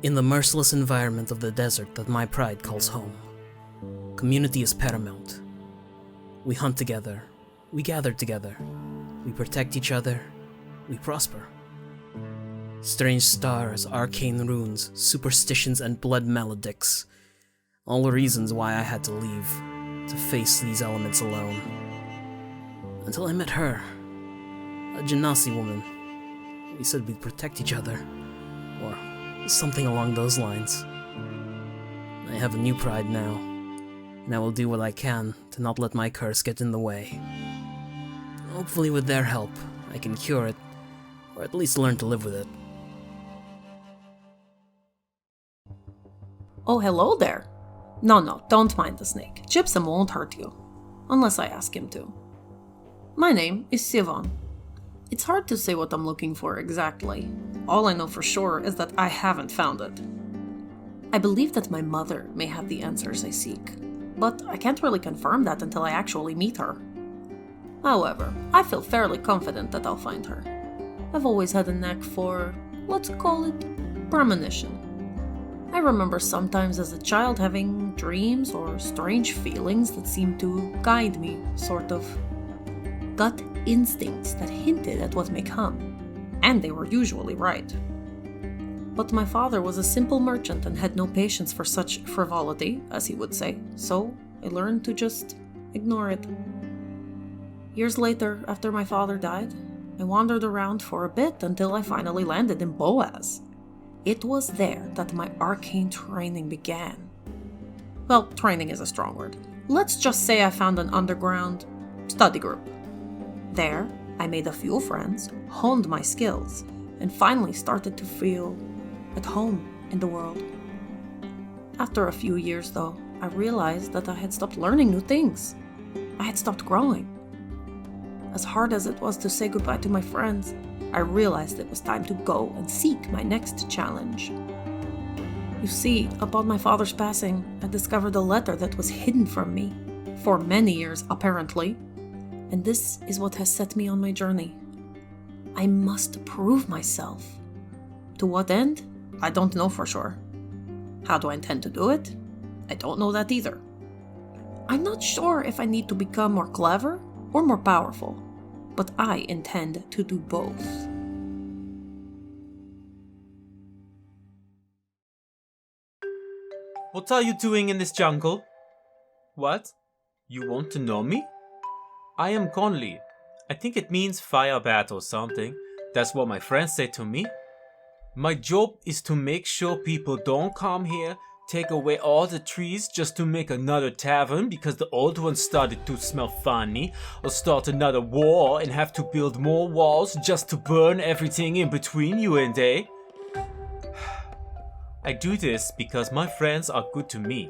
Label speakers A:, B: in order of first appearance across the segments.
A: In the merciless environment of the desert that my pride calls home, community is paramount. We hunt together, we gather together, we protect each other, we prosper. Strange stars, arcane runes, superstitions, and blood maledicts. All reasons why I had to leave, to face these elements alone. Until I met her, a Genasi woman. We said we'd protect each other, or something along those lines. I have a new pride now, and I will do what I can to not let my curse get in the way. Hopefully with their help, I can cure it, or at least learn to live with it.
B: Oh, hello there. No, don't mind the snake. Gypsum won't hurt you. Unless I ask him to. My name is Sivan. It's hard to say what I'm looking for exactly. All I know for sure is that I haven't found it. I believe that my mother may have the answers I seek, but I can't really confirm that until I actually meet her. However, I feel fairly confident that I'll find her. I've always had a knack for, let's call it, premonition. I remember sometimes as a child having dreams or strange feelings that seemed to guide me, sort of. Gut instincts that hinted at what may come, and they were usually right. But my father was a simple merchant and had no patience for such frivolity, as he would say, so I learned to just ignore it. Years later, after my father died, I wandered around for a bit until I finally landed in Boaz. It was there that my arcane training began. Well, training is a strong word. Let's just say I found an underground study group. There, I made a few friends, honed my skills, and finally started to feel at home in the world. After a few years, though, I realized that I had stopped learning new things. I had stopped growing. As hard as it was to say goodbye to my friends, I realized it was time to go and seek my next challenge. You see, upon my father's passing, I discovered a letter that was hidden from me, for many years apparently, and this is what has set me on my journey. I must prove myself. To what end? I don't know for sure. How do I intend to do it? I don't know that either. I'm not sure if I need to become more clever or more powerful, but I intend to do both.
C: What are you doing in this jungle? What? You want to know me? I am Conley. I think it means fire bat or something. That's what my friends say to me. My job is to make sure people don't come here, take away all the trees just to make another tavern because the old ones started to smell funny, or start another war and have to build more walls just to burn everything in between you and they. I do this because my friends are good to me.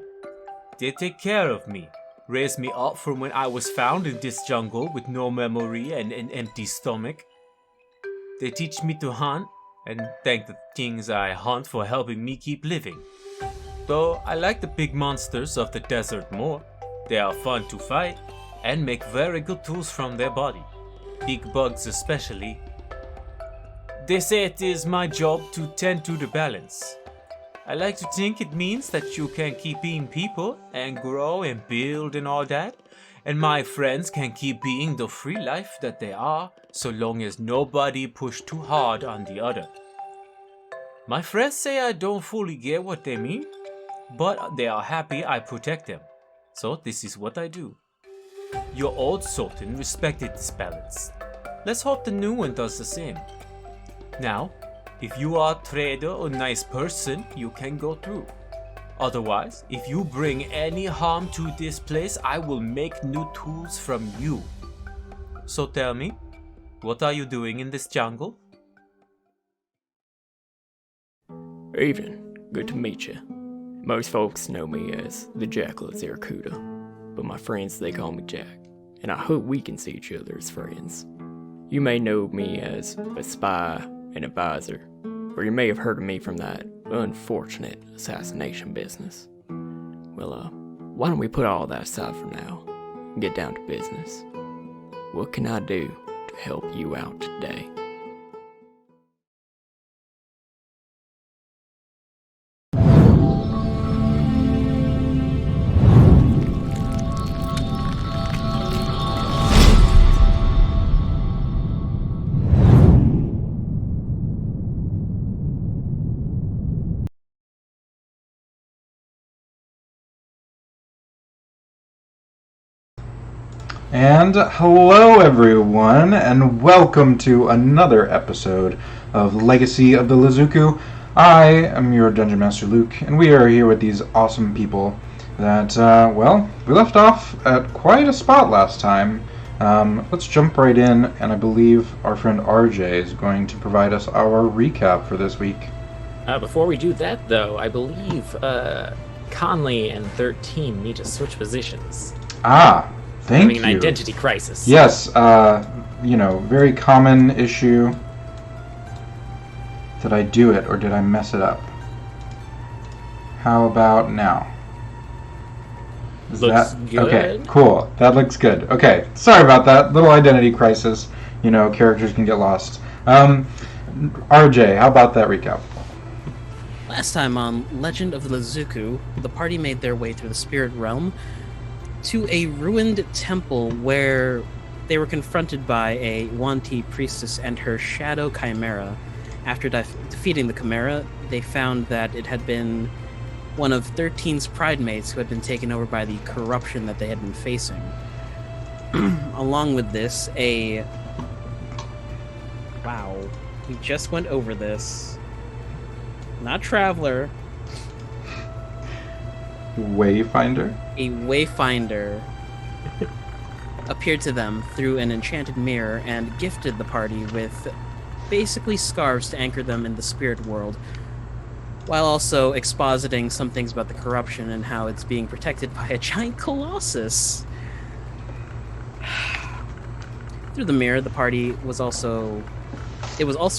C: They take care of me, raised me up from when I was found in this jungle with no memory and an empty stomach. They teach me to hunt and thank the things I hunt for helping me keep living. Though I like the big monsters of the desert more. They are fun to fight and make very good tools from their body. Big bugs especially. They say it is my job to tend to the balance. I like to think it means that you can keep being people and grow and build and all that, and my friends can keep being the free life that they are, so long as nobody push too hard on the other. My friends say I don't fully get what they mean, but they are happy I protect them, so this is what I do. Your old Sultan respected this balance. Let's hope the new one does the same. Now, if you are a trader or nice person, you can go through. Otherwise, if you bring any harm to this place, I will make new tools from you. So tell me, what are you doing in this jungle?
D: Evening, good to meet you. Most folks know me as the Jackal of Zaracuda, but my friends they call me Jack, and I hope we can see each other as friends. You may know me as a spy and advisor, or you may have heard of me from that unfortunate assassination business. Well, why don't we put all that aside for now and get down to business? What can I do to help you out today?
E: And hello, everyone, and welcome to another episode of Legacy of the Lazuqu. I am your Dungeon Master Luke, and we are here with these awesome people that, we left off at quite a spot last time. Let's jump right in, and I believe our friend RJ is going to provide us our recap for this week.
F: Before we do that, though, I believe Conley and 13 need to switch positions.
E: Thank you.
F: An identity crisis.
E: Yes, very common issue. Did I do it, or did I mess it up? How about now?
F: Looks good.
E: Okay, cool. That looks good. Okay, sorry about that. Little identity crisis. Characters can get lost. RJ, how about that recap?
A: Last time on Legend of the Lazuqu, the party made their way through the spirit realm to a ruined temple where they were confronted by a Wanti priestess and her shadow chimera. After defeating the chimera, they found that it had been one of 13's pride mates who had been taken over by the corruption that they had been facing. Along with this, Wow, we just went over this. Not Traveler.
E: Wayfinder?
A: A Wayfinder appeared to them through an enchanted mirror and gifted the party with basically scarves to anchor them in the spirit world, while also expositing some things about the corruption and how it's being protected by a giant colossus. Through the mirror, it was also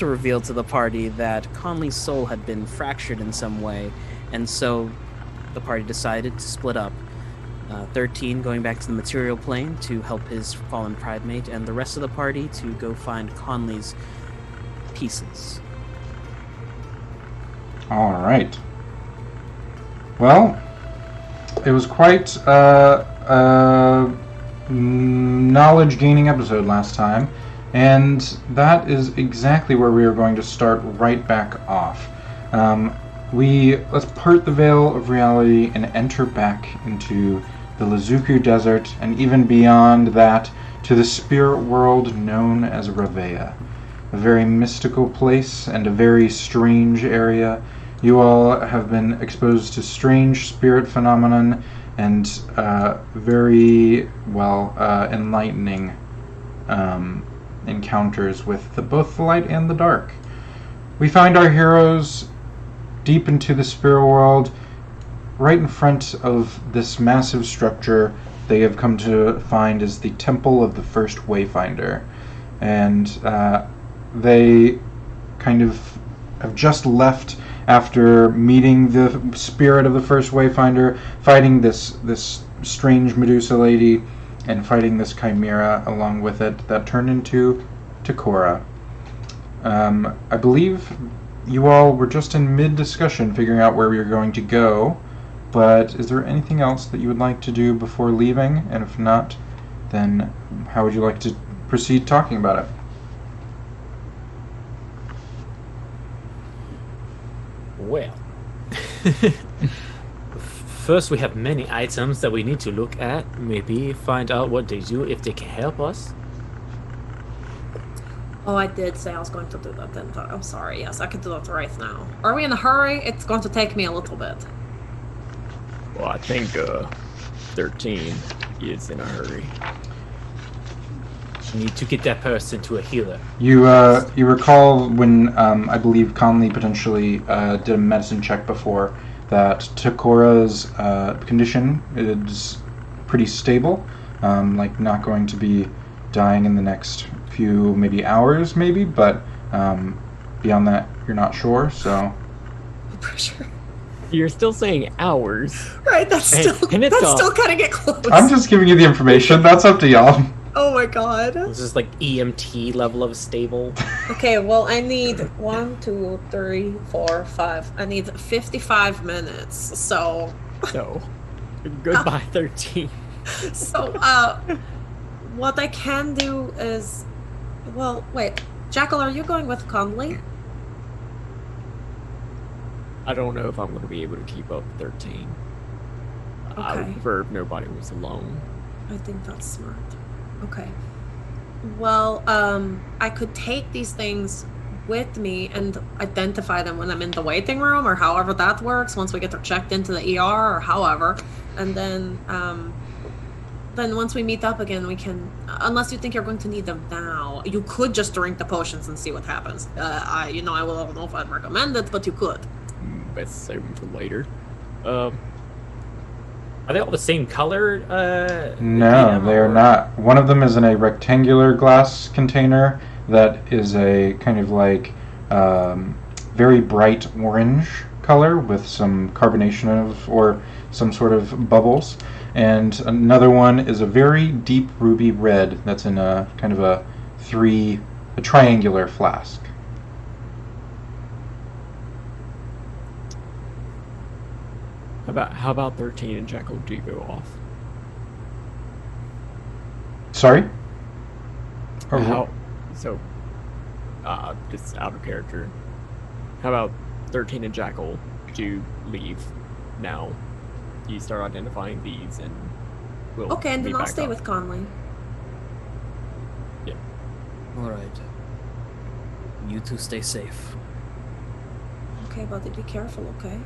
A: revealed to the party that Conley's soul had been fractured in some way, and so the party decided to split up. 13 going back to the material plane to help his fallen pride mate, and the rest of the party to go find Conley's pieces.
E: All right. Well, it was quite a knowledge-gaining episode last time, and that is exactly where we are going to start right back off. Let's part the veil of reality and enter back into the Lazuqu Desert, and even beyond that, to the spirit world known as Ravea. A very mystical place and a very strange area. You all have been exposed to strange spirit phenomenon and very enlightening encounters with both the light and the dark. We find our heroes deep into the spirit world, right in front of this massive structure they have come to find is the Temple of the First Wayfinder. And they kind of have just left after meeting the spirit of the First Wayfinder, fighting this strange Medusa lady, and fighting this chimera along with it that turned into Takora. I believe you all were just in mid-discussion figuring out where we were going to go, but is there anything else that you would like to do before leaving? And if not, then how would you like to proceed talking about it?
F: Well, first we have many items that we need to look at. Maybe find out what they do, if they can help us.
B: Oh, I did say I was going to do that, didn't I? I'm sorry. Yes, I can do that right now. Are we in a hurry? It's going to take me a little bit.
D: Well, I think 13 is in a hurry.
F: We need to get that person to a healer.
E: You recall when I believe Conley potentially did a medicine check before that Takora's condition is pretty stable, not going to be dying in the next few maybe hours, but beyond that you're not sure. So
B: Pressure.
D: You're still saying hours.
B: Right, that's still cutting it close.
E: I'm just giving you the information. That's up to y'all.
B: Oh my god.
F: This is like EMT level of stable.
B: Okay, well, I need 1, 2, 3, 4, 5. I need 55 minutes. So
F: Goodbye, 13.
B: So, what I can do is, well, wait, Jackal, are you going with Conley?
D: I don't know if I'm going to be able to keep up 13. I would
B: Okay.
D: prefer if nobody was alone.
B: I think that's smart. Okay. Well, I could take these things with me and identify them when I'm in the waiting room, or however that works, once we get them checked into the ER, or however. And then once we meet up again, we can, unless you think you're going to need them now, you could just drink the potions and see what happens. I don't know if I'd recommend it, but you could.
D: Best save them for later.
F: Are they all the same color?
E: No, they are not. One of them is in a rectangular glass container that is a kind of like very bright orange color with some carbonation or some sort of bubbles. And another one is a very deep ruby red that's in a kind of a triangular flask.
D: How about 13 and Jekyll do go off?
E: Sorry?
D: Just out of character. How about 13 and Jackal do leave now? You start identifying these, and we'll
B: Okay, and then
D: meet
B: I'll
D: back
B: stay
D: up.
B: with Conley.
D: Yeah.
A: Alright. You two stay safe.
B: Okay, buddy, be careful, okay?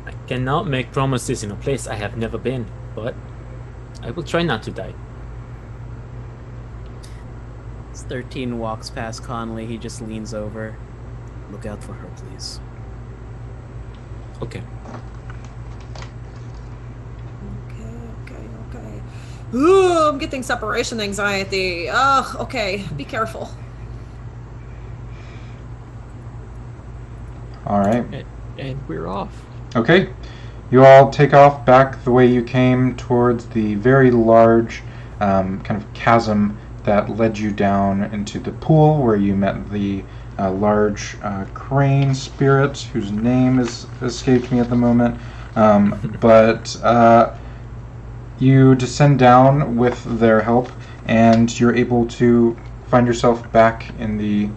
F: I cannot make promises in a place I have never been, but I will try not to die.
A: As 13 walks past Conley, he just leans over. Look out for her, please.
F: Okay.
B: Okay. Ooh, I'm getting separation anxiety. Ugh, okay, be careful.
E: All right.
D: And we're off.
E: Okay. You all take off back the way you came towards the very large kind of chasm that led you down into the pool where you met the large crane spirit whose name has escaped me at the moment. But you descend down with their help, and you're able to find yourself back in the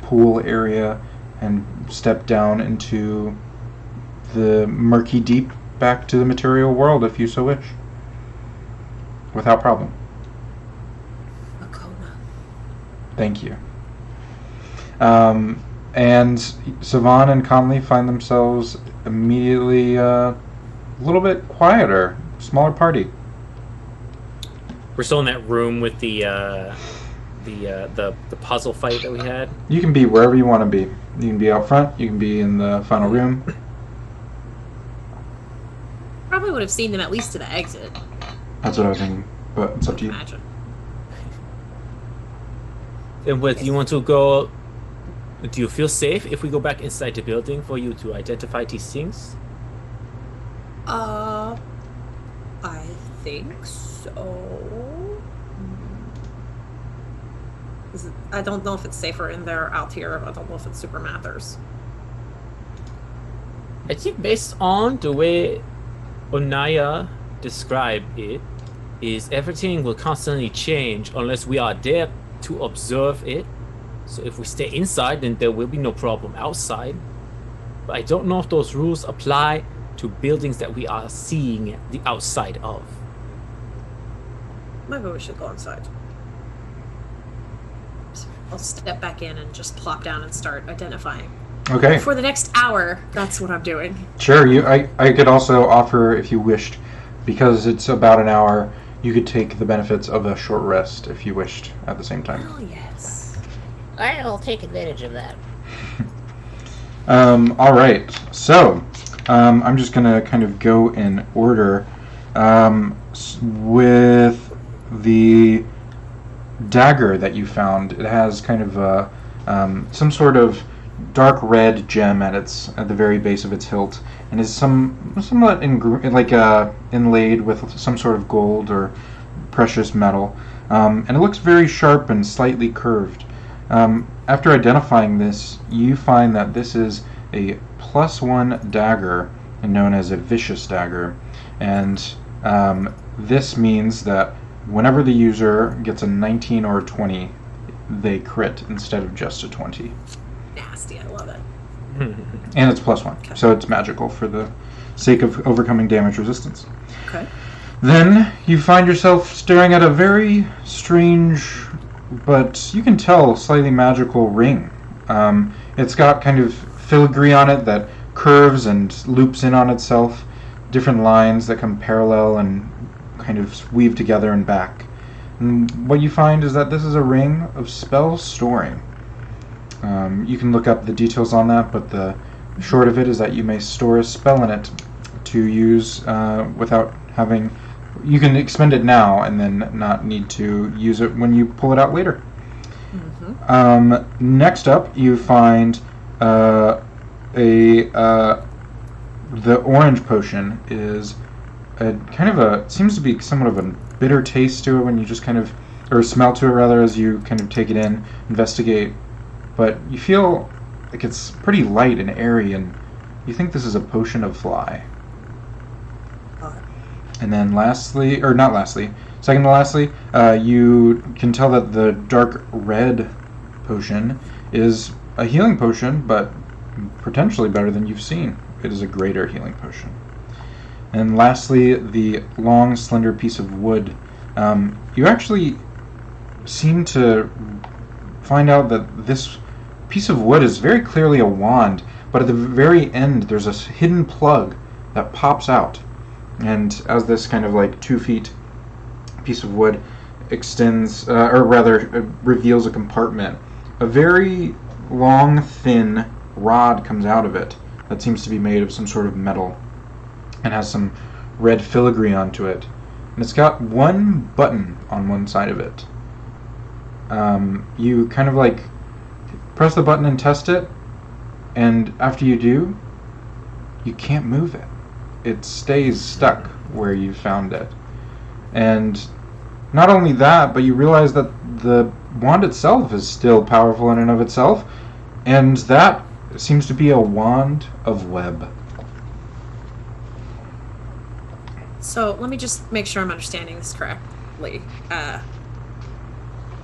E: pool area and step down into the murky deep back to the material world if you so wish. Without problem.
B: Akona.
E: Thank you. And Sivan and Conley find themselves immediately a little bit quieter, smaller party.
F: We're still in that room with the puzzle fight that we had.
E: You can be wherever you want to be. You can be out front. You can be in the final room.
B: Probably would have seen them at least to the exit.
E: That's what I was thinking, but it's up to you.
B: Imagine.
F: And what, you want to go? Do you feel safe if we go back inside the building for you to identify these things?
B: I think so. I don't know if it's safer in there or out here. I don't know if it super matters.
F: I think based on the way Onaya described it, is everything will constantly change unless we are there to observe it. So if we stay inside, then there will be no problem outside. But I don't know if those rules apply to buildings that we are seeing the outside of.
B: Maybe we should go inside. I'll step back in and just plop down and start identifying.
E: Okay.
B: For the next hour, that's what I'm doing.
E: Sure. I could also offer, if you wished, because it's about an hour, you could take the benefits of a short rest if you wished at the same time.
B: Oh, yes.
G: I'll take advantage of that.
E: All right. So, I'm just gonna kind of go in order with the dagger that you found. It has kind of a some sort of dark red gem at the very base of its hilt, and is somewhat inlaid with some sort of gold or precious metal, and it looks very sharp and slightly curved. After identifying this, you find that this is a +1 dagger, known as a vicious dagger, and this means that whenever the user gets a 19 or a 20, they crit instead of just a 20.
B: Nasty, I love it.
E: And it's +1, so it's magical for the sake of overcoming damage resistance.
B: Okay.
E: Then you find yourself staring at a very strange, but you can tell slightly magical ring. It's got kind of filigree on it that curves and loops in on itself, different lines that come parallel and kind of weave together and back. And what you find is that this is a ring of spell storing. You can look up the details on that, but the short of it is that you may store a spell in it to use without having... You can expend it now and then not need to use it when you pull it out later. Next up, you find the orange potion is a kind of a... seems to be somewhat of a bitter taste to it when you just kind of... or smell to it rather as you kind of take it in, investigate. But you feel like it's pretty light and airy, and you think this is a potion of fly. And then lastly, or not lastly, second to lastly, you can tell that the dark red potion is a healing potion, but potentially better than you've seen. It is a greater healing potion. And lastly, the long, slender piece of wood. You actually seem to find out that this piece of wood is very clearly a wand, but at the very end there's a hidden plug that pops out. And as this kind of like 2 feet piece of wood extends, or rather reveals a compartment, a very long, thin rod comes out of it that seems to be made of some sort of metal and has some red filigree onto it. And it's got one button on one side of it. You kind of like press the button and test it, and after you do, you can't move it. It stays stuck where you found it. And not only that, but you realize that the wand itself is still powerful in and of itself, and that seems to be a wand of web.
B: So let me just make sure I'm understanding this correctly.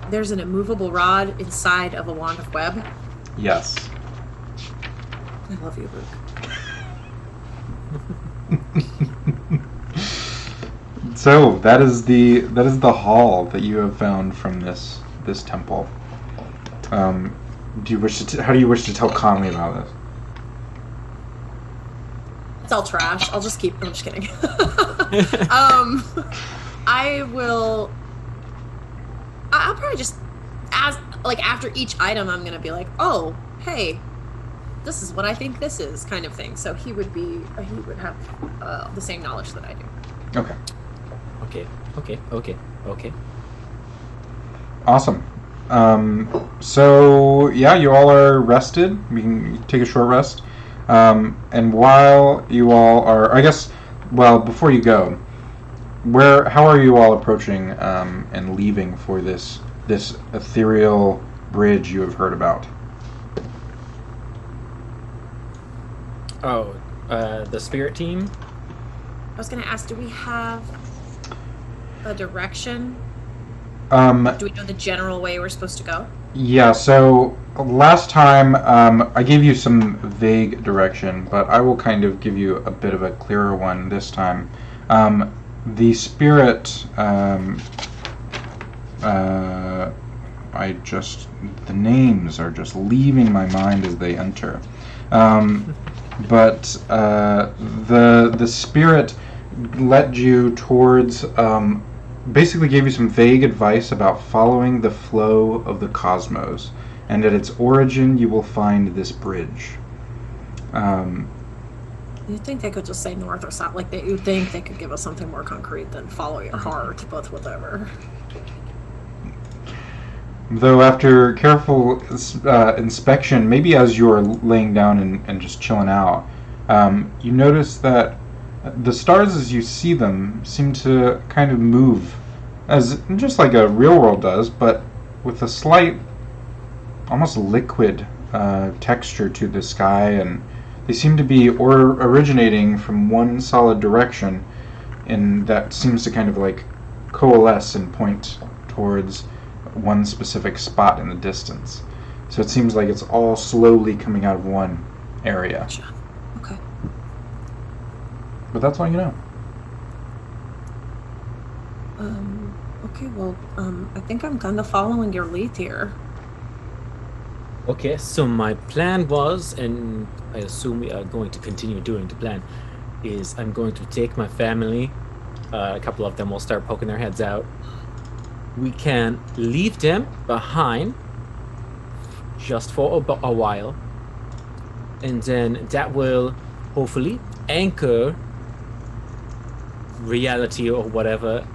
B: There's an immovable rod inside of a wand of web.
E: Yes.
B: I love you, Luke.
E: So that is the hall that you have found from this temple. How do you wish to tell Conley about this?
B: It's all trash. I'll just keep. I'm just kidding. I'll probably just after each item, I'm gonna be like, oh, hey, this is what I think this is, kind of thing. So he would have the same knowledge that I do.
F: Okay.
E: Awesome. So yeah, you all are rested. We can take a short rest. And while you all are, I guess, well, before you go, how are you all approaching and leaving for this ethereal bridge you have heard about?
F: Oh, the spirit team?
B: I was going to ask, do we have a direction? Do we know the general way we're supposed to go?
E: Yeah, so last time I gave you some vague direction, but I will kind of give you a bit of a clearer one this time. The spirit, the names are just leaving my mind as they enter. But the spirit led you towards, basically gave you some vague advice about following the flow of the cosmos, and at its origin you will find this bridge.
B: You'd think they could just say north or south, you'd think they could give us something more concrete than follow your heart, but whatever.
E: Though after careful inspection, maybe as you're laying down and just chilling out, you notice that the stars as you see them seem to kind of move, as just like a real world does, but with a slight, almost liquid texture to the sky, and they seem to be originating from one solid direction, and that seems to kind of like coalesce and point towards one specific spot in the distance. So it seems like it's all slowly coming out of one area.
B: Gotcha. Okay.
E: But that's all you know.
B: Okay, well, I think I'm kind of following your lead here.
F: Okay, so my plan was, and I assume we are going to continue doing the plan, is I'm going to take my family. A couple of them will start poking their heads out. We can leave them behind just for a while, and then that will hopefully anchor reality or whatever.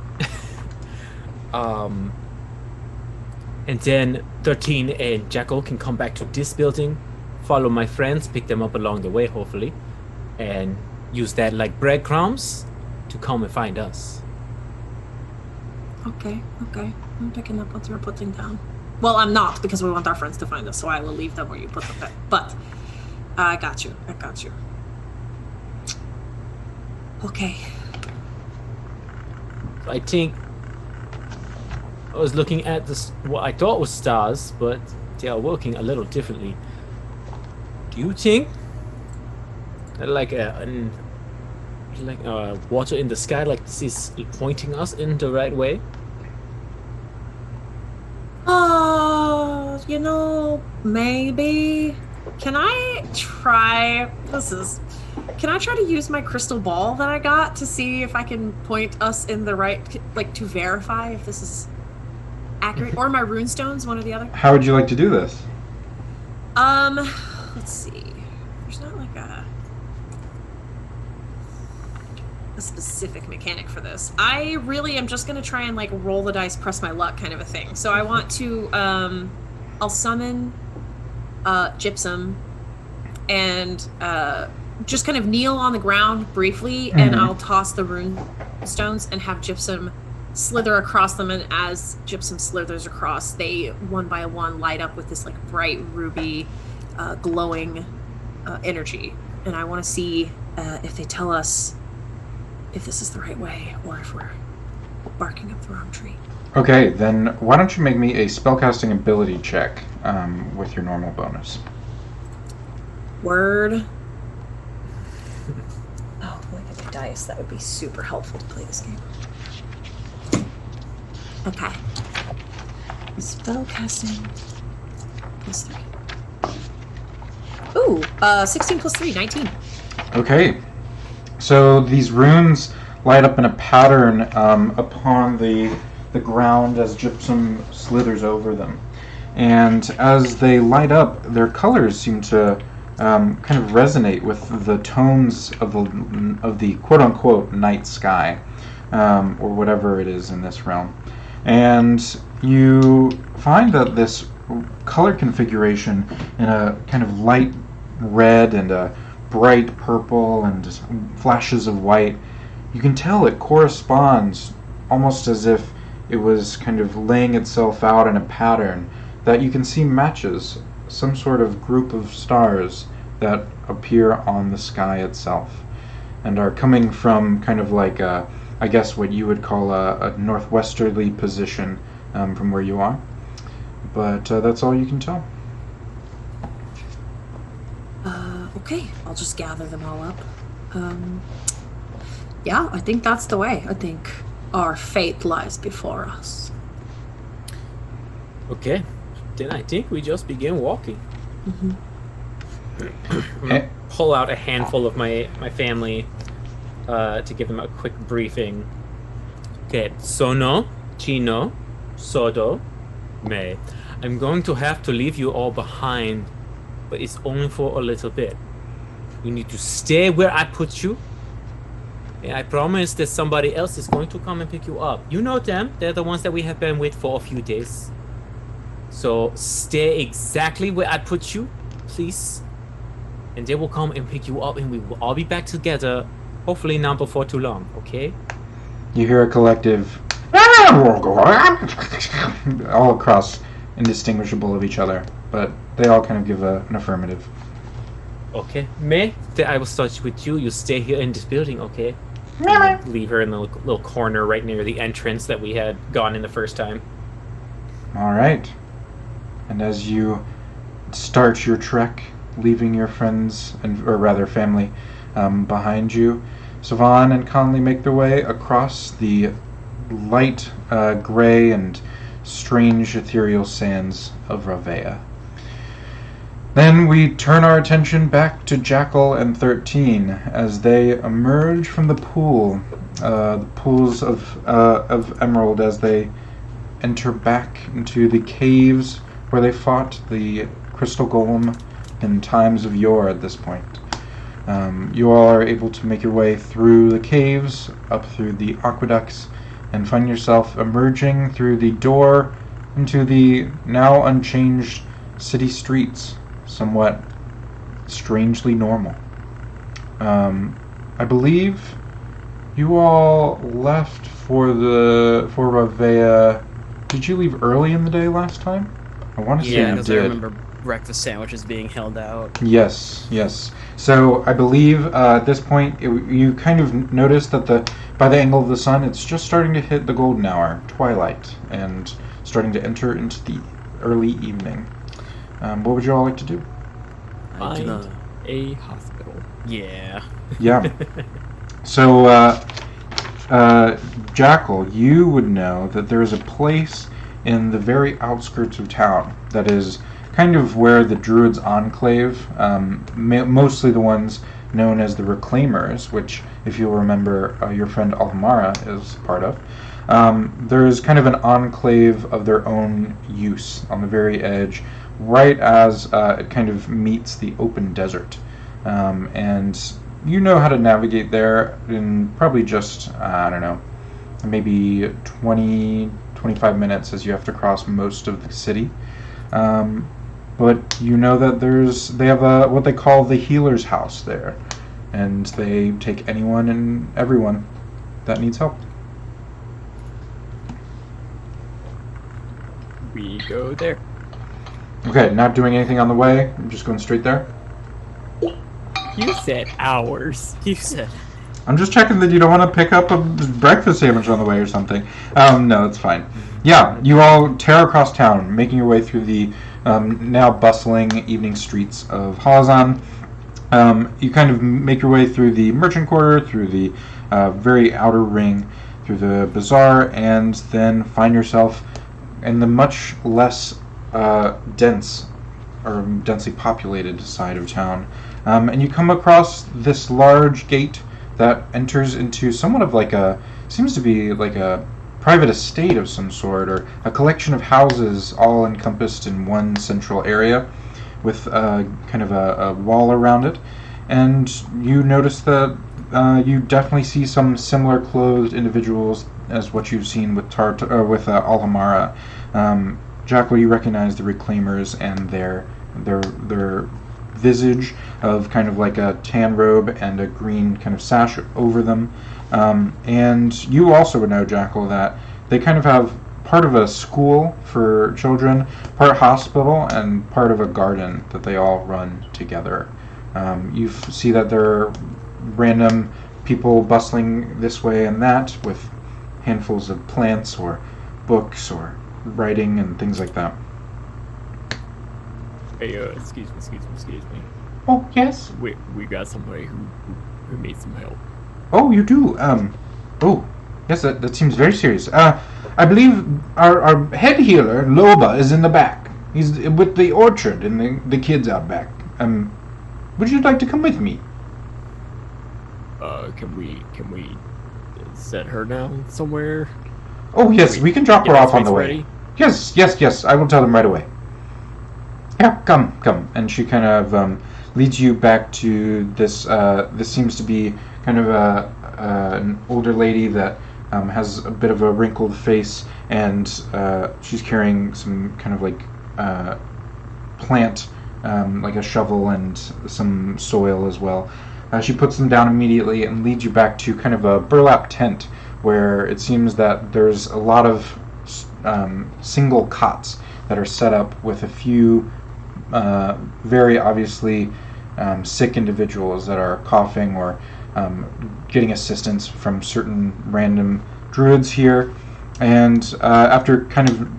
F: And then 13 and Jackal can come back to this building, follow my friends, pick them up along the way, hopefully, and use that like breadcrumbs to come and find us.
B: Okay. I'm picking up what you're putting down. Well, I'm not, because we want our friends to find us, so I will leave them where you put them there. But I got you. Okay.
F: I think I was looking at what I thought was stars, but they are working a little differently. Do you think that water in the sky like this is pointing us in the right way?
B: Maybe. Can I try to use my crystal ball that I got to see if I can point us in the right, like, to verify if this is accurate? Or my runestones, one or the other?
E: How would you like to do this?
B: Let's see. There's not like a specific mechanic for this. I really am just gonna try and like roll the dice, press my luck kind of a thing. So I want to, I'll summon Gypsum and just kind of kneel on the ground briefly, and I'll toss the rune stones and have Gypsum slither across them, and as Gypsum slithers across, they one by one light up with this like bright ruby glowing energy. And I want to see if they tell us if this is the right way or if we're barking up the wrong tree.
E: Okay, then why don't you make me a spellcasting ability check with your normal bonus.
B: Word. Oh, look at the dice. That would be super helpful to play this game. Okay. Spellcasting plus 3. Ooh, 16 plus 3, 19.
E: Okay, so these runes light up in a pattern upon the ground as Gypsum slithers over them. And as they light up, their colors seem to kind of resonate with the tones of the quote-unquote night sky, or whatever it is in this realm. And you find that this color configuration in a kind of light red and a bright purple and flashes of white, you can tell it corresponds almost as if it was kind of laying itself out in a pattern that you can see matches some sort of group of stars that appear on the sky itself and are coming from kind of like a, I guess what you would call a northwesterly position from where you are. But that's all you can tell.
B: Okay, I'll just gather them all up. Yeah, I think that's the way. I think our fate lies before us.
F: Okay, then I think we just begin walking.
B: Mm-hmm.
F: I'm gonna pull out a handful of my family to give them a quick briefing. Okay, sono, chino, sodo, me. I'm going to have to leave you all behind, but it's only for a little bit. You need to stay where I put you, and I promise that somebody else is going to come and pick you up. You know them, they're the ones that we have been with for a few days. So stay exactly where I put you, please. And they will come and pick you up, and we will all be back together, hopefully not before too long, okay?
E: You hear a collective all across, indistinguishable of each other, but they all kind of give an affirmative.
F: Okay. May, then I will start with you. You stay here in this building, okay? Leave her in the little corner right near the entrance that we had gone in the first time.
E: All right. And as you start your trek, leaving your friends, or rather family, behind you, Savan and Conley make their way across the light gray and strange ethereal sands of Ravea. Then we turn our attention back to Jackal and 13 as they emerge from the pools of emerald, as they enter back into the caves where they fought the crystal golem in times of yore. At this point, you all are able to make your way through the caves, up through the aqueducts, and find yourself emerging through the door into the now unchanged city streets, somewhat strangely normal. I believe you all left for Ravea. Did you leave early in the day last time? I want to say
A: Yeah,
E: you
A: because I
E: did.
A: remember breakfast sandwiches being held out.
E: Yes. So I believe at this point you kind of notice that by the angle of the sun, it's just starting to hit the golden hour, twilight, and starting to enter into the early evening. What would you all like to do?
D: Find a hospital.
A: Yeah.
E: Yeah. So, Jackal, you would know that there is a place in the very outskirts of town that is kind of where the Druids' enclave, mostly the ones known as the Reclaimers, which, if you'll remember, your friend Almara is part of. There is kind of an enclave of their own use on the very edge, right as it kind of meets the open desert. And you know how to navigate there in probably just, I don't know, maybe 25 minutes, as you have to cross most of the city. But you know that they have what they call the healer's house there, and they take anyone and everyone that needs help.
D: We go there.
E: Okay, not doing anything on the way. I'm just going straight there.
D: You said hours.
A: You said.
E: I'm just checking that you don't want to pick up a breakfast sandwich on the way or something. No, it's fine. Yeah, you all tear across town, making your way through the now bustling evening streets of Halazan. You kind of make your way through the merchant quarter, through the very outer ring, through the bazaar, and then find yourself in the much less dense or densely populated side of town. And you come across this large gate that enters into somewhat of seems to be like a private estate of some sort, or a collection of houses all encompassed in one central area with kind of a wall around it. And you notice that you definitely see some similar clothed individuals as what you've seen with Alhamara. Jackal, you recognize the Reclaimers and their visage of kind of like a tan robe and a green kind of sash over them. And you also would know, Jackal, that they kind of have part of a school for children, part hospital, and part of a garden that they all run together. You see that there are random people bustling this way and that with handfuls of plants or books or writing and things like that.
D: Hey, excuse me.
E: Oh, yes?
D: We got somebody who needs some help.
E: Oh, you do? Oh, yes, that seems very serious. I believe our head healer, Loba, is in the back. He's with the orchard and the kids out back. Would you like to come with me?
D: Can we set her down somewhere?
E: Oh, yes, we can drop her off on the way.
D: Ready?
E: Yes, I will tell them right away. Yeah, come. And she kind of leads you back to this, this seems to be kind of an older lady that has a bit of a wrinkled face, and she's carrying some kind of like plant, like a shovel and some soil as well. She puts them down immediately and leads you back to kind of a burlap tent where it seems that there's a lot of single cots that are set up with a few very obviously sick individuals that are coughing or getting assistance from certain random druids here. And after kind of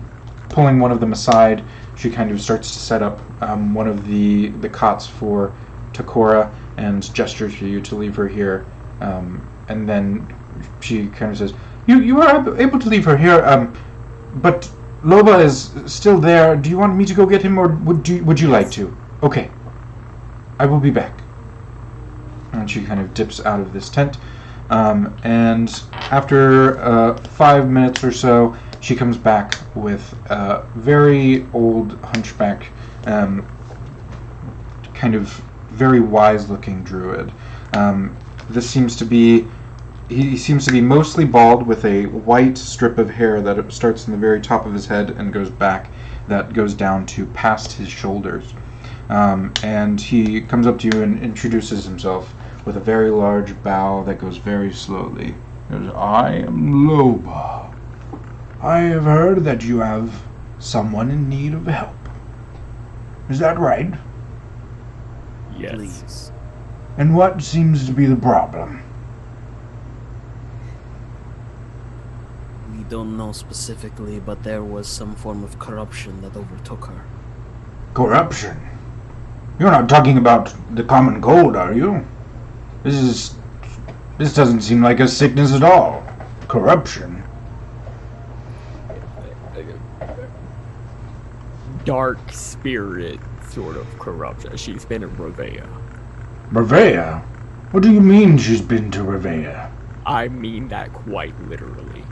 E: pulling one of them aside, she kind of starts to set up one of the cots for Takora and gestures for you to leave her here. And then she kind of says, You were able to leave her here, but Loba is still there. Do you want me to go get him, or would you like to? Okay. I will be back. And she kind of dips out of this tent. And after 5 minutes or so, she comes back with a very old hunchback, kind of very wise-looking druid. This seems to be... He seems to be mostly bald with a white strip of hair that starts in the very top of his head and goes back, that goes down to past his shoulders. And he comes up to you and introduces himself with a very large bow that goes very slowly. He goes, I am Loba. I have heard that you have someone in need of help. Is that right?
D: Yes.
A: Please.
E: And what seems to be the problem?
A: We don't know specifically, but there was some form of corruption that overtook her.
E: Corruption? You're not talking about the common cold, are you? This doesn't seem like a sickness at all. Corruption?
D: Dark spirit sort of corruption. She's been in Revea.
E: Revea? What do you mean she's been to Revea?
D: I mean that quite literally.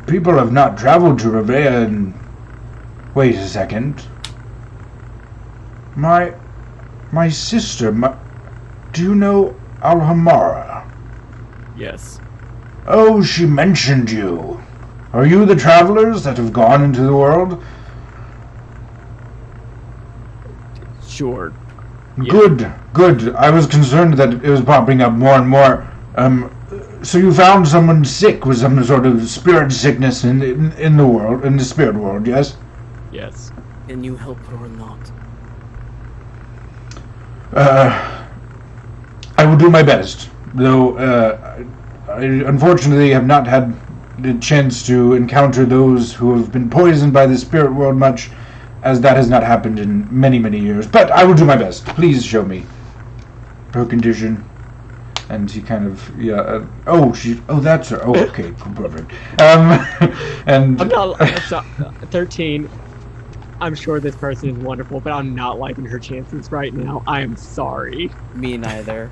E: People have not traveled to Revea in... Wait a second. My sister, do you know Alhamara?
D: Yes.
E: Oh, she mentioned you. Are you the travelers that have gone into the world?
D: Sure. Yeah.
E: Good. I was concerned that it was popping up more and more. So you found someone sick with some sort of spirit sickness in the world, in the spirit world, yes?
D: Yes.
A: Can you help her or not?
E: I will do my best, though I unfortunately have not had the chance to encounter those who have been poisoned by the spirit world much, as that has not happened in many, many years. But I will do my best. Please show me her condition. And he kind of, that's her. Oh, okay, perfect. And
D: I'm not 13. I'm sure this person is wonderful, but I'm not liking her chances right now. I am sorry.
A: Me neither.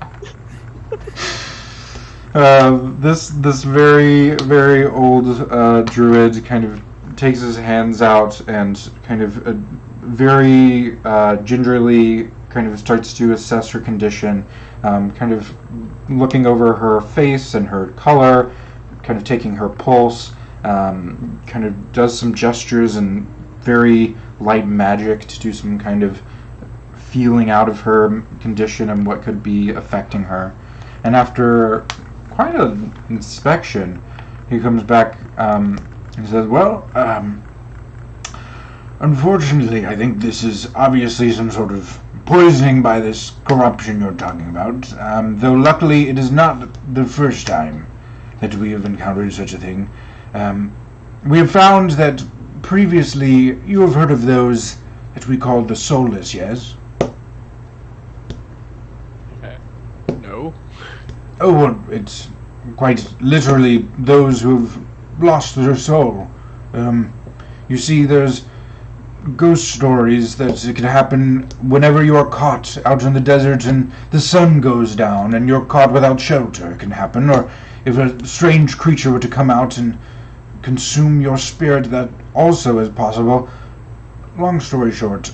E: This very, very old druid kind of takes his hands out and kind of very gingerly kind of starts to assess her condition, kind of looking over her face and her color, kind of taking her pulse, kind of does some gestures and very light magic to do some kind of feeling out of her condition and what could be affecting her. And after quite an inspection, he comes back and says, well, unfortunately, I think this is obviously some sort of poisoning by this corruption you're talking about, though luckily it is not the first time that we have encountered such a thing. We have found that previously you have heard of those that we call the soulless, yes?
D: No.
E: Oh, well, it's quite literally those who have lost their soul. You see, there's ghost stories that it can happen whenever you are caught out in the desert and the sun goes down and you're caught without shelter. It can happen, or if a strange creature were to come out and consume your spirit, that also is possible. Long story short,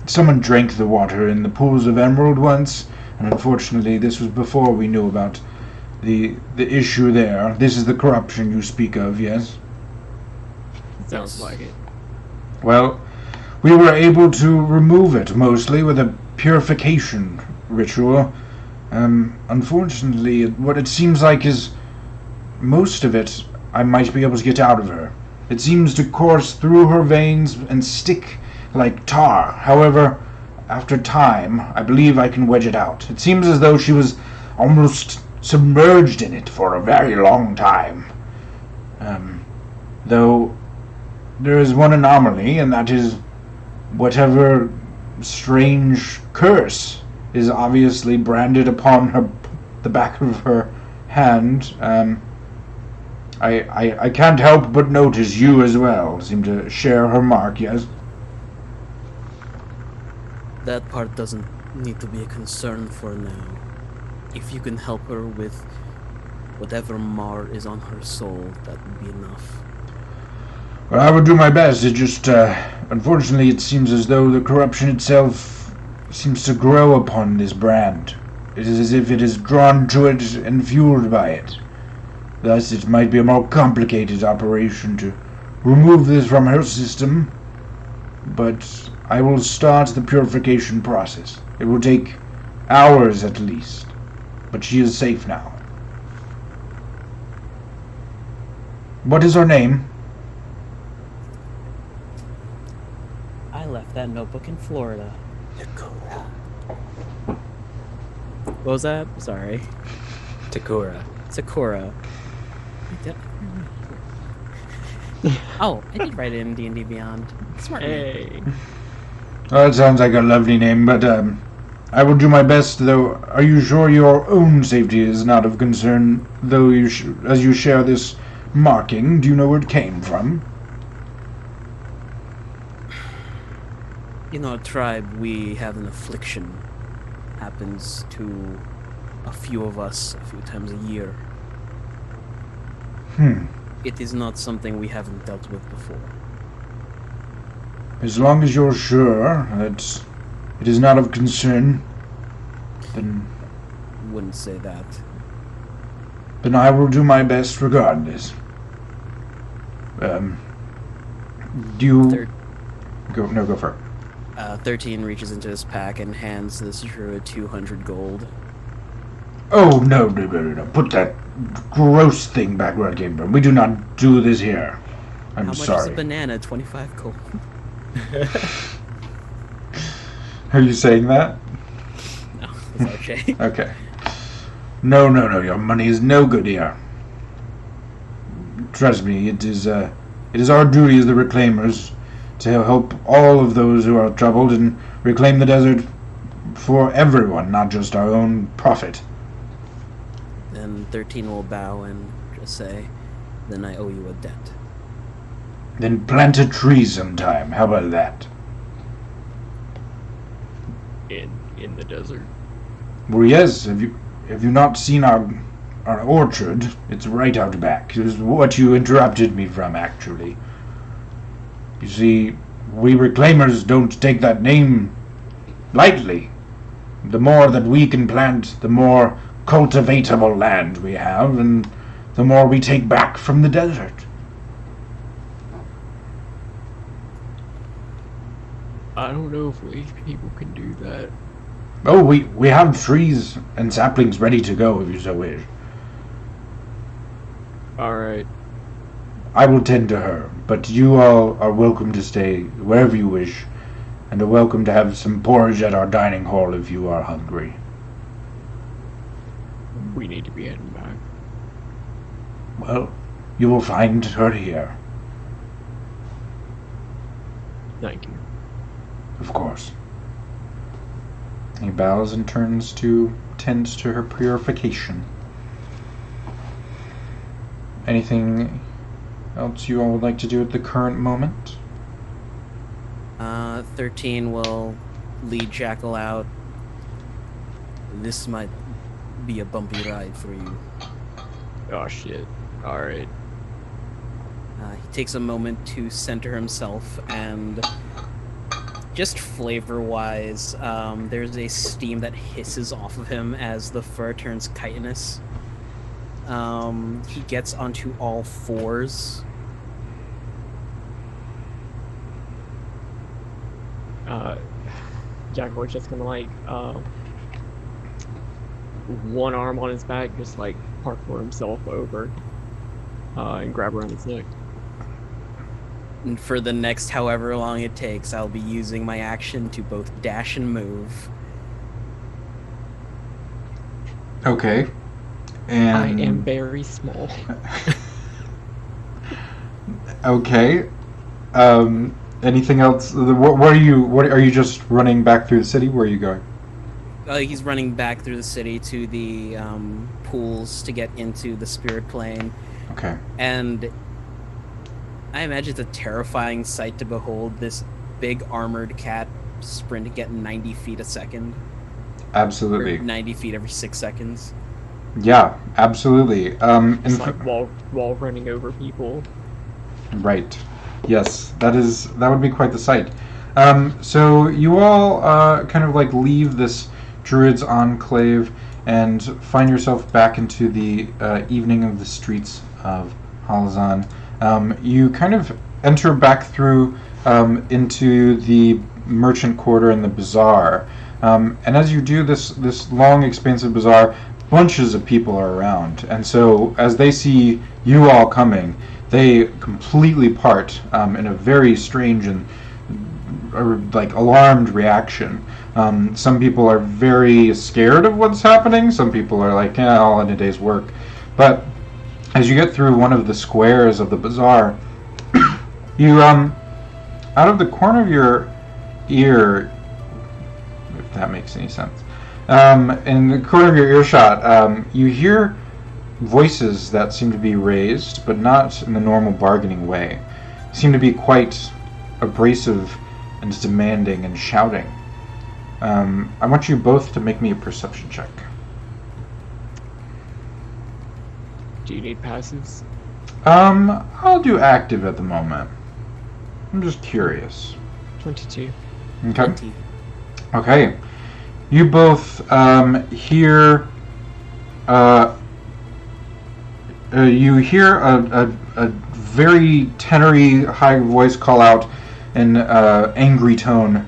E: someone drank the water in the pools of Emerald once, and unfortunately this was before we knew about the issue there. This is the corruption you speak of, yes?
D: Sounds like it.
E: Well, we were able to remove it mostly with a purification ritual. Unfortunately, what it seems like is most of it I might be able to get out of her. It seems to course through her veins and stick like tar. However, after time, I believe I can wedge it out. It seems as though she was almost submerged in it for a very long time. Though there is one anomaly, and that is whatever strange curse is obviously branded upon the back of her hand, I can't help but notice you as well seem to share her mark, yes?
A: That part doesn't need to be a concern for now. If you can help her with whatever mar is on her soul, that would be enough.
E: Well, I will do my best. It just, unfortunately, it seems as though the corruption itself seems to grow upon this brand. It is as if it is drawn to it and fueled by it. Thus, it might be a more complicated operation to remove this from her system, but I will start the purification process. It will take hours at least, but she is safe now. What is her name?
A: I left that notebook in Florida. Takura. What was that? Sorry.
F: Takura.
A: Sakura. Oh, I did write it in D&D Beyond. Smart.
D: Hey.
E: Well, that sounds like a lovely name, but I will do my best, though. Are you sure your own safety is not of concern, though as you share this marking? Do you know where it came from?
A: In our tribe, we have an affliction. Happens to a few of us a few times a year. It is not something we haven't dealt with before.
E: As long as you're sure that it is not of concern, then
A: Wouldn't say that.
E: I will do my best regardless. Do you... Go for it.
A: 13 reaches into his pack and hands this druid 200 gold.
E: Oh, no. Put that gross thing back where it came from. We do not do this here. I'm
A: How much is
E: sorry.
A: a banana? 25 gold.
E: Are you saying that?
A: No, that's okay.
E: Okay. No. Your money is no good here. Trust me, it is our duty as the Reclaimers to help all of those who are troubled and reclaim the desert for everyone, not just our own profit.
A: Then 13 will bow and just say, then I owe you a debt.
E: Then plant a tree sometime. How about that?
D: In the desert.
E: Well, yes. Have you not seen our orchard? It's right out back. It was what you interrupted me from, actually. You see, we Reclaimers don't take that name lightly. The more that we can plant, the more cultivatable land we have, and the more we take back from the desert.
D: I don't know if we people can do that.
E: Oh, we have trees and saplings ready to go if you so wish.
D: Alright.
E: I will tend to her, but you all are welcome to stay wherever you wish, and are welcome to have some porridge at our dining hall if you are hungry.
D: We need to be heading back.
E: Well, you will find her here,
D: Thank you.
E: of course. He bows and turns to tend to her purification. Anything else you all would like to do at the current moment?
A: 13 will lead Jackal out. This might be a bumpy ride for you.
D: Oh shit. Alright.
A: He takes a moment to center himself, and just flavor-wise, there's a steam that hisses off of him as the fur turns chitinous. He gets onto all fours.
D: Jackal just gonna one arm on his back, just parkour himself over and grab around his neck.
A: And for the next however long it takes, I'll be using my action to both dash and move.
E: Okay. And
D: I am very small.
E: Okay. Anything else? What are you just running back through the city? Where are you going?
A: He's running back through the city to the pools to get into the spirit plane.
E: Okay.
A: And I imagine it's a terrifying sight to behold this big armored cat sprint at 90 feet a second.
E: Absolutely.
A: Or 90 feet every 6 seconds.
E: Yeah, absolutely.
D: It's like wall running over people.
E: Right. Yes, that would be quite the sight. So you all kind of like leave this druid's enclave and find yourself back into the evening of the streets of Halazan. You kind of enter back through into the merchant quarter and the bazaar. And as you do this long, expansive bazaar, bunches of people are around. And so as they see you all coming, they completely part in a very strange and like alarmed reaction. Some people are very scared of what's happening. Some people are like, yeah, all in a day's work. But as you get through one of the squares of the bazaar, you out of the corner of your ear, if that makes any sense, in the corner of your earshot, you hear voices that seem to be raised, but not in the normal bargaining way. They seem to be quite abrasive and demanding and shouting. I want you both to make me a perception check.
D: Do you need passives?
E: I'll do active at the moment. I'm just curious.
D: 22.
E: Okay.
A: 20.
E: Okay. You both hear you hear a very tenory high voice call out in angry tone.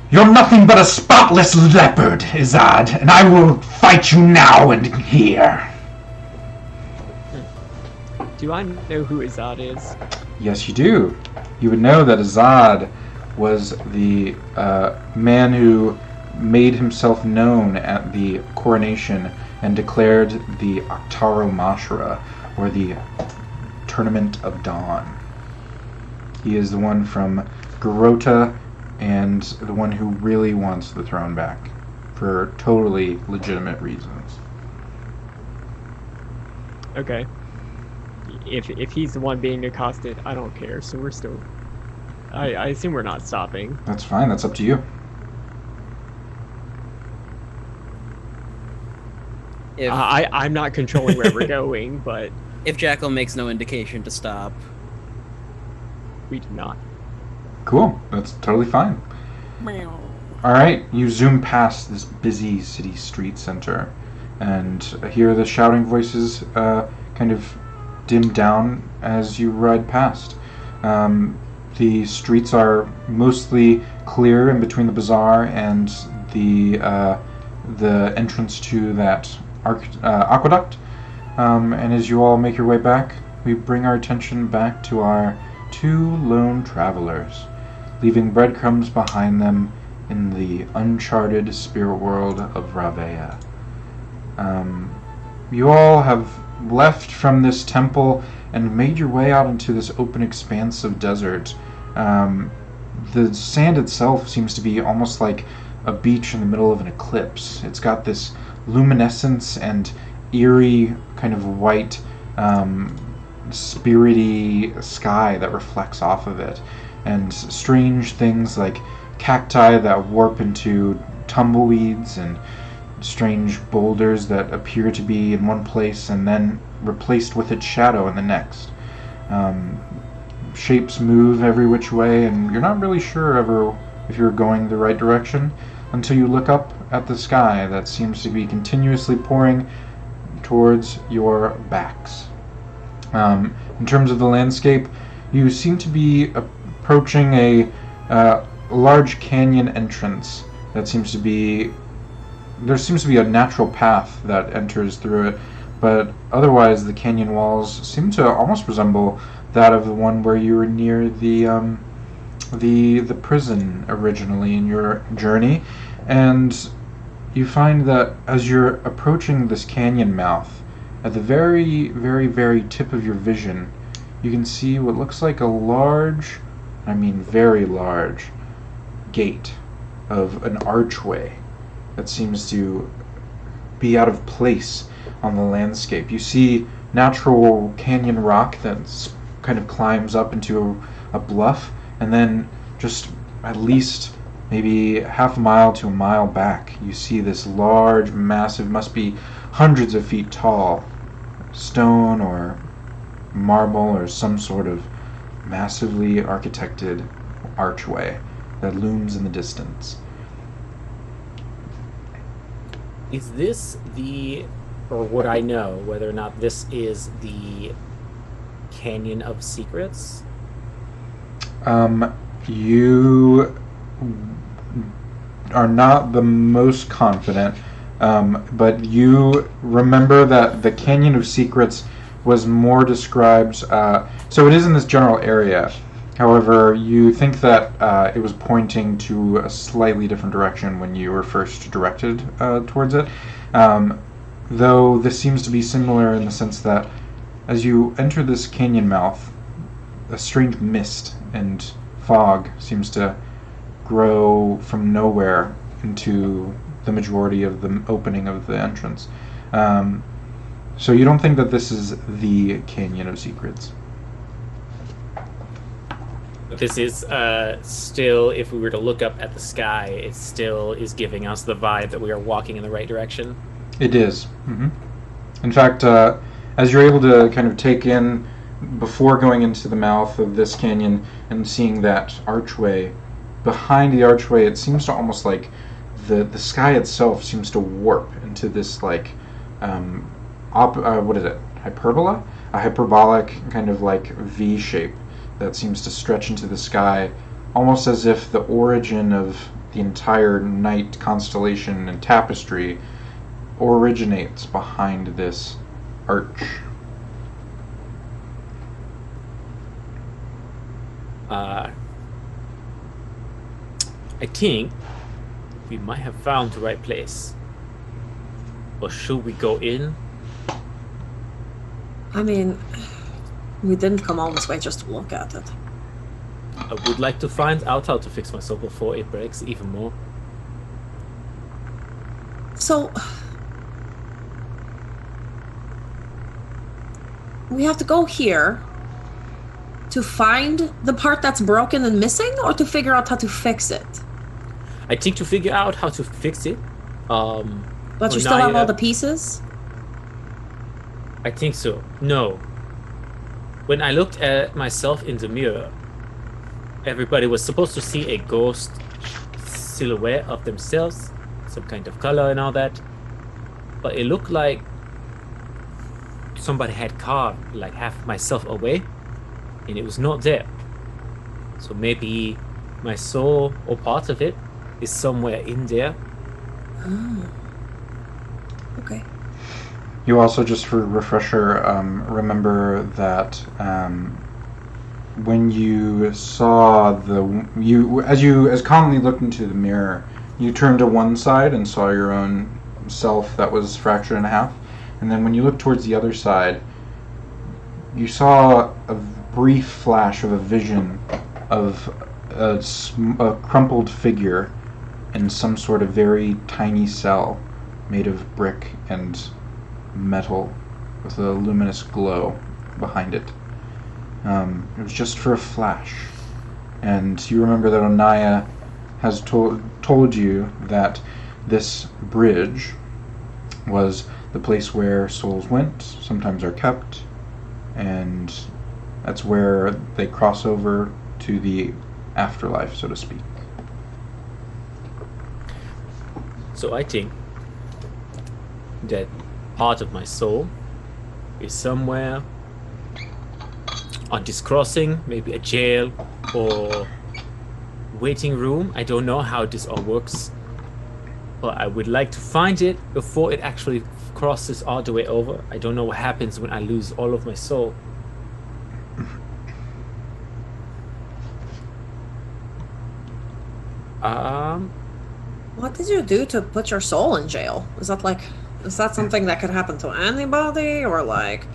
E: You're nothing but a spotless leopard, Izad, and I will fight you now and here.
D: Do I know who Izad is?
E: Yes, you do. You would know that Izad was the man who made himself known at the coronation and declared the Octaro Mashra, or the Tournament of Dawn. He is the one from Garota and the one who really wants the throne back for totally legitimate reasons.
D: Okay. If he's the one being accosted, I don't care, so we're still... I assume we're not stopping.
E: That's fine, that's up to you.
A: If,
D: I'm not controlling where we're going, but
A: if Jackal makes no indication to stop.
D: we do not.
E: Cool, that's totally fine. Alright, you zoom past this busy city street center and hear the shouting voices kind of dim down as you ride past. The streets are mostly clear in between the bazaar and the entrance to that aqueduct. And as you all make your way back, we bring our attention back to our two lone travelers, leaving breadcrumbs behind them in the uncharted spirit world of Ravea. You all have left from this temple and made your way out into this open expanse of desert. The sand itself seems to be almost like a beach in the middle of an eclipse. It's got this luminescence and eerie kind of white spirity sky that reflects off of it, and strange things like cacti that warp into tumbleweeds and strange boulders that appear to be in one place and then replaced with its shadow in the next. Shapes move every which way, and you're not really sure ever if you're going the right direction until you look up at the sky that seems to be continuously pouring towards your backs. In terms of the landscape, you seem to be approaching a large canyon entrance that seems to be... There seems to be a natural path that enters through it, but otherwise the canyon walls seem to almost resemble that of the one where you were near the prison originally in your journey. And you find that as you're approaching this canyon mouth, at the very, very, very tip of your vision, you can see what looks like a large, I mean very large, gate of an archway that seems to be out of place on the landscape. You see natural canyon rock that kind of climbs up into a bluff, and then just at least maybe half a mile to a mile back, you see this large, massive, must be hundreds of feet tall, stone or marble or some sort of massively architected archway that looms in the distance.
F: Is this or would I know whether or not this is the Canyon of Secrets?
E: You are not the most confident, but you remember that the Canyon of Secrets was more described, so it is in this general area. However, you think that it was pointing to a slightly different direction when you were first directed towards it, though this seems to be similar in the sense that as you enter this canyon mouth, a strange mist and fog seems to grow from nowhere into the majority of the opening of the entrance. So you don't think that this is the Canyon of Secrets.
F: This is still, if we were to look up at the sky, it still is giving us the vibe that we are walking in the right direction.
E: It is. Mm-hmm. In fact, as you're able to kind of take in, before going into the mouth of this canyon and seeing that archway, behind the archway it seems to almost like the sky itself seems to warp into this like what is it, hyperbola? A hyperbolic kind of like V shape that seems to stretch into the sky, almost as if the origin of the entire night constellation and tapestry originates behind this arch.
F: I think we might have found the right place. Or should we go in?
B: I mean, we didn't come all this way just to look at it.
F: I would like to find out how to fix myself before it breaks even more.
B: So, we have to go here to find the part that's broken and missing, or to figure out how to fix it?
F: I think to figure out how to fix it.
B: But you still have all the pieces?
F: I think so. No. When I looked at myself in the mirror, everybody was supposed to see a ghost silhouette of themselves, some kind of color and all that. But it looked like somebody had carved like half of myself away, and it was not there. So maybe my soul or part of it is somewhere in there.
B: Oh. Okay.
E: You also, just for refresher, remember that when you saw as Conley looked into the mirror, you turned to one side and saw your own self that was fractured in half, and then when you looked towards the other side, you saw a brief flash of a vision of a crumpled figure in some sort of very tiny cell made of brick and metal with a luminous glow behind it. It was just for a flash. And you remember that Onaya has told you that this bridge was the place where souls went, sometimes are kept, and that's where they cross over to the afterlife, so to speak.
F: So I think that part of my soul is somewhere on this crossing, maybe a jail or waiting room. I don't know how this all works, but I would like to find it before it actually crosses all the way over. I don't know what happens when I lose all of my soul.
B: What did you do to put your soul in jail? Is that something that could happen to anybody, or like?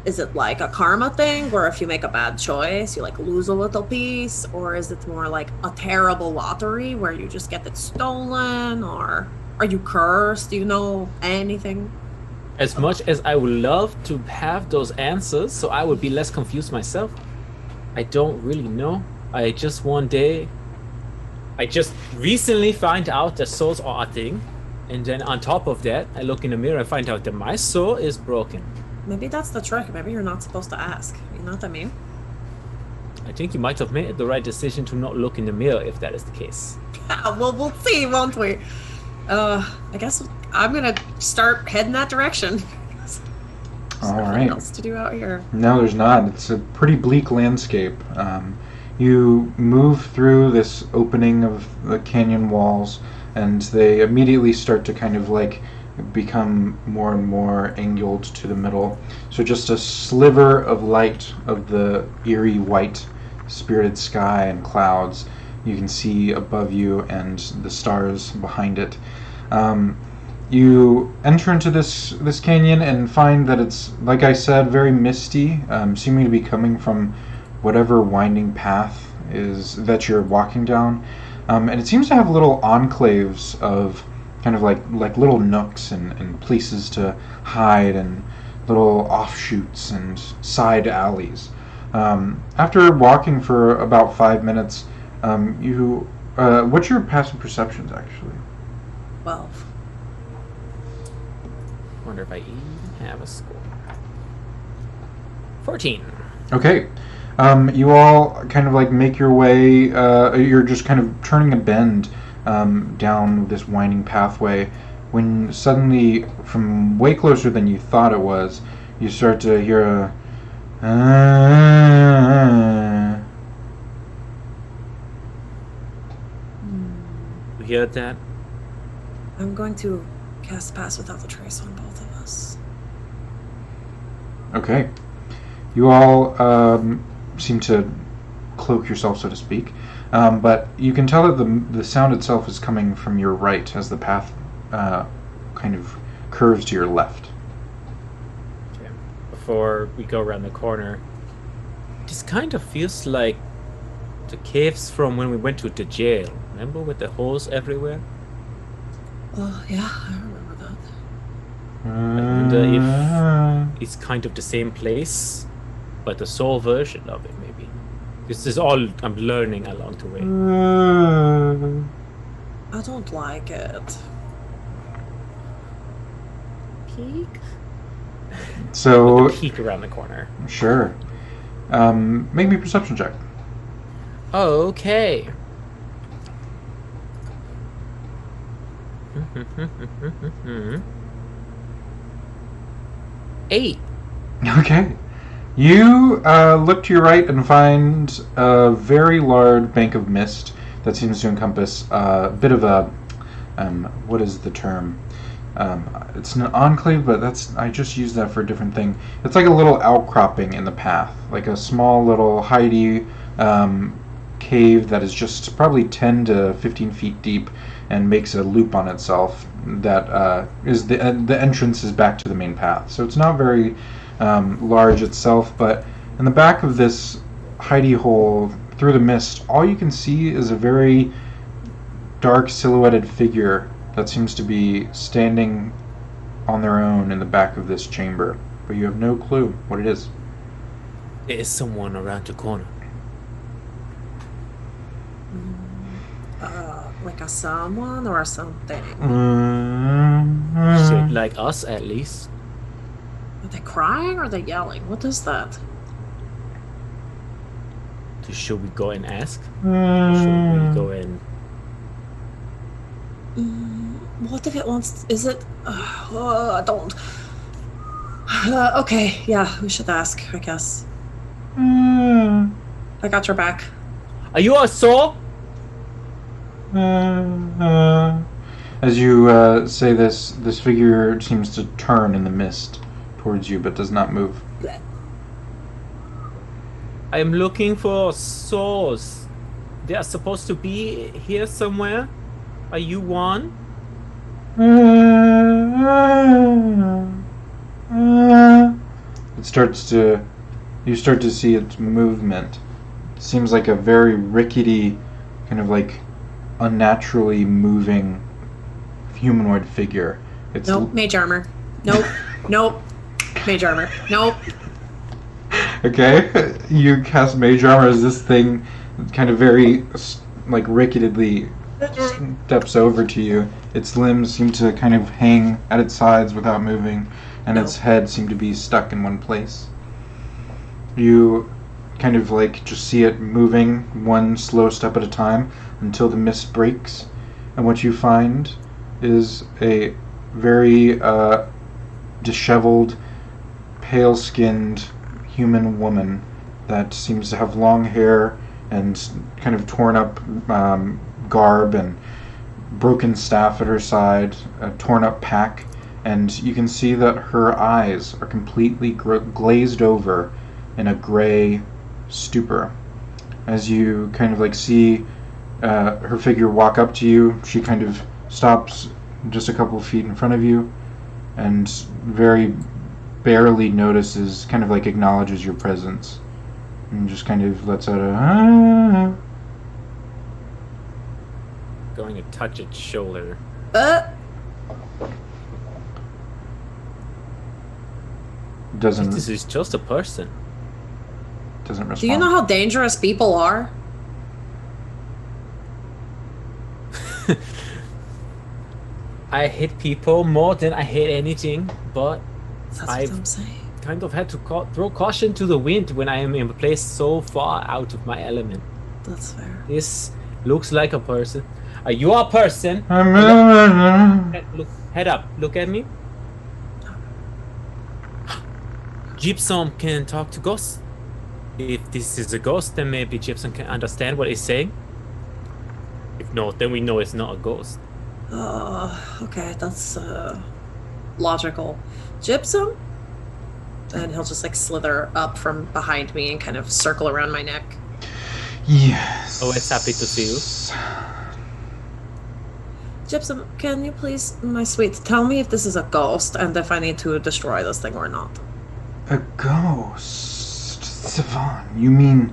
B: Is it like a karma thing where if you make a bad choice, you like lose a little piece? Or is it more like a terrible lottery where you just get it stolen? Or are you cursed? Do you know anything?
F: As much as I would love to have those answers, so I would be less confused myself, I don't really know. I just recently find out that souls are a thing, and then on top of that, I look in the mirror and find out that my soul is broken.
B: Maybe that's the trick. Maybe you're not supposed to ask. You know what I mean?
F: I think you might have made the right decision to not look in the mirror if that is the case.
B: Well, we'll see, won't we? I guess I'm gonna start heading that direction. There's
E: All
B: nothing
E: right.
B: else to do out here.
E: No, there's not. It's a pretty bleak landscape. You move through this opening of the canyon walls, and they immediately start to kind of like become more and more angled to the middle. So just a sliver of light of the eerie white spirited sky and clouds you can see above you and the stars behind it. You enter into this canyon and find that it's, like I said, very misty, seeming to be coming from whatever winding path is that you're walking down. And it seems to have little enclaves of kind of like little nooks and places to hide and little offshoots and side alleys. After walking for about 5 minutes, what's your passive perceptions actually?
B: 12.
F: Wonder if I even have a score. 14.
E: Okay. You all kind of like make your way, you're just kind of turning a bend down this winding pathway when suddenly, from way closer than you thought it was, you start to hear a
F: You hear that?
B: I'm going to cast Pass Without the Trace on both of us.
E: Okay. You all seem to cloak yourself, so to speak. But you can tell that the sound itself is coming from your right as the path kind of curves to your left.
F: Okay. Before we go around the corner, this kind of feels like the caves from when we went to the jail. Remember with the holes everywhere?
B: Oh, yeah, I remember that.
F: I wonder if it's kind of the same place, but the soul version of it, maybe. This is all I'm learning along the way.
B: I don't like it.
F: Peek?
E: So,
F: Peek around the corner.
E: sure. Make me a perception check.
F: Okay. Eight.
E: Okay. You look to your right and find a very large bank of mist that seems to encompass a bit of a, what is the term? It's an enclave, but I just use that for a different thing. It's like a little outcropping in the path, like a small little hidey cave that is just probably 10 to 15 feet deep and makes a loop on itself that is the entrance is back to the main path. So it's not very large itself, but in the back of this hidey hole through the mist, all you can see is a very dark silhouetted figure that seems to be standing on their own in the back of this chamber, but you have no clue what it is.
F: There is someone around the corner.
B: Like a someone or something?
F: Shaped like us, at least.
B: Are they crying or are they yelling? What is that?
F: So should we go and ask? Or should we go and...
B: What if it wants... Is it... I don't... okay, yeah, we should ask, I guess. I got your back.
F: Are you a soul?
E: As you say this figure seems to turn in the mist towards you, but does not move.
F: I am looking for souls. They are supposed to be here somewhere. Are you one?
E: you start to see its movement. It seems like a very rickety, kind of like unnaturally moving humanoid figure. It's
B: Nope, mage armor. Nope, nope. Mage armor. Nope.
E: Okay, you cast mage armor as this thing kind of very like ricketedly steps over to you. Its limbs seem to kind of hang at its sides without moving, and its head seemed to be stuck in one place. You kind of like just see it moving one slow step at a time until the mist breaks, and what you find is a very disheveled, pale-skinned human woman that seems to have long hair and kind of torn up garb and broken staff at her side, a torn up pack, and you can see that her eyes are completely glazed over in a gray stupor. As you kind of like see her figure walk up to you, she kind of stops just a couple of feet in front of you and very barely notices, kind of like acknowledges your presence, and just kind of lets out a
F: Going to touch its shoulder.
E: doesn't
F: This is just a person.
E: doesn't respond.
B: Do you know how dangerous people are?
F: I hit people more than I hit anything, but
B: That's
F: I've
B: what I'm saying.
F: kind of had to throw caution to the wind when I am in a place so far out of my element.
B: That's fair.
F: This looks like a person. Are you a person? Look, head up. Look at me. Gypsum can talk to ghosts. If this is a ghost, then maybe Gypsum can understand what it's saying. If not, then we know it's not a ghost.
B: Okay, that's logical. Gypsum? And he'll just like slither up from behind me and kind of circle around my neck.
E: Yes.
F: Always happy to see you.
B: Gypsum, can you please, my sweet, tell me if this is a ghost and if I need to destroy this thing or not?
E: A ghost, Sivan. You mean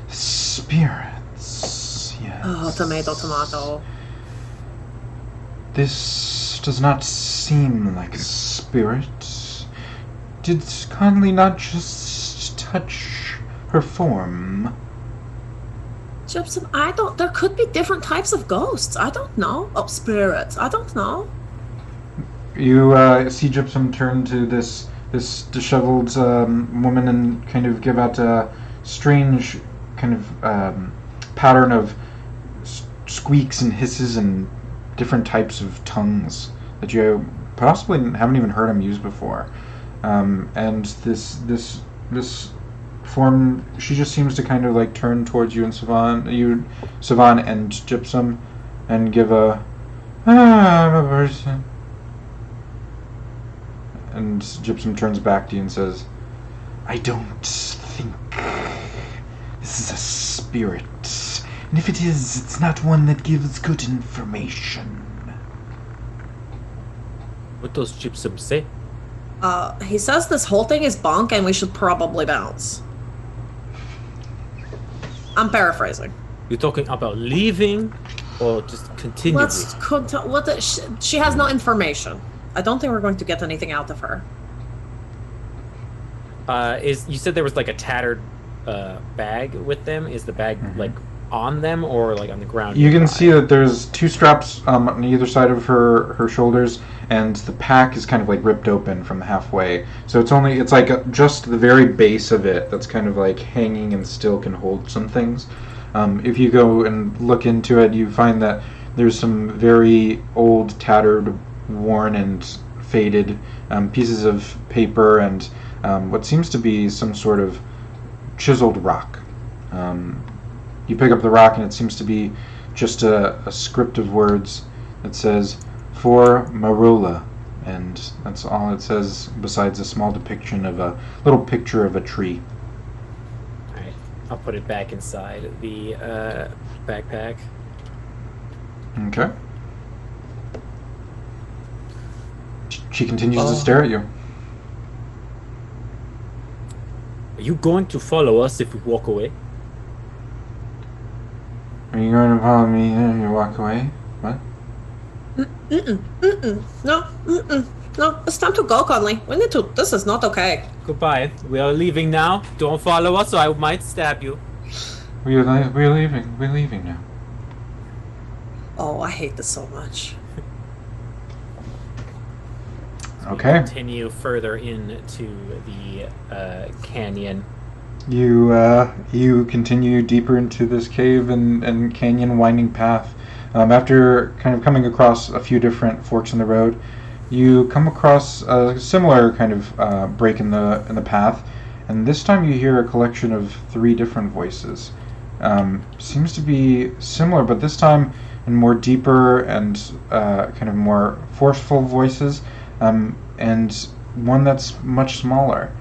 E: spirits? Yes.
B: Oh, tomato.
E: This does not seem like a spirit. Did Conley not just touch her form?
B: Gypsum, there could be different types of ghosts. I don't know. Oh, spirits. I don't know.
E: You see Gypsum turn to this disheveled woman and kind of give out a strange kind of pattern of squeaks and hisses and different types of tongues that you possibly haven't even heard him use before. And this form, she just seems to kind of like turn towards you and Sivan and Gypsum, and give I'm a person. And Gypsum turns back to you and says, I don't think this is a spirit. And if it is, it's not one that gives good information.
F: What does Gypsum say?
B: He says this whole thing is bunk and we should probably bounce. I'm paraphrasing.
F: You're talking about leaving or just continuing?
B: She has no information. I don't think we're going to get anything out of her.
F: You said there was like a tattered bag with them? Is the bag like on them or like on the ground?
E: You can see that there's two straps on either side of her shoulders, and the pack is kind of like ripped open from halfway. So it's like just the very base of it that's kind of like hanging and still can hold some things. If you go and look into it, you find that there's some very old, tattered, worn, and faded pieces of paper and what seems to be some sort of chiseled rock. You pick up the rock and it seems to be just a script of words that says, for Marula, and that's all it says besides a small depiction of a little picture of a tree.
F: Alright, I'll put it back inside the backpack.
E: Okay. She continues to stare at you.
F: Are you going to follow us if we walk away?
E: Are you going to follow me and you walk away? What?
B: No, it's time to go, Conley. We need to. This is not okay.
F: Goodbye. We are leaving now. Don't follow us or I might stab you.
E: We're leaving. We're leaving now.
B: Oh, I hate this so much.
E: Okay.
F: Continue further into the canyon.
E: You continue deeper into this cave and canyon winding path. After kind of coming across a few different forks in the road, you come across a similar kind of break in the path, and this time you hear a collection of 3 different voices. Seems to be similar, but this time in more deeper and kind of more forceful voices, and one that's much smaller.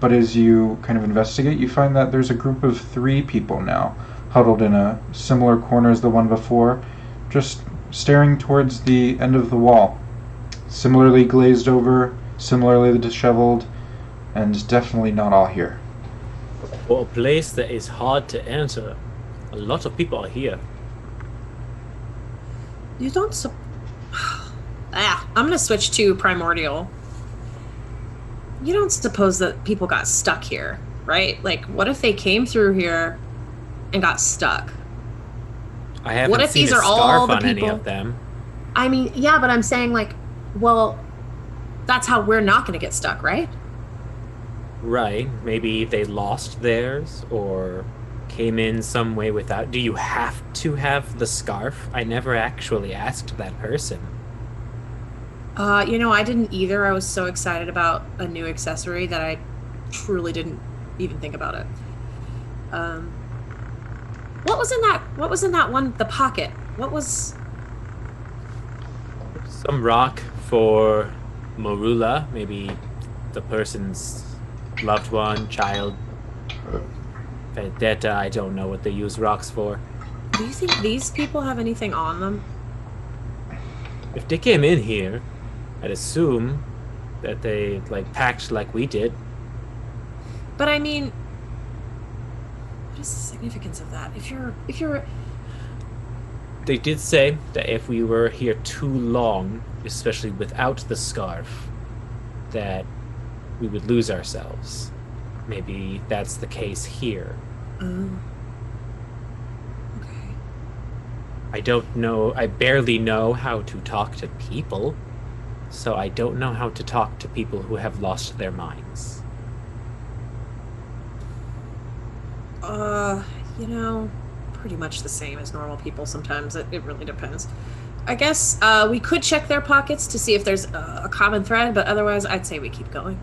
E: But as you kind of investigate, you find that there's a group of 3 people now, huddled in a similar corner as the one before, just staring towards the end of the wall. Similarly glazed over, similarly disheveled, and definitely not all here.
F: For a place that is hard to enter, a lot of people are here.
B: You don't I'm gonna switch to Primordial. You don't suppose that people got stuck here, right? Like, what if they came through here and got stuck?
F: I haven't
B: What if
F: seen
B: these
F: a
B: are all
F: scarf
B: the
F: on any
B: people-
F: of them.
B: I mean, yeah, but I'm saying, like, well, that's how we're not gonna get stuck, right?
F: Right. Maybe they lost theirs or came in some way without. Do you have to have the scarf? I never actually asked that person.
B: I didn't either. I was so excited about a new accessory that I truly didn't even think about it. What was in that one, the pocket? What was...
F: Some rock for Morula, maybe the person's loved one, child, vendetta. I don't know what they use rocks for.
B: Do you think these people have anything on them?
F: If they came in here, I'd assume that they packed like we did.
B: But I mean, what is the significance of that? If you're
F: They did say that if we were here too long, especially without the scarf, that we would lose ourselves. Maybe that's the case here.
B: okay.
F: I don't know. I barely know how to talk to people, so I don't know how to talk to people who have lost their minds.
B: Pretty much the same as normal people sometimes. It really depends. I guess we could check their pockets to see if there's a common thread, but otherwise I'd say we keep going.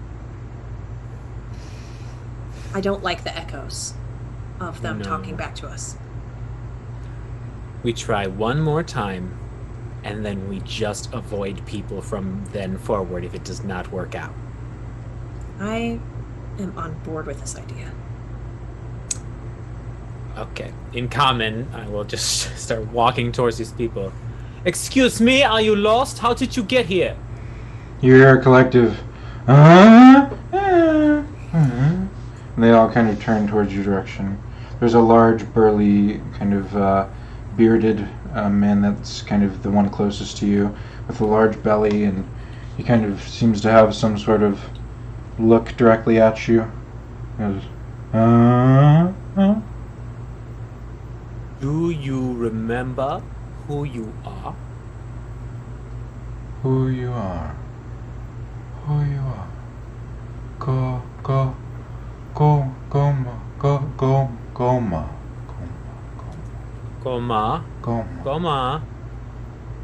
B: I don't like the echoes of them
F: No.
B: talking back to us.
F: We try one more time, and then we just avoid people from then forward if it does not work out.
B: I am on board with this idea.
F: Okay. In common, I will just start walking towards these people. Excuse me, are you lost? How did you get here?
E: You hear a collective, and they all kind of turn towards your direction. There's a large, burly, kind of bearded man that's kind of the one closest to you, with a large belly, and he kind of seems to have some sort of look directly at you. He goes,
F: Do you remember who you are?
E: Who you are? Who you are? Go, ma,
F: Goma.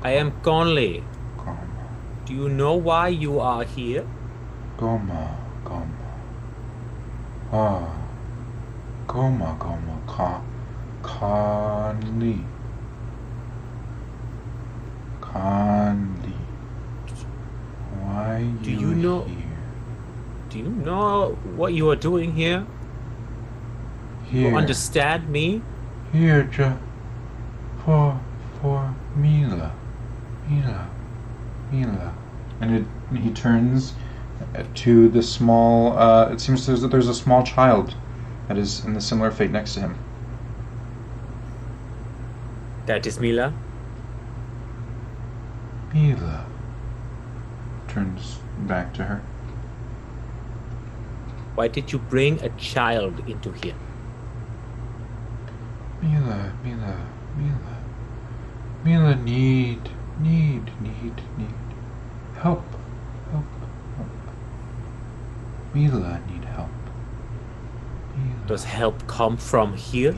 F: I am Conley. Do you know why you are here?
E: Goma. Conley. Why
F: Do you know-
E: here?
F: Do you know what you are doing here?
E: Here.
F: You understand me?
E: Here, for Mila. And he turns to the small. It seems there's a small child that is in the similar fate next to him.
F: That is Mila.
E: Mila turns back to her.
F: Why did you bring a child into here?
E: Mila need help. Mila need help.
F: Does help come from here?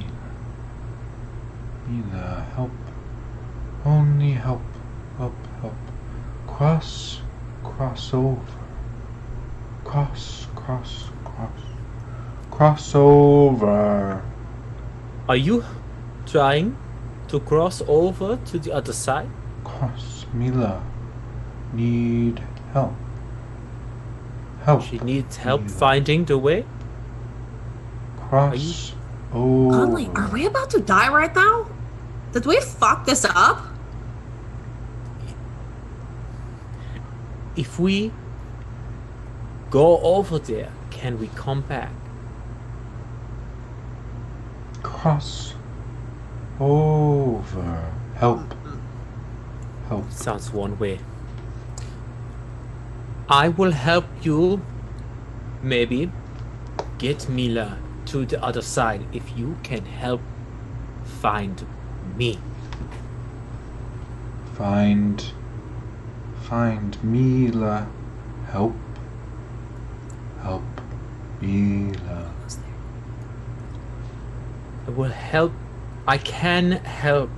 E: Mila, help. Only help. Cross over. Cross over.
F: Are you trying to cross over to the other side?
E: Cross. Mila need help.
F: She needs help
E: Mila.
F: finding the way?
E: Cross over.
B: Conley, are we about to die right now? Did we fuck this up?
F: If we go over there, can we come back?
E: Cross over. Help.
F: Sounds one way. I will help you maybe get Mila to the other side if you can help find me.
E: Find Mila. Help Mila.
F: I will help. I can help.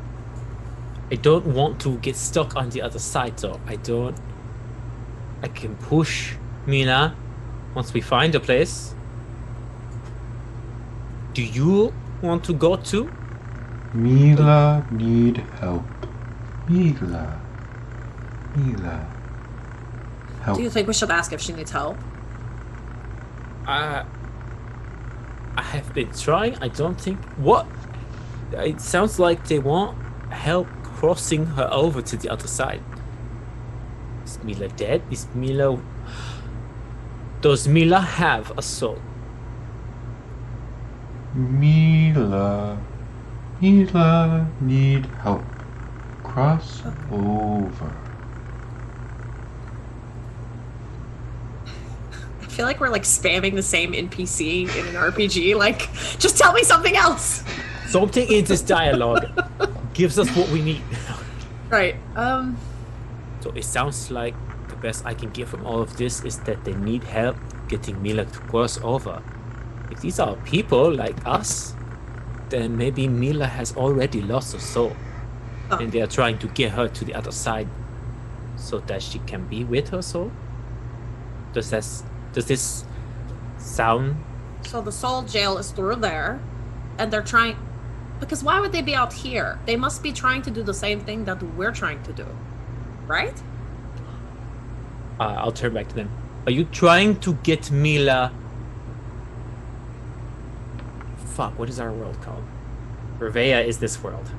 F: I don't want to get stuck on the other side though. I can push Mila once we find a place. Do you want to go too?
E: Mila need help. Mila. Help.
B: Do you think we should ask if she needs help?
F: I have been trying. I don't think. What? It sounds like they want help crossing her over to the other side. Is Mila dead? Does Mila have a soul?
E: Mila need help. Cross over.
B: I feel like we're like spamming the same NPC in an RPG. Like, just tell me something else.
F: Something in this dialogue gives us what we need.
B: Right.
F: So it sounds like the best I can get from all of this is that they need help getting Mila to cross over. If these are people like us, then maybe Mila has already lost her soul. And they are trying to get her to the other side so that she can be with her soul. Does this sound?
B: So the soul jail is through there, and they're trying. Because why would they be out here? They must be trying to do the same thing that we're trying to do, right?
F: I'll turn back to them. Are you trying to get Mila? Fuck, what is our world called? Revea is this world.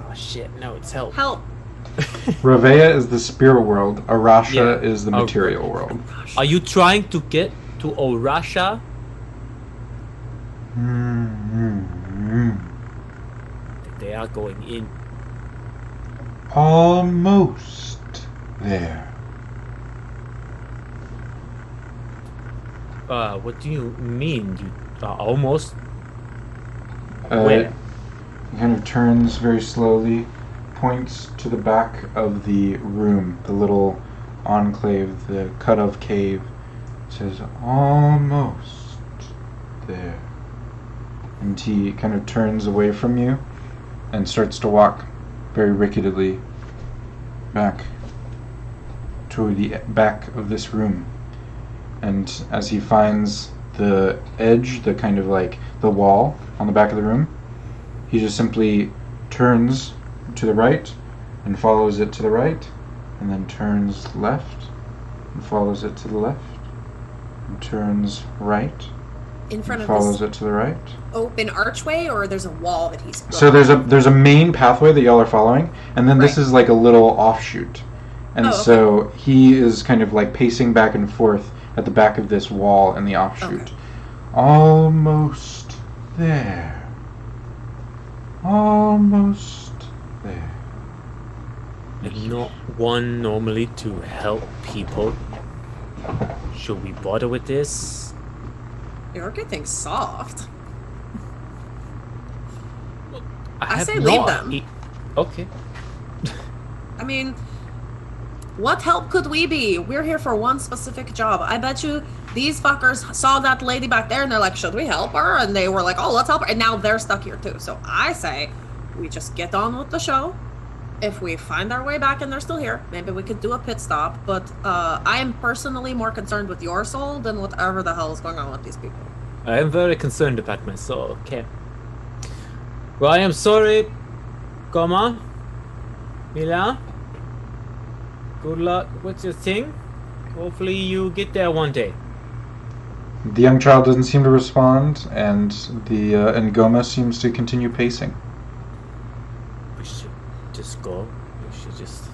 F: Oh shit, no, it's help.
B: Help.
E: Revea is the spirit world. Arasha
F: Yeah.
E: is the material world.
F: Are you trying to get to Orasha? They are going in.
E: Almost there.
F: What do you mean? You are almost?
E: Where?
F: Where?
E: He kind of turns very slowly, points to the back of the room, the little enclave, the cut-off cave. Says, almost there. And he kind of turns away from you and starts to walk very rickettily back to the back of this room. And as he finds the edge, the kind of like the wall on the back of the room, he just simply turns to the right and follows it to the right, and then turns left and follows it to the left, and turns right
B: in front of
E: Follows
B: this
E: it to the right.
B: open archway, or there's a wall that he's...
E: So there's a main pathway that y'all are following, and then this
B: Right.
E: is like a little offshoot. And
B: Oh, okay.
E: so he is kind of like pacing back and forth at the back of this wall in the offshoot.
B: Okay.
E: Almost there. Almost there.
F: And not one normally to help people. Should we bother with this?
B: You're getting soft. I
F: have
B: say leave
F: not
B: them.
F: Okay.
B: I mean, what help could we be? We're here for one specific job. I bet you these fuckers saw that lady back there and they're like, should we help her? And they were like, oh, let's help her. And now they're stuck here too. So I say we just get on with the show. If we find our way back and they're still here, maybe we could do a pit stop. But I am personally more concerned with your soul than whatever the hell is going on with these people.
F: I am very concerned about my soul, okay? Well, I am sorry. Come on. Mila. Good luck with your thing. Hopefully you get there one day.
E: The young child doesn't seem to respond, and the Ngoma seems to continue pacing.
F: We should just go. We should just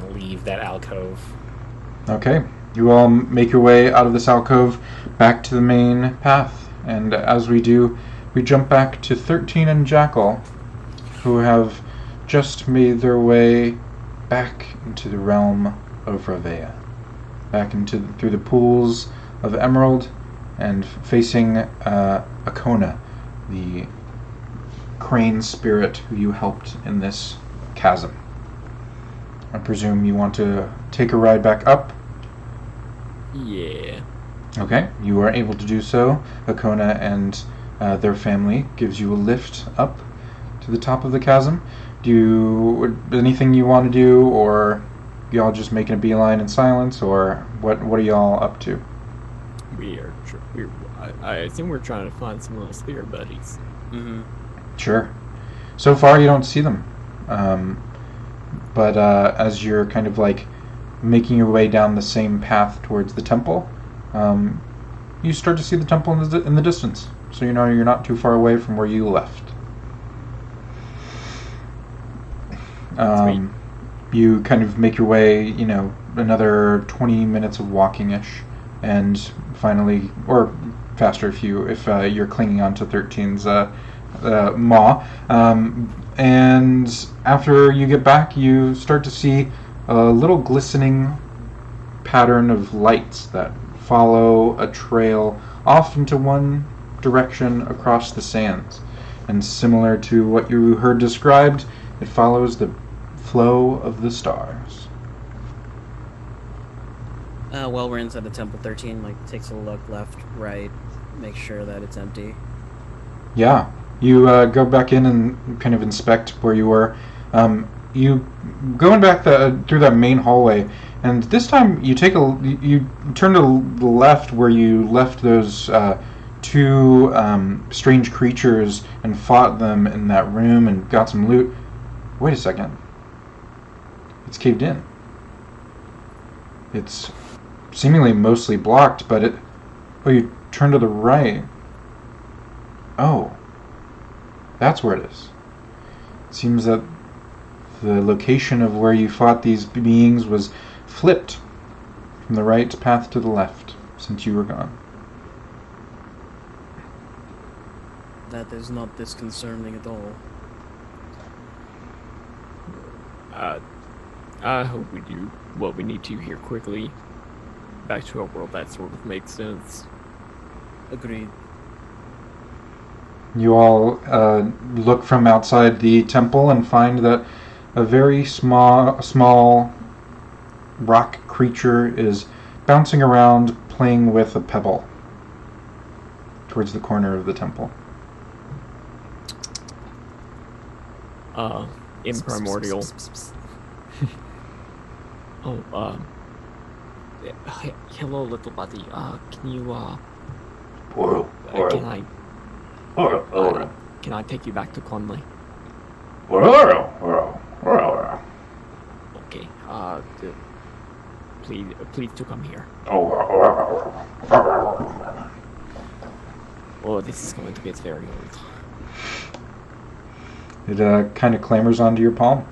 F: leave that alcove.
E: Okay, you all make your way out of this alcove back to the main path, and as we do, we jump back to 13 and Jackal, who have just made their way back into the realm of Ravea, back through the pools of Emerald, and facing Akona, the crane spirit who you helped in this chasm. I presume you want to take a ride back up?
D: Yeah.
E: Okay, you are able to do so. Akona and their family gives you a lift up to the top of the chasm. Anything you want to do, or y'all just making a beeline in silence, or what are y'all up to?
D: I assume we're trying to find some little spirit buddies.
A: Mm-hmm.
E: Sure. So far, you don't see them. But as you're kind of like making your way down the same path towards the temple, you start to see the temple in the distance. So you know you're not too far away from where you left. You kind of make your way, another 20 minutes of walking-ish, and finally, or faster if you're clinging on to 13's maw. And after you get back, you start to see a little glistening pattern of lights that follow a trail off into one direction across the sands. And similar to what you heard described, it follows the flow of the stars.
A: While we're inside the temple, 13 takes a look left, right, make sure that it's empty.
E: Yeah, you go back in and kind of inspect where you were. You going back through that main hallway, and this time you turn to the left where you left those two strange creatures and fought them in that room and got some loot. Wait a second. It's caved in. It's seemingly mostly blocked, but you turn to the right. Oh. That's where it is. It seems that the location of where you fought these beings was flipped from the right path to the left since you were gone.
A: That is not disconcerting at all.
D: I hope we do what we need to here quickly. Back to a world that sort of makes sense.
A: Agreed.
E: You all look from outside the temple and find that a very small rock creature is bouncing around, playing with a pebble towards the corner of the temple.
D: Imprimordial. Hello, little buddy. Can you, can I take you back to Conley? Okay, please to come here. Oh, this is going to get very old.
E: It kind of clambers onto your palm.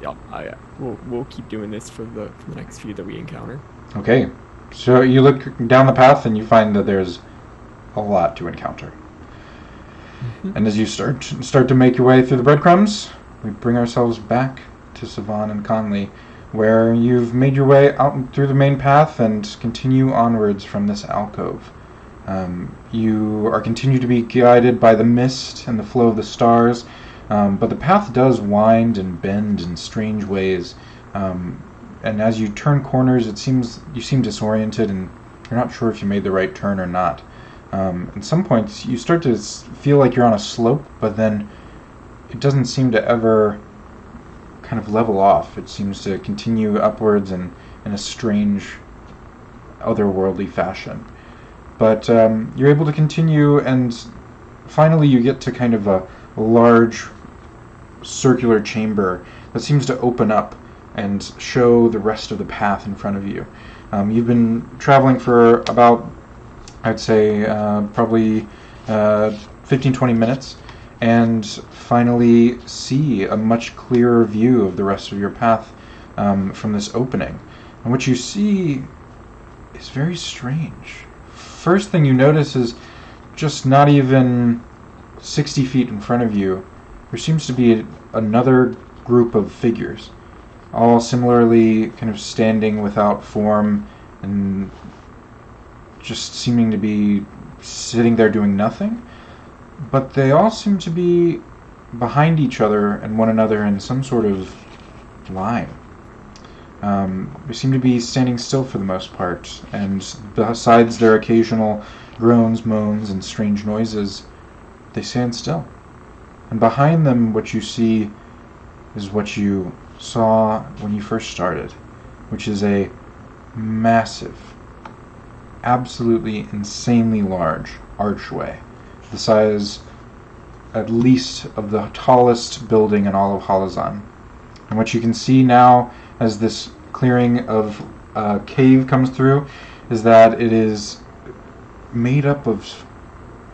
D: Yeah, we'll keep doing this for the next few that we encounter.
E: Okay, so you look down the path and you find that there's a lot to encounter. And as you start to make your way through the breadcrumbs, we bring ourselves back to Siobhan and Conley, where you've made your way out through the main path and continue onwards from this alcove. You are continued to be guided by the mist and the flow of the stars, but the path does wind and bend in strange ways. And as you turn corners, you seem disoriented and you're not sure if you made the right turn or not. At some points, you start to feel like you're on a slope, but then it doesn't seem to ever kind of level off. It seems to continue upwards in a strange, otherworldly fashion. But you're able to continue, and finally you get to kind of a large circular chamber that seems to open up and show the rest of the path in front of you. You've been traveling for about, I'd say, probably 15-20 minutes, and finally see a much clearer view of the rest of your path from this opening. And what you see is very strange. First thing you notice is just not even 60 feet in front of you, there seems to be another group of figures, all similarly kind of standing without form and just seeming to be sitting there doing nothing. But they all seem to be behind each other and one another in some sort of line. They seem to be standing still for the most part, and besides their occasional groans, moans, and strange noises, they stand still. And behind them, what you see is what you saw when you first started, which is a massive, absolutely insanely large archway, the size at least of the tallest building in all of Halazan. And what you can see now as this clearing of a cave comes through is that it is made up of,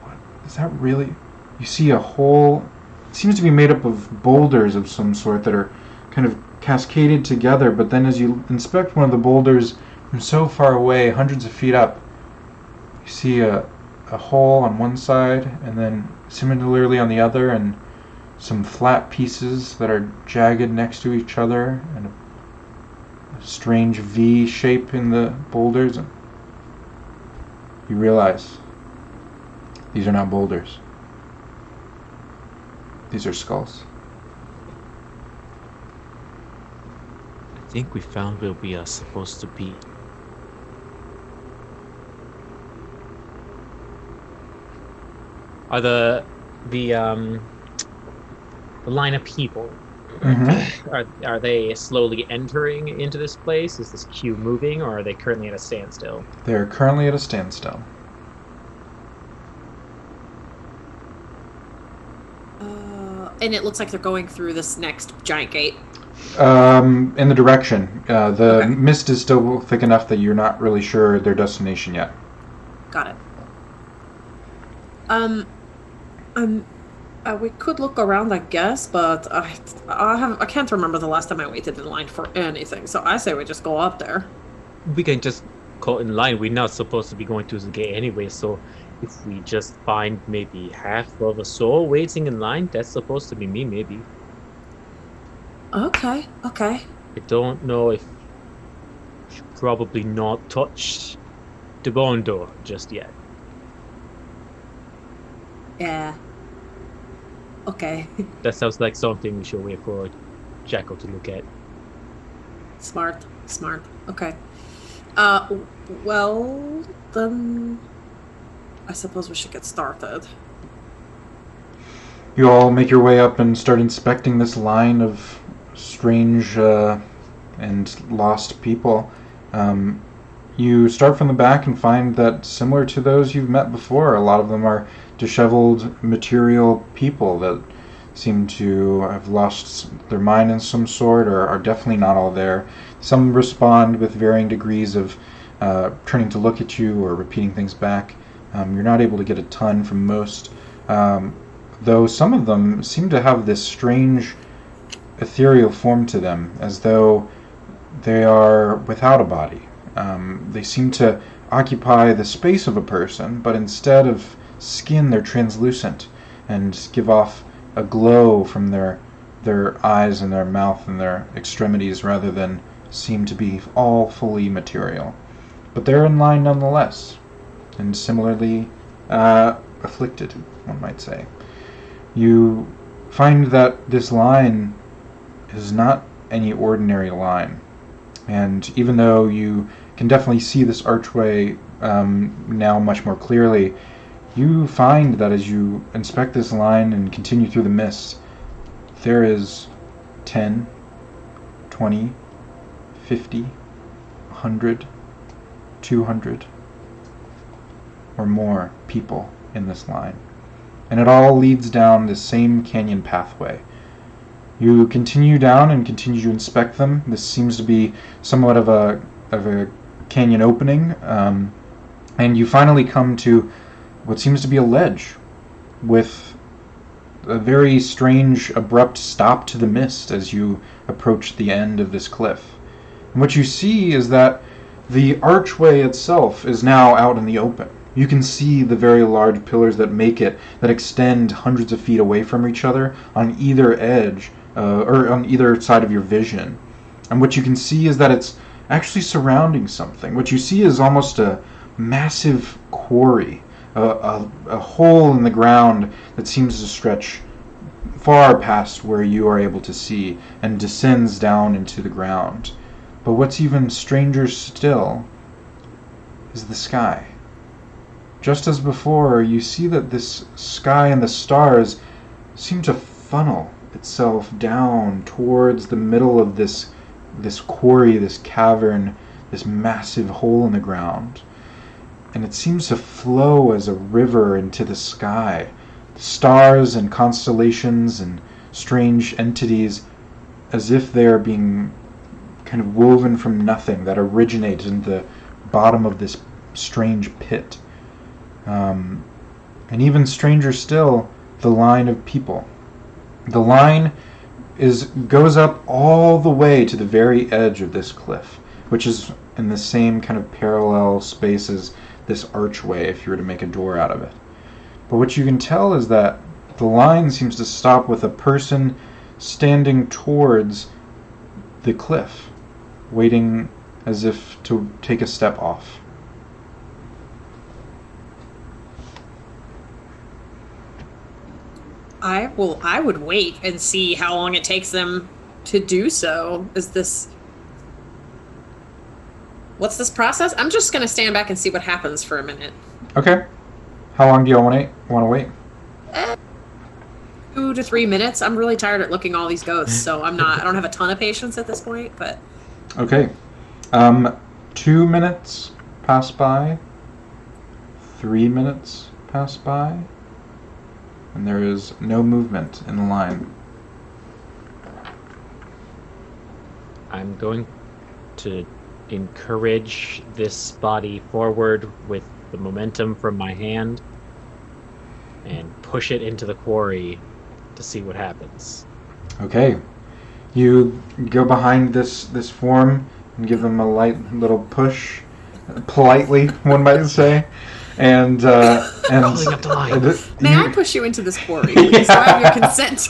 E: what is that really? You see a whole, it seems to be made up of boulders of some sort that are kind of cascaded together, but then as you inspect one of the boulders from so far away, hundreds of feet up, you see a hole on one side and then similarly on the other, and some flat pieces that are jagged next to each other, and a strange V shape in the boulders. And you realize these are not boulders. These are skulls.
F: I think we found where we are supposed to be. Are the line of people, are they slowly entering into this place? Is this queue moving, or are they currently at a standstill?
E: They're currently at a standstill.
B: And it looks like they're going through this next giant gate.
E: In the direction. The
B: Okay.
E: mist is still thick enough that you're not really sure their destination yet.
B: Got it. We could look around, I guess, but I can't remember the last time I waited in line for anything. So I say we just go up there.
F: We can just call in line. We're not supposed to be going through the gate anyway, so if we just find maybe half of a soul waiting in line, that's supposed to be me, maybe.
B: Okay.
F: I don't know if we should probably not touch the bone door just yet.
B: Yeah. Okay.
F: That sounds like something we should wait for Jacko to look at.
B: Smart. Okay. Well, then I suppose we should get started.
E: You all make your way up and start inspecting this line of strange and lost people. You start from the back and find that similar to those you've met before, a lot of them are disheveled material people that seem to have lost their mind in some sort, or are definitely not all there. Some respond with varying degrees of turning to look at you or repeating things back. You're not able to get a ton from most, though some of them seem to have this strange ethereal form to them, as though they are without a body. They seem to occupy the space of a person, but instead of skin, they're translucent and give off a glow from their eyes and their mouth and their extremities, rather than seem to be all fully material. But they're in line nonetheless, and similarly afflicted, one might say. You find that this line is not any ordinary line, and even though you can definitely see this archway now much more clearly, you find that as you inspect this line and continue through the mist, there is 10, 20, 50, 100, 200 or more people in this line. And it all leads down this same canyon pathway. You continue down and continue to inspect them. This seems to be somewhat of a canyon opening, and you finally come to what seems to be a ledge with a very strange, abrupt stop to the mist as you approach the end of this cliff. And what you see is that the archway itself is now out in the open. You can see the very large pillars that make it, that extend hundreds of feet away from each other on either edge, or on either side of your vision. And what you can see is that it's actually surrounding something. What you see is almost a massive quarry, a hole in the ground that seems to stretch far past where you are able to see and descends down into the ground. But what's even stranger still is the sky. Just as before, you see that this sky and the stars seem to funnel itself down towards the middle of this quarry, this cavern, this massive hole in the ground. And it seems to flow as a river into the sky. Stars and constellations and strange entities, as if they are being kind of woven from nothing, that originate in the bottom of this strange pit. And even stranger still, the line of people. The line goes up all the way to the very edge of this cliff, which is in the same kind of parallel space as this archway if you were to make a door out of it. But what you can tell is that the line seems to stop with a person standing towards the cliff, waiting as if to take a step off.
B: I would wait and see how long it takes them to do so. What's this process? I'm just gonna stand back and see what happens for a minute.
E: Okay. How long do you want to wait?
B: 2 to 3 minutes. I'm really tired at looking at all these ghosts, so I don't have a ton of patience at this point, but...
E: Okay. 2 minutes pass by. 3 minutes pass by. And there is no movement in the line.
F: I'm going to encourage this body forward with the momentum from my hand and push it into the quarry to see what happens.
E: Okay. You go behind this form and give them a light little push, politely, one might say. And
F: Holding up the line.
B: May I push you into this quarry? Please, do I have your consent?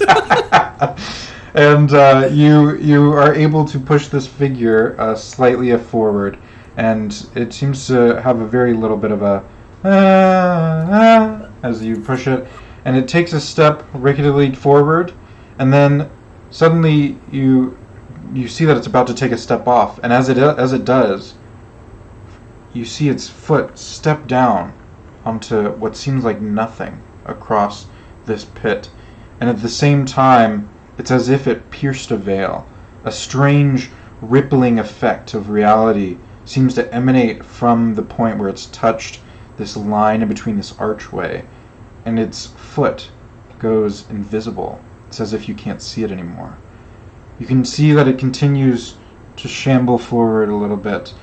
E: And you are able to push this figure slightly forward, and it seems to have a very little bit of a as you push it, and it takes a step rickettily forward, and then suddenly you see that it's about to take a step off, and as it does, you see its foot step down onto what seems like nothing across this pit, and at the same time it's as if it pierced a veil. A strange rippling effect of reality seems to emanate from the point where it's touched this line in between this archway, and its foot goes invisible. It's as if you can't see it anymore. You can see that it continues to shamble forward a little bit,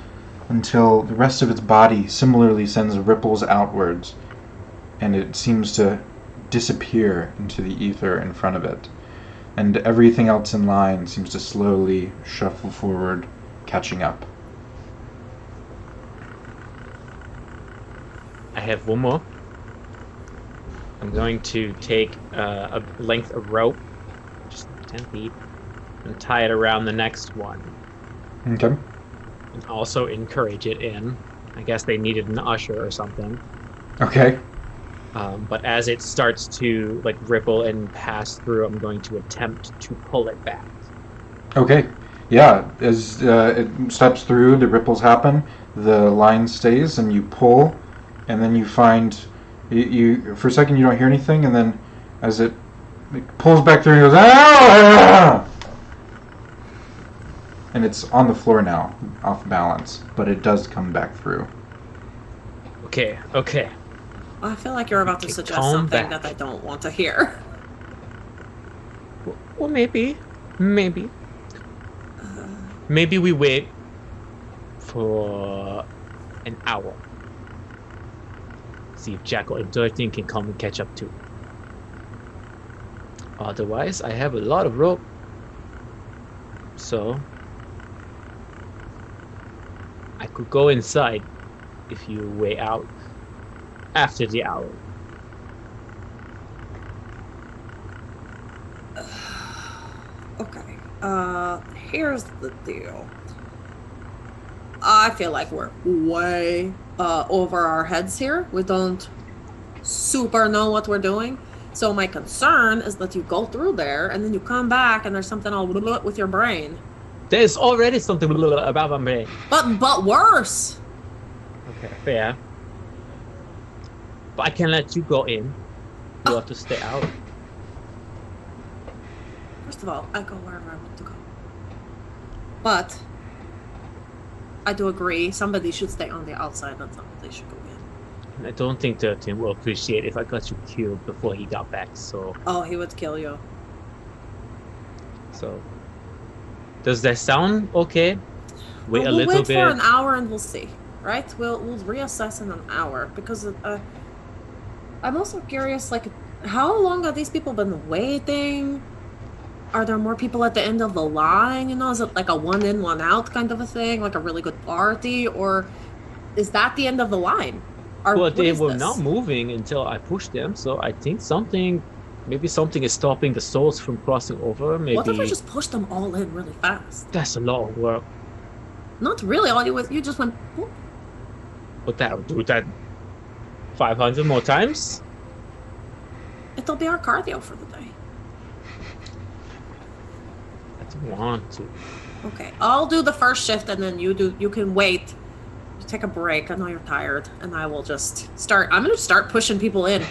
E: until the rest of its body similarly sends ripples outwards, and it seems to disappear into the ether in front of it. And everything else in line seems to slowly shuffle forward, catching up.
F: I have one more. I'm going to take a length of rope, just 10 feet, and tie it around the next one.
E: Okay.
F: And also encourage it in. I guess they needed an usher or something.
E: Okay.
F: But as it starts to like ripple and pass through, I'm going to attempt to pull it back.
E: Okay. Yeah, as it steps through, the ripples happen, the line stays, and you pull, and then you find, you for a second you don't hear anything, and then as it pulls back through, it goes, ah! And it's on the floor now, off balance, but it does come back through.
F: Okay.
B: I feel like you're about to
F: Okay,
B: suggest
F: calm
B: something
F: back.
B: that I don't want to hear.
F: Well, maybe. Maybe we wait for an hour. See if Jackal and Dirty can come and catch up too. Otherwise, I have a lot of rope. So I could go inside if you wait out after the hour.
B: Okay. Here's the deal. I feel like we're way over our heads here. We don't super know what we're doing. So my concern is that you go through there and then you come back and there's something all with your brain.
F: There's already something about my brain.
B: But worse.
F: Okay, fair. But I can let you go in. You have to stay out.
B: First of all, I go wherever I want to go. But I do agree, somebody should stay on the outside and somebody should go in.
F: I don't think 13 will appreciate if I got you killed before he got back, so...
B: Oh, he would kill you.
F: So... Does that sound okay? Wait
B: Well,
F: a little
B: wait
F: bit.
B: for an hour and we'll see, right? We'll reassess in an hour, because I'm also curious, like, how long have these people been waiting? Are there more people at the end of the line? You know, is it like a one in, one out kind of a thing, like a really good party, or is that the end of the line?
F: Well, they were not moving until I pushed them, so I think maybe something is stopping the souls from crossing over. Maybe
B: What if I just pushed them all in really fast?
F: that's a lot of work.
B: Not really. All you just went. Whoop.
F: But that would do that 500 more times.
B: It'll be our cardio for the day.
F: I don't want to.
B: Okay, I'll do the first shift, and then you can wait. Take a break. I know you're tired, and I will just start. I'm gonna start pushing people in.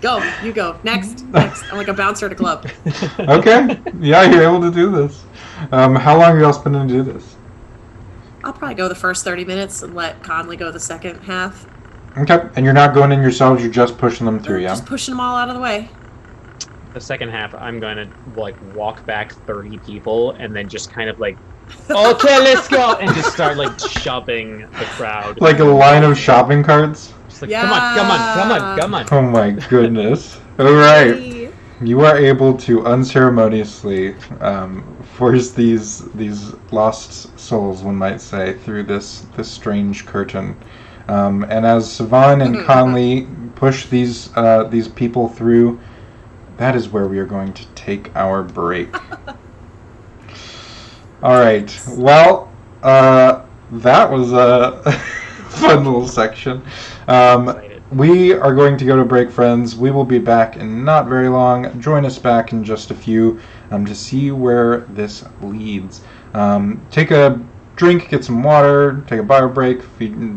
B: Go, you go. Next. I'm like a bouncer at a club.
E: Okay. Yeah, you're able to do this. How long are y'all spending to do this?
B: I'll probably go the first 30 minutes and let Conley go the second half.
E: Okay. And you're not going in yourselves, you're just pushing them through, yeah?
B: Just pushing them all out of the way.
F: The second half, I'm gonna like walk back 30 people and then just kind of like, okay, let's go, and just start like shoving the crowd.
E: Like a line of shopping carts?
F: Just like, come on.
E: Oh my goodness. Alright. You are able to unceremoniously force these lost souls, one might say, through this strange curtain. And as Sivan and Conley push these people through, that is where we are going to take our break. Alright, well, that was a fun little section. We are going to go to break, friends. We will be back in not very long. Join us back in just a few to see where this leads. Take a drink, get some water, take a bio break,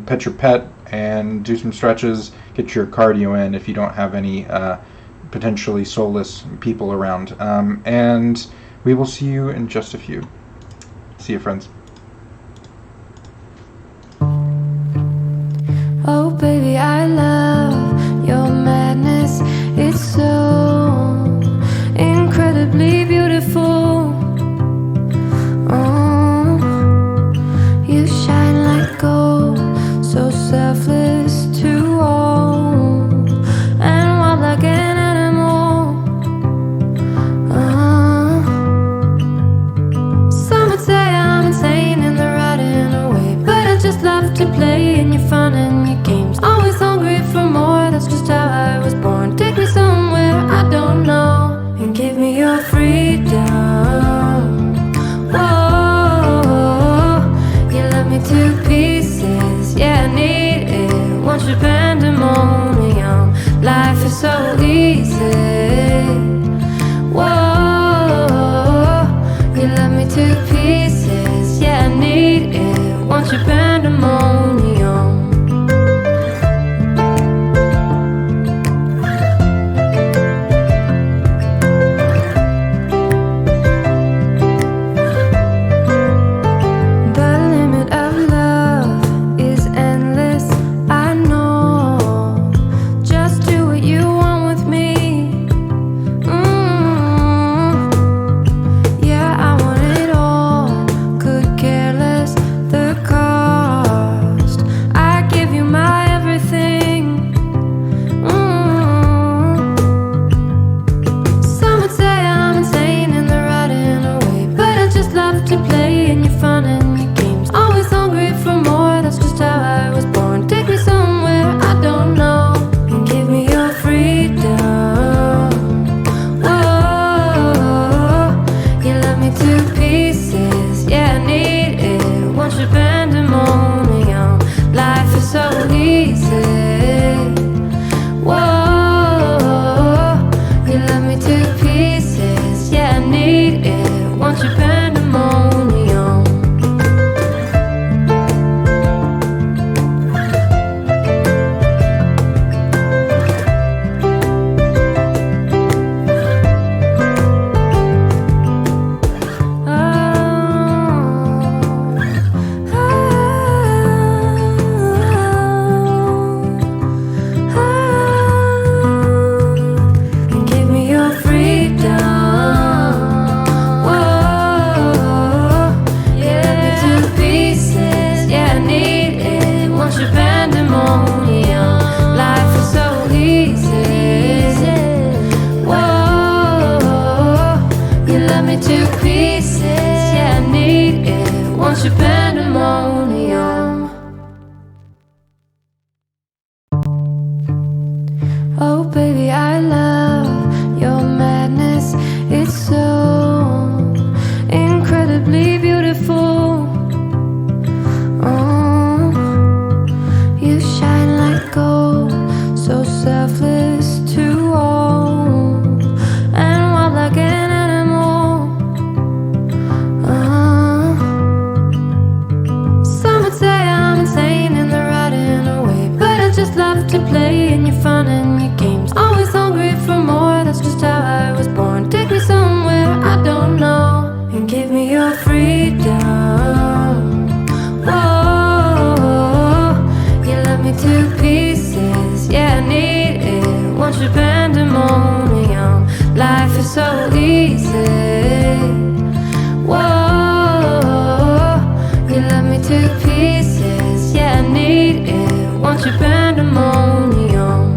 E: pet your pet, and do some stretches. Get your cardio in if you don't have any potentially soulless people around. And we will see you in just a few. See you, friends.
H: Oh baby, I love your madness. It's so incredibly beautiful. Oh, Want your pandemonium. Life is so easy. Whoa, you love me to pieces. Yeah, I need it. Want your pandemonium. Oh baby, I love your madness. It's so incredibly beautiful. Oh, you shine like gold, so selfless to all, and wild like an animal. Some would say I'm insane in the right in a way, but I just love to play in your fun and your games. Always hungry for more, that's just how I was born. Take me somewhere I don't know, and give me your freedom. Whoa, you love me to pieces, yeah, I need it. Want your pandemonium, life is so easy. Whoa, you love me to pieces, yeah, I need it. Want your pandemonium.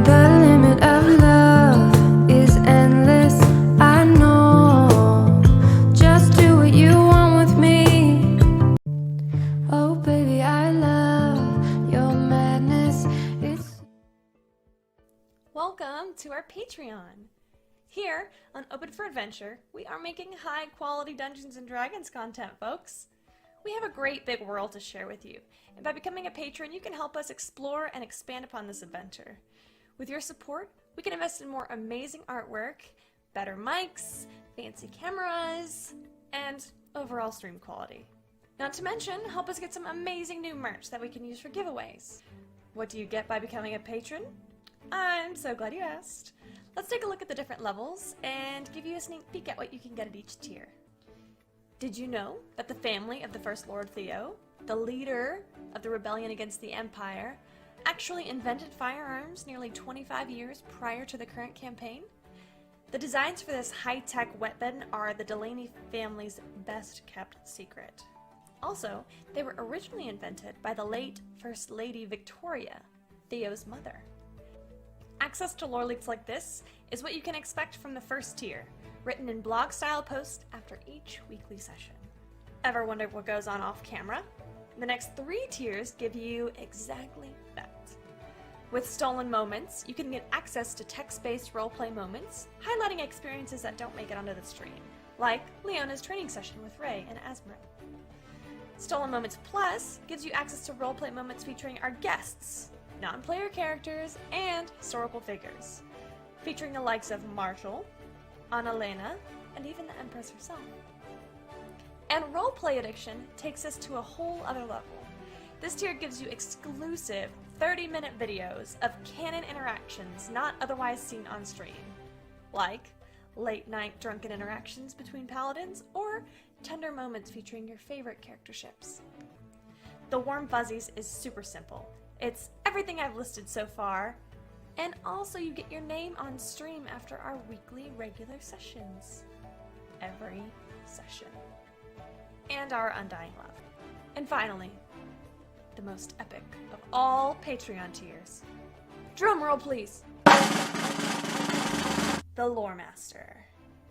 H: The limit of love is endless, I know. Just do what you want with me. Oh baby, I love your madness. It's
I: Welcome to our Patreon. Here on Open for Adventure, we are making high quality Dungeons and Dragons content, folks. We have a great big world to share with you, and by becoming a patron, you can help us explore and expand upon this adventure. With your support, we can invest in more amazing artwork, better mics, fancy cameras, and overall stream quality. Not to mention, help us get some amazing new merch that we can use for giveaways. What do you get by becoming a patron? I'm so glad you asked. Let's take a look at the different levels and give you a sneak peek at what you can get at each tier. Did you know that the family of the First Lord Theo, the leader of the rebellion against the Empire, actually invented firearms nearly 25 years prior to the current campaign? The designs for this high-tech weapon are the Delaney family's best-kept secret. Also, they were originally invented by the late First Lady Victoria, Theo's mother. Access to lore leaks like this is what you can expect from the first tier, written in blog-style posts after each weekly session. Ever wondered what goes on off camera? The next 3 tiers give you exactly that. With Stolen Moments, you can get access to text-based roleplay moments, highlighting experiences that don't make it onto the stream, like Leona's training session with Ray and Asmrin. Stolen Moments Plus gives you access to roleplay moments featuring our guests, non-player characters, and historical figures, featuring the likes of Marshall, Annalena, and even the Empress herself. And Roleplay Addiction takes us to a whole other level. This tier gives you exclusive 30-minute videos of canon interactions not otherwise seen on stream, like late-night drunken interactions between paladins or tender moments featuring your favorite character ships. The Warm Fuzzies is super simple. It's everything I've listed so far, and also you get your name on stream after our weekly regular sessions. Every session. And our undying love. And finally, the most epic of all Patreon tiers. Drum roll, please. The Lore Master.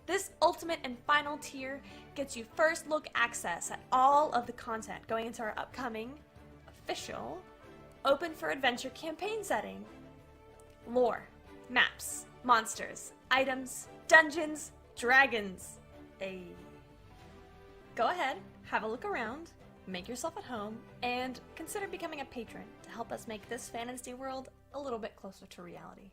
I: This ultimate and final tier gets you first look access at all of the content going into our upcoming, official, Open for Adventure campaign setting. Lore, maps, monsters, items, dungeons, dragons. Go ahead, have a look around, make yourself at home, and consider becoming a patron to help us make this fantasy world a little bit closer to reality.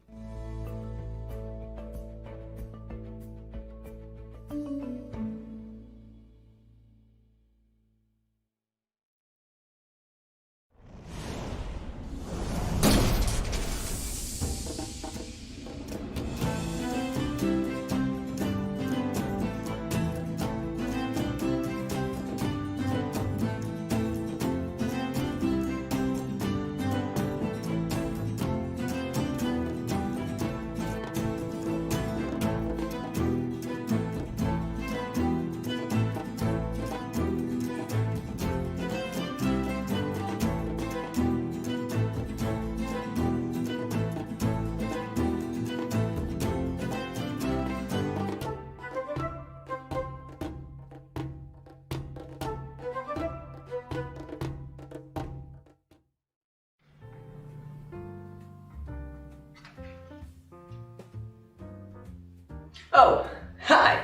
J: Oh, hi!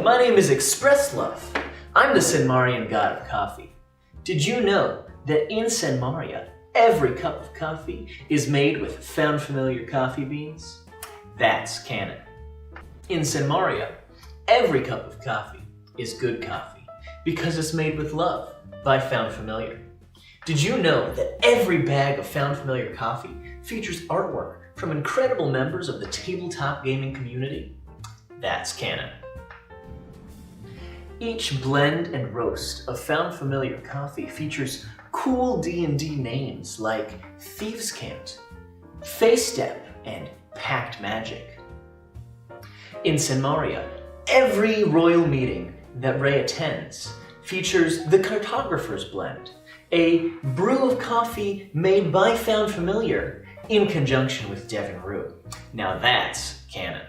J: My name is Express Love. I'm the Senmarian god of coffee. Did you know that in Senmaria, every cup of coffee is made with found familiar coffee beans? That's canon. In Senmaria, every cup of coffee is good coffee because it's made with love by Found Familiar. Did you know that every bag of Found Familiar coffee features artwork from incredible members of the tabletop gaming community? That's canon. Each blend and roast of Found Familiar coffee features cool D&D names like Thieves' Cant, Face Step, and Pact Magic. In Senmaria, every royal meeting that Ray attends features the Cartographer's Blend, a brew of coffee made by Found Familiar in conjunction with Devon Rue. Now that's canon.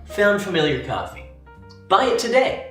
J: Found Familiar coffee. Buy it today.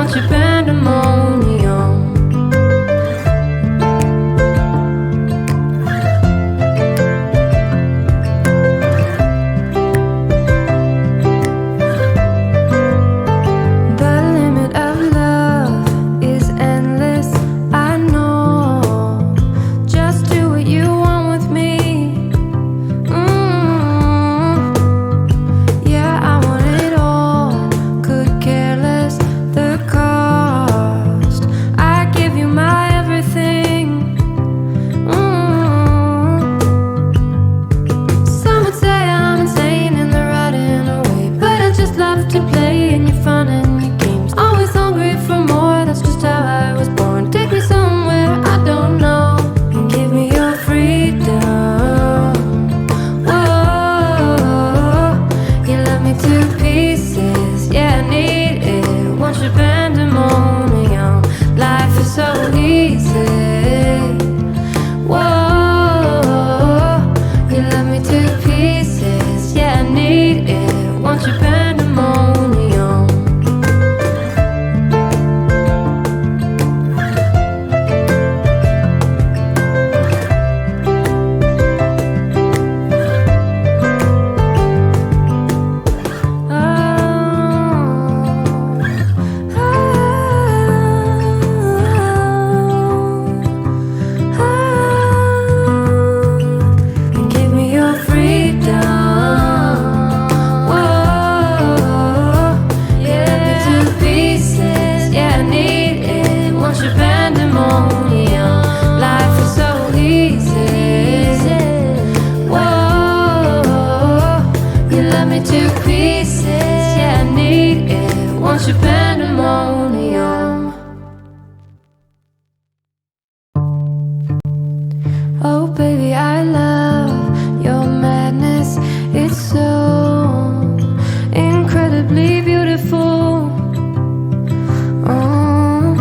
H: want your pandemonium. The limit of love is endless, I know. Just do what you want with me. Yeah, I want it all. Could care less the cost. I give you my everything. Some would say I'm insane in the right and away, but I just love to play in your fun and your games. Always hungry for more, that's just how I was born. Take me somewhere I don't know and give me your freedom. Whoa, you love me to pieces, yeah, I need it. Want your pandemonium, life is so easy. Whoa, you love me to pieces, yeah, I need it. Want your pandemonium. And give me your freedom. Whoa, yeah, me to pieces, yeah, I need it. Want your pandemonium, life is so easy. Whoa, you love me to pieces, yeah, I need it. Want your pandemonium. Oh baby, I love your madness. It's so incredibly beautiful. Oh,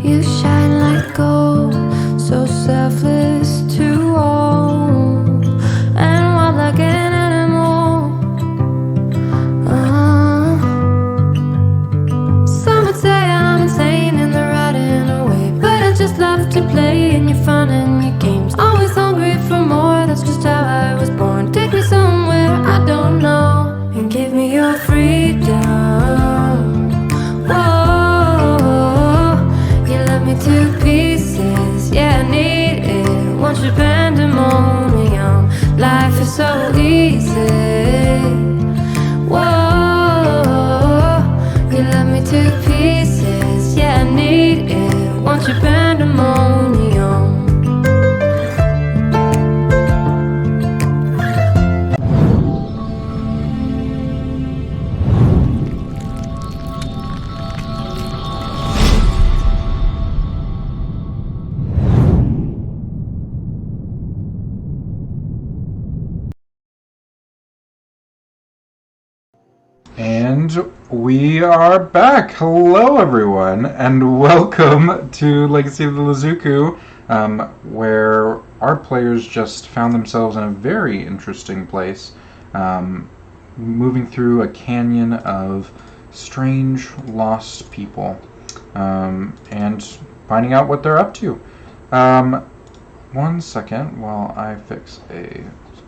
H: you shine like gold, so selfless to all, and wild like an animal. Some would say I'm insane in the right and away, but I just love to play in your fun and your games. Always hungry for more, that's just how I was born. Take me somewhere I don't know and give me your freedom. Whoa, you love me to pieces, yeah, I need it. Want your pandemonium, life is so easy. Whoa, you love me to pieces, yeah, I need it. Want your pandemonium.
E: And we are back. Hello, everyone, and welcome to Legacy of the Lazuqu, where our players just found themselves in a very interesting place, moving through a canyon of strange, lost people, and finding out what they're up to. 1 second while I fix a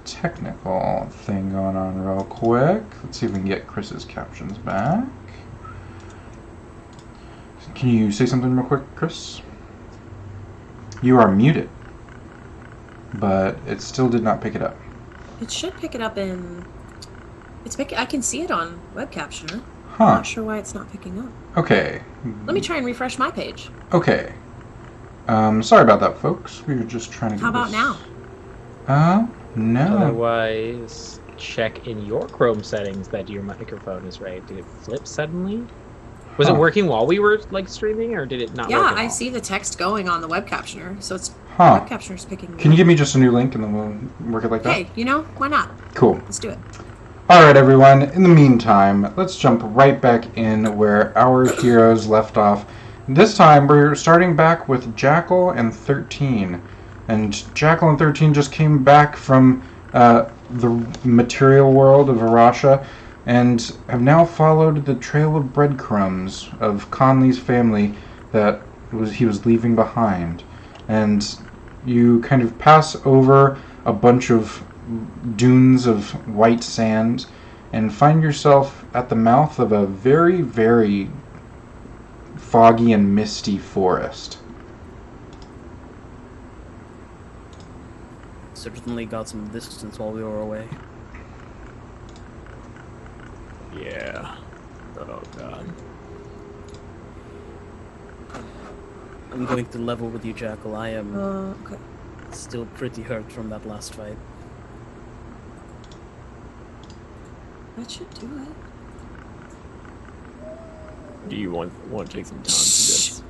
E: technical thing going on real quick. Let's see if we can get Chris's captions back. Can you say something real quick, Chris? You are muted, but it still did not pick it up.
B: It should pick it up in... I can see it on web captioner.
E: Huh.
B: I'm not sure why it's not picking up.
E: Okay.
B: Let me try and refresh my page.
E: Okay. Sorry about that, folks. We were just trying to get
B: How about
E: this...
B: now?
E: No.
F: Otherwise, check in your Chrome settings that your microphone is right. Did it flip suddenly? Was it working while we were streaming, or did it not?
B: Yeah,
F: work at
B: I
F: all?
B: see the text going on the web captioner, so it's
E: Huh.
B: web captioner's picking.
E: Can you give me just a new link and then we'll work it like that?
B: Hey, why not?
E: Cool.
B: Let's do it.
E: Alright, everyone. In the meantime, let's jump right back in where our heroes left off. This time, we're starting back with Jackal and 13. And Jackal and 13 just came back from the material world of Arasha, and have now followed the trail of breadcrumbs of Conley's family that he was leaving behind. And you kind of pass over a bunch of dunes of white sand and find yourself at the mouth of a very, very foggy and misty forest.
A: Certainly got some distance while we were away.
D: Yeah. Oh god.
A: I'm going to level with you, Jackal. I am
B: Okay.
A: still pretty hurt from that last fight.
B: That should do it.
D: Do you want to take some time to just...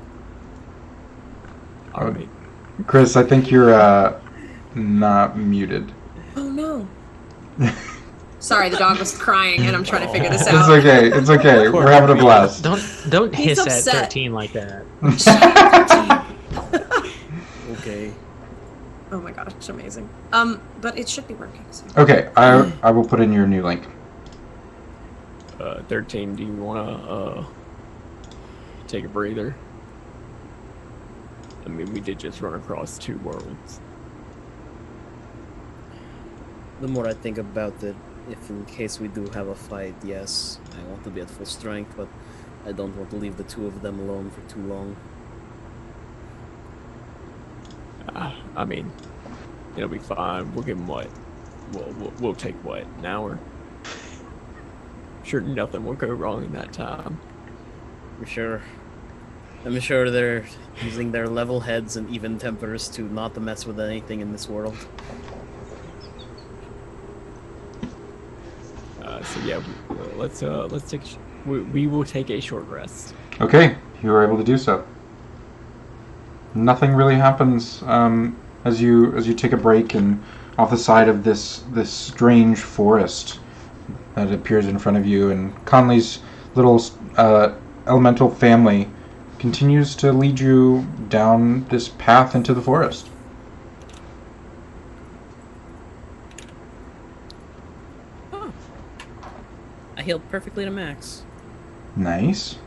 D: Alright.
E: Chris, I think you're not muted.
B: Oh no. Sorry, the dog was crying and I'm trying to figure this
E: It's
B: out.
E: okay. It's okay.
F: Poor
E: We're having a
F: Marie.
E: blast.
F: Don't
B: He's
F: hiss
B: upset.
F: at 13 like that.
A: Okay.
B: Oh my gosh, amazing. But it should be working. So.
E: Okay, I will put in your new link.
D: 13, do you want to take a breather? I mean, we did just run across two worlds.
A: The more I think about it, if in case we do have a fight, yes, I want to be at full strength, but I don't want to leave the two of them alone for too long.
D: I mean, it'll be fine. We'll give them what? We'll take what? An hour? Sure, nothing will go wrong in that time.
A: I'm sure they're using their level heads and even tempers to not to mess with anything in this world.
D: So yeah, let's take. We will take a short rest.
E: Okay, you were able to do so. Nothing really happens as you take a break and off the side of this strange forest that appears in front of you, and Conley's little elemental family continues to lead you down this path into the forest.
A: Oh. I healed perfectly to max.
E: Nice.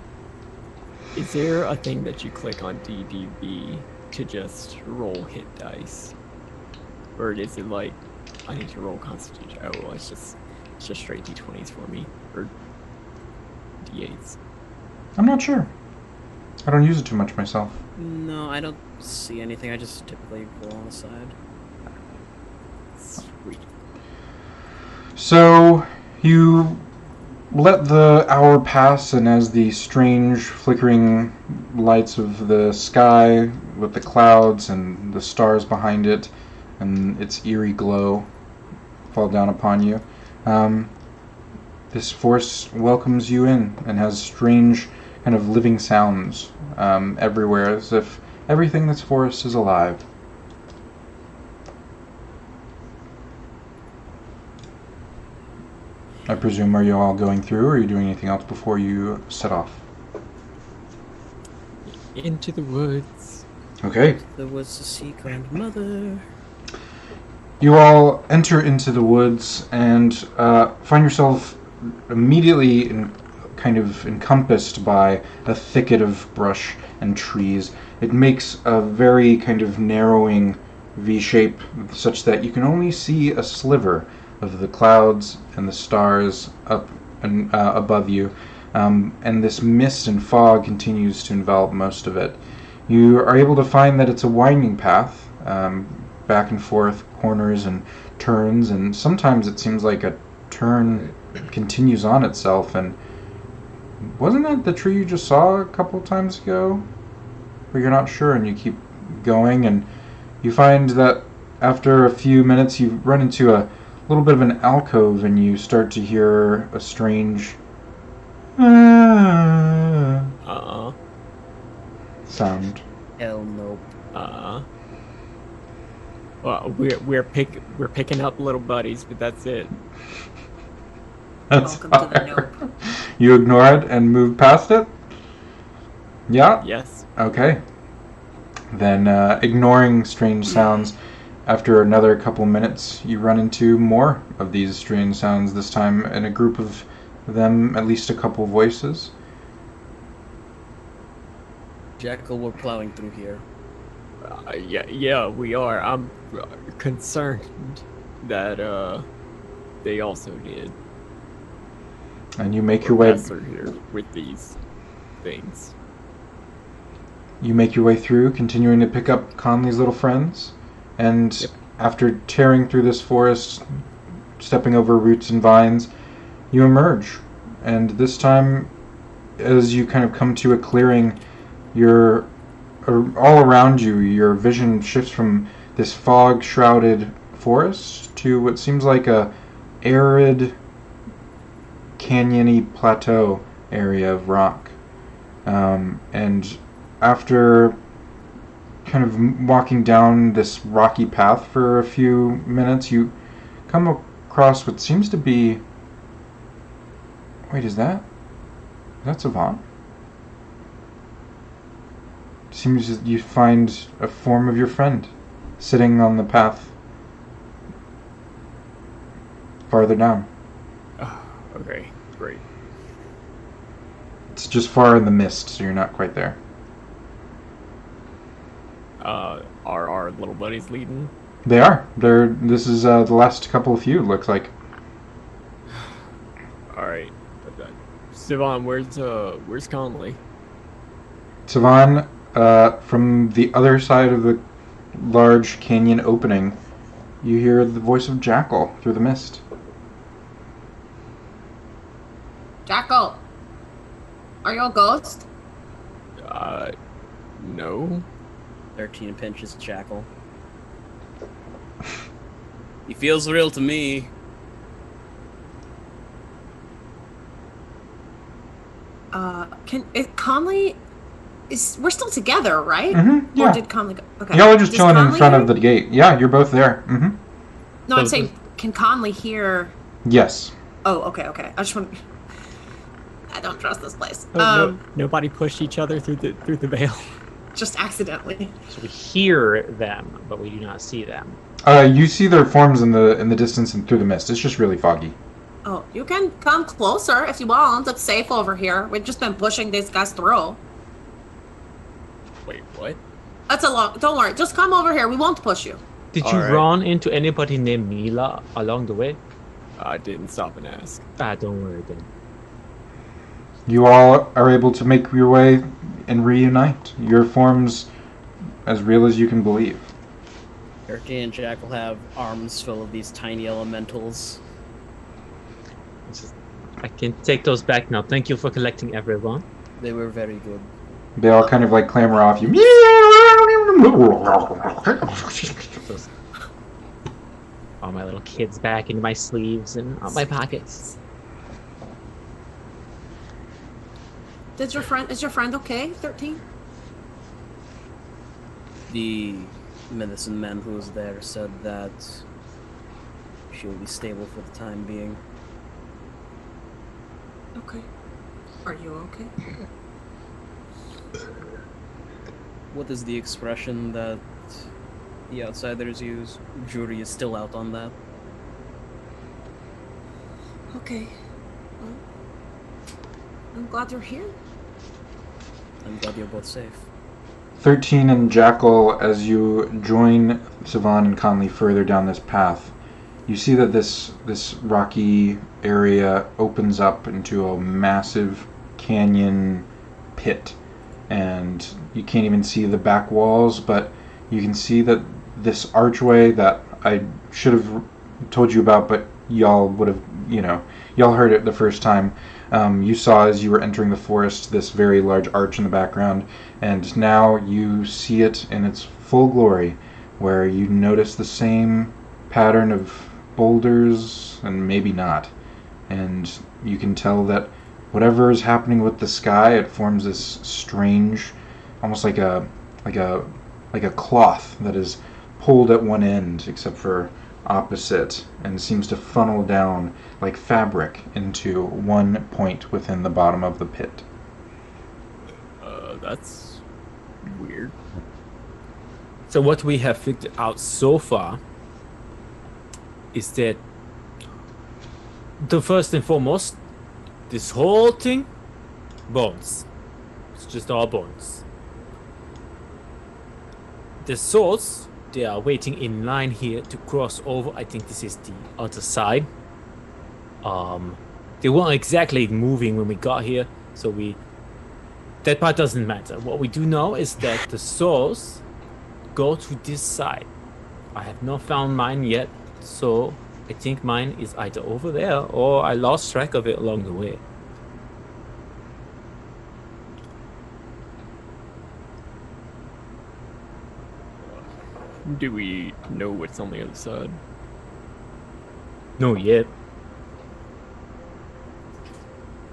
D: Is there a thing that you click on DDB to just roll hit dice, or is it like I need to roll Constitution? Oh, well, it's just straight D20s for me, or D8s.
E: I'm not sure. I don't use it too much myself.
A: No, I don't see anything. I just typically roll on the side.
D: Sweet.
E: So you let the hour pass, and as the strange flickering lights of the sky with the clouds and the stars behind it and its eerie glow fall down upon you, this force welcomes you in and has strange kind of living sounds everywhere, as if everything in this forest is alive. I presume, are you all going through, or are you doing anything else before you set off?
D: Into the woods.
E: Okay.
A: There was a sea grandmother.
E: You all enter into the woods and find yourself immediately kind of encompassed by a thicket of brush and trees. It makes a very kind of narrowing V shape, such that you can only see a sliver of the clouds and the stars up and above you, and this mist and fog continues to envelop most of it. You are able to find that it's a winding path, back and forth, corners and turns, and sometimes it seems like a turn continues on itself. And wasn't that the tree you just saw a couple times ago? Where you're not sure and you keep going, and you find that after a few minutes you run into a little bit of an alcove, and you start to hear a strange sound.
A: Hell nope.
D: Well, we're picking up little buddies, but that's it.
E: That's
B: Welcome to the
E: fire.
B: nope.
E: You ignore it and move past it? Yeah?
D: Yes.
E: Okay. Then, ignoring strange sounds, after another couple minutes, you run into more of these strange sounds, this time in a group of them at least a couple voices.
K: Jackal, we're plowing through here.
D: Yeah, we are. I'm concerned that they also did.
E: And you make your way.
D: Pass through here with these things.
E: You make your way through, continuing to pick up Conley's little friends, and after tearing through this forest, stepping over roots and vines, you emerge. And this time, as you kind of come to a clearing, you're all around you, your vision shifts from this fog-shrouded forest to what seems like a arid, canyony plateau area of rock. And after kind of walking down this rocky path for a few minutes, you come across what seems to be... Wait, is that Savant? Seems that you find a form of your friend sitting on the path farther down.
D: Okay, great.
E: It's just far in the mist, so you're not quite there.
D: Are our little buddies leading?
E: They are. This is the last couple of few, it looks like.
D: Alright. Sivan, where's Conley?
E: Savan, from the other side of the large canyon opening, you hear the voice of Jackal through the mist.
B: Jackal, are you a ghost?
D: No.
K: 13 pinches, Jackal. He feels real to me.
B: Conley we're still together, right?
E: Mm-hmm, yeah.
B: Or did Conley go? Okay.
E: Y'all are just
B: Does
E: chilling in
B: Conley
E: front
B: hear?
E: of the gate. Yeah, you're both there. Mm-hmm.
B: No, I'm saying, can Conley hear?
E: Yes.
B: Oh, okay. I just want. I don't trust this place.
D: No, nobody pushed each other through the veil.
B: Just accidentally.
F: So we hear them, but we do not see them.
E: You see their forms in the distance and through the mist. It's just really foggy.
B: Oh, you can come closer if you want. It's safe over here. We've just been pushing these guys through.
D: Wait, what?
B: That's a long. Don't worry. Just come over here. We won't push you.
F: Did you
D: Alright.
F: run into anybody named Mila along the way?
D: I didn't stop and ask.
F: Don't worry then.
E: You all are able to make your way and reunite. Your forms as real as you can believe.
K: Erky and Jackal have arms full of these tiny elementals.
F: I can take those back now. Thank you for collecting everyone.
K: They were very good.
E: They all kind of like clamor off you.
F: All my little kids back in my sleeves and on my pockets.
B: Is your friend okay? 13?
K: The medicine man who was there said that she will be stable for the time being.
B: Okay. Are you okay?
K: What is the expression that the outsiders use? Jury is still out on that.
B: Okay. Well, I'm glad you're here.
K: I'm glad you're both safe.
E: 13 and Jackal, as you join Savan and Conley further down this path, you see that this rocky area opens up into a massive canyon pit, and you can't even see the back walls, but you can see that this archway that I should have told you about, but y'all would have, y'all heard it the first time. You saw as you were entering the forest this very large arch in the background, and now you see it in its full glory, where you notice the same pattern of boulders, and maybe not. And you can tell that whatever is happening with the sky, it forms this strange, almost like a cloth that is pulled at one end, except for opposite, and seems to funnel down like fabric into one point within the bottom of the pit.
D: That's weird.
F: So what we have figured out so far is that the first and foremost, This whole thing, bones. It's just all bones. The souls, they are waiting in line here to cross over. I think this is the other side. They weren't exactly moving when we got here, so that part doesn't matter. What we do know is that the souls go to this side. I have not found mine yet, so I think mine is either over there or I lost track of it along the way.
D: Do we know what's on the other side?
F: No yet.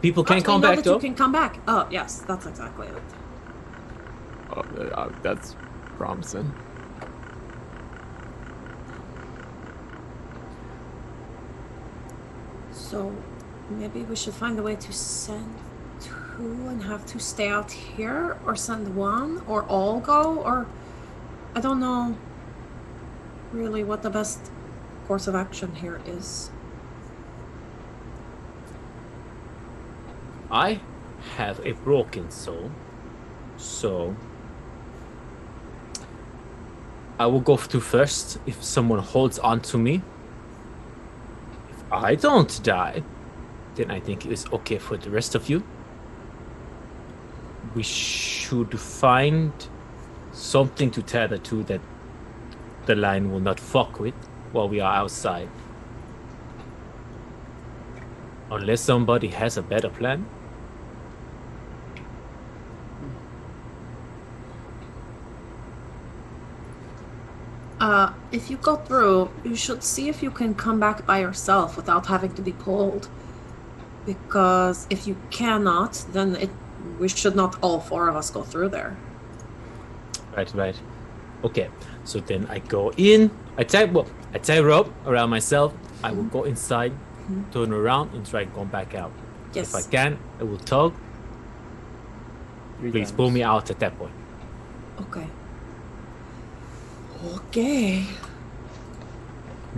F: People can't come back though.
B: You can come back. Oh, yes, that's exactly it.
D: Oh, that's promising.
B: So maybe we should find a way to send two and have two stay out here, or send one, or all go, or I don't know really what the best course of action here is.
F: I have a broken soul, so I will go through first if someone holds on to me. If I don't die, then I think it's okay for the rest of you. We should find something to tether to that the line will not fuck with while we are outside. Unless somebody has a better plan.
B: If you go through, you should see if you can come back by yourself without having to be pulled. Because if you cannot, then we should not all four of us go through there.
F: Right. Okay, so then I go in. I tie rope around myself. I will go inside, turn around, and try and come back out.
B: Yes.
F: If I can, I will tug. Please pull me out at that point.
B: Okay.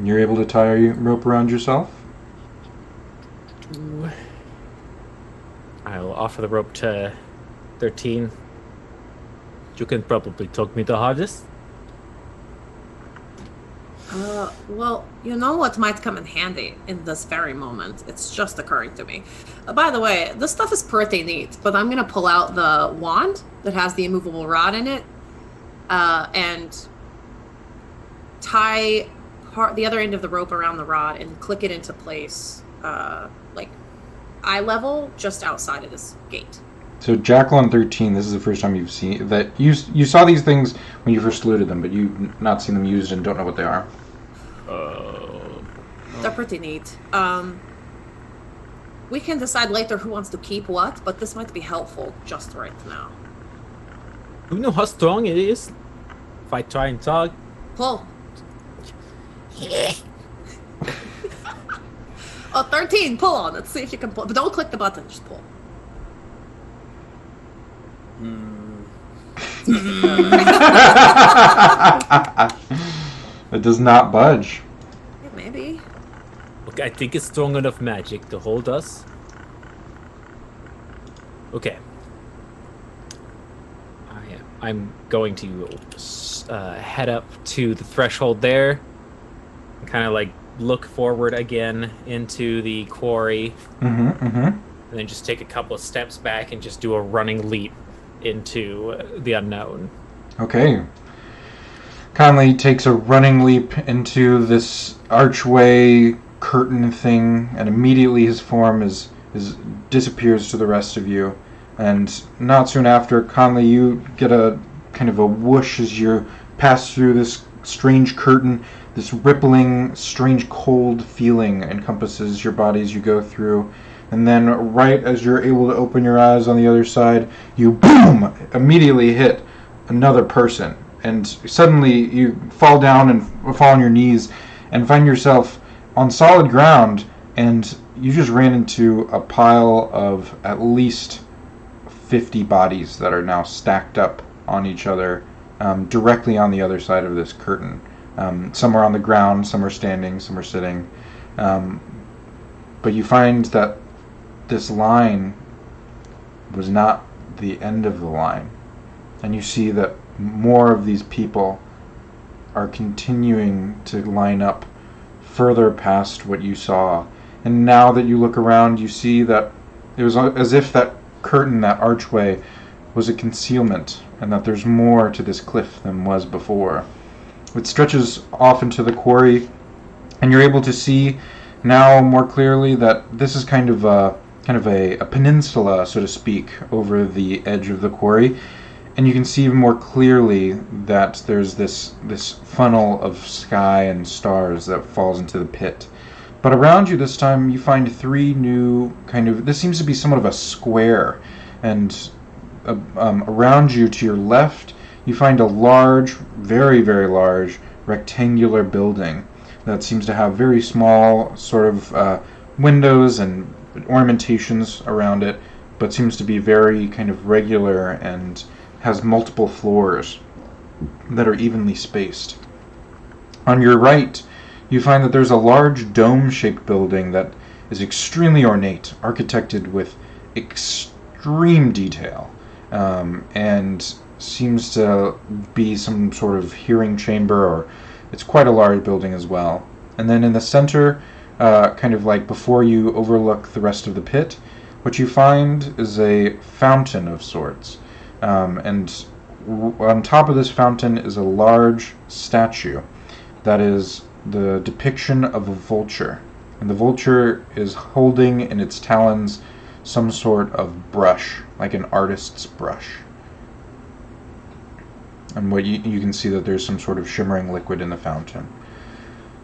E: You're able to tie your rope around yourself?
F: I'll offer the rope to 13. You can probably tug me the hardest.
B: Well, you know what might come in handy in this very moment? It's just occurring to me. By the way, this stuff is pretty neat, but I'm gonna pull out the wand that has the immovable rod in it, and tie the other end of the rope around the rod and click it into place, like eye level, just outside of this gate.
E: So Jacqueline 13, this is the first time you've seen that. You saw these things when you first looted them, but you've not seen them used and don't know what they are.
B: They're pretty neat. We can decide later who wants to keep what, but this might be helpful just right now.
F: Do you know how strong it is? If I try and tug.
B: Pull. Oh, 13, pull on it. See if you can pull. But don't click the button, just pull.
E: It does not budge.
B: Yeah, maybe.
F: Okay, I think it's strong enough magic to hold us. Okay. I'm going to head up to the threshold there. And kind of like look forward again into the quarry. And then just take a couple of steps back and just do a running leap into the unknown.
E: Okay. Conley takes a running leap into this archway curtain thing, and immediately his form is disappears to the rest of you. And not soon after, Conley, you get a kind of a whoosh as you pass through this strange curtain. This rippling, strange, cold feeling encompasses your body as you go through. And then right as you're able to open your eyes on the other side, you, boom, immediately hit another person. And suddenly you fall down and fall on your knees and find yourself on solid ground, and you just ran into a pile of at least 50 bodies that are now stacked up on each other, directly on the other side of this curtain. Some are on the ground, some are standing, some are sitting. But you find that this line was not the end of the line. And you see that more of these people are continuing to line up further past what you saw. And now that you look around, you see that it was as if that curtain, that archway, was a concealment, and that there's more to this cliff than was before. It stretches off into the quarry, and you're able to see now more clearly that this is kind of a peninsula, so to speak, over the edge of the quarry. And you can see even more clearly that there's this funnel of sky and stars that falls into the pit. But around you this time, you find three new this seems to be somewhat of a square. And around you to your left, you find a large, very, very large, rectangular building that seems to have very small sort of windows and ornamentations around it, but seems to be very kind of regular and has multiple floors that are evenly spaced. On your right, you find that there's a large dome-shaped building that is extremely ornate, architected with extreme detail, and seems to be some sort of hearing chamber, or it's quite a large building as well. And then in the center, kind of like before you overlook the rest of the pit, what you find is a fountain of sorts. And on top of this fountain is a large statue that is the depiction of a vulture. And the vulture is holding in its talons some sort of brush, like an artist's brush. And what you can see that there's some sort of shimmering liquid in the fountain.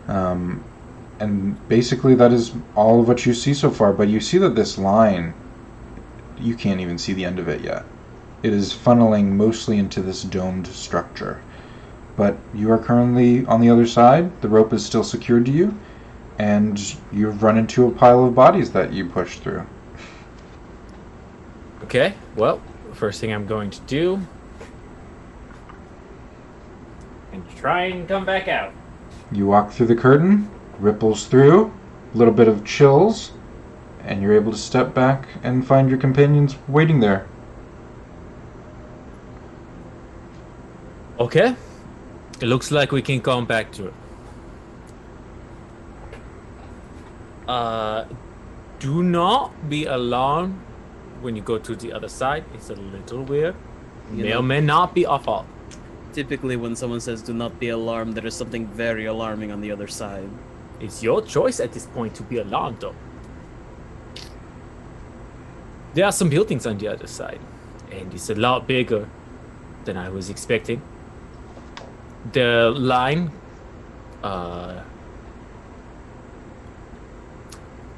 E: And basically that is all of what you see so far. But you see that this line, you can't even see the end of it yet. It is funneling mostly into this domed structure. But you are currently on the other side. The rope is still secured to you. And you've run into a pile of bodies that you pushed through.
F: Okay, well, first thing I'm going to do and try and come back out.
E: You walk through the curtain, ripples through, a little bit of chills, and you're able to step back and find your companions waiting there.
F: Okay, it looks like we can come back to it. Do not be alarmed when you go to the other side. It's a little weird. May or may not be our fault.
K: Typically, when someone says do not be alarmed, there is something very alarming on the other side.
F: It's your choice at this point to be alarmed, though. There are some buildings on the other side, and it's a lot bigger than I was expecting. The line,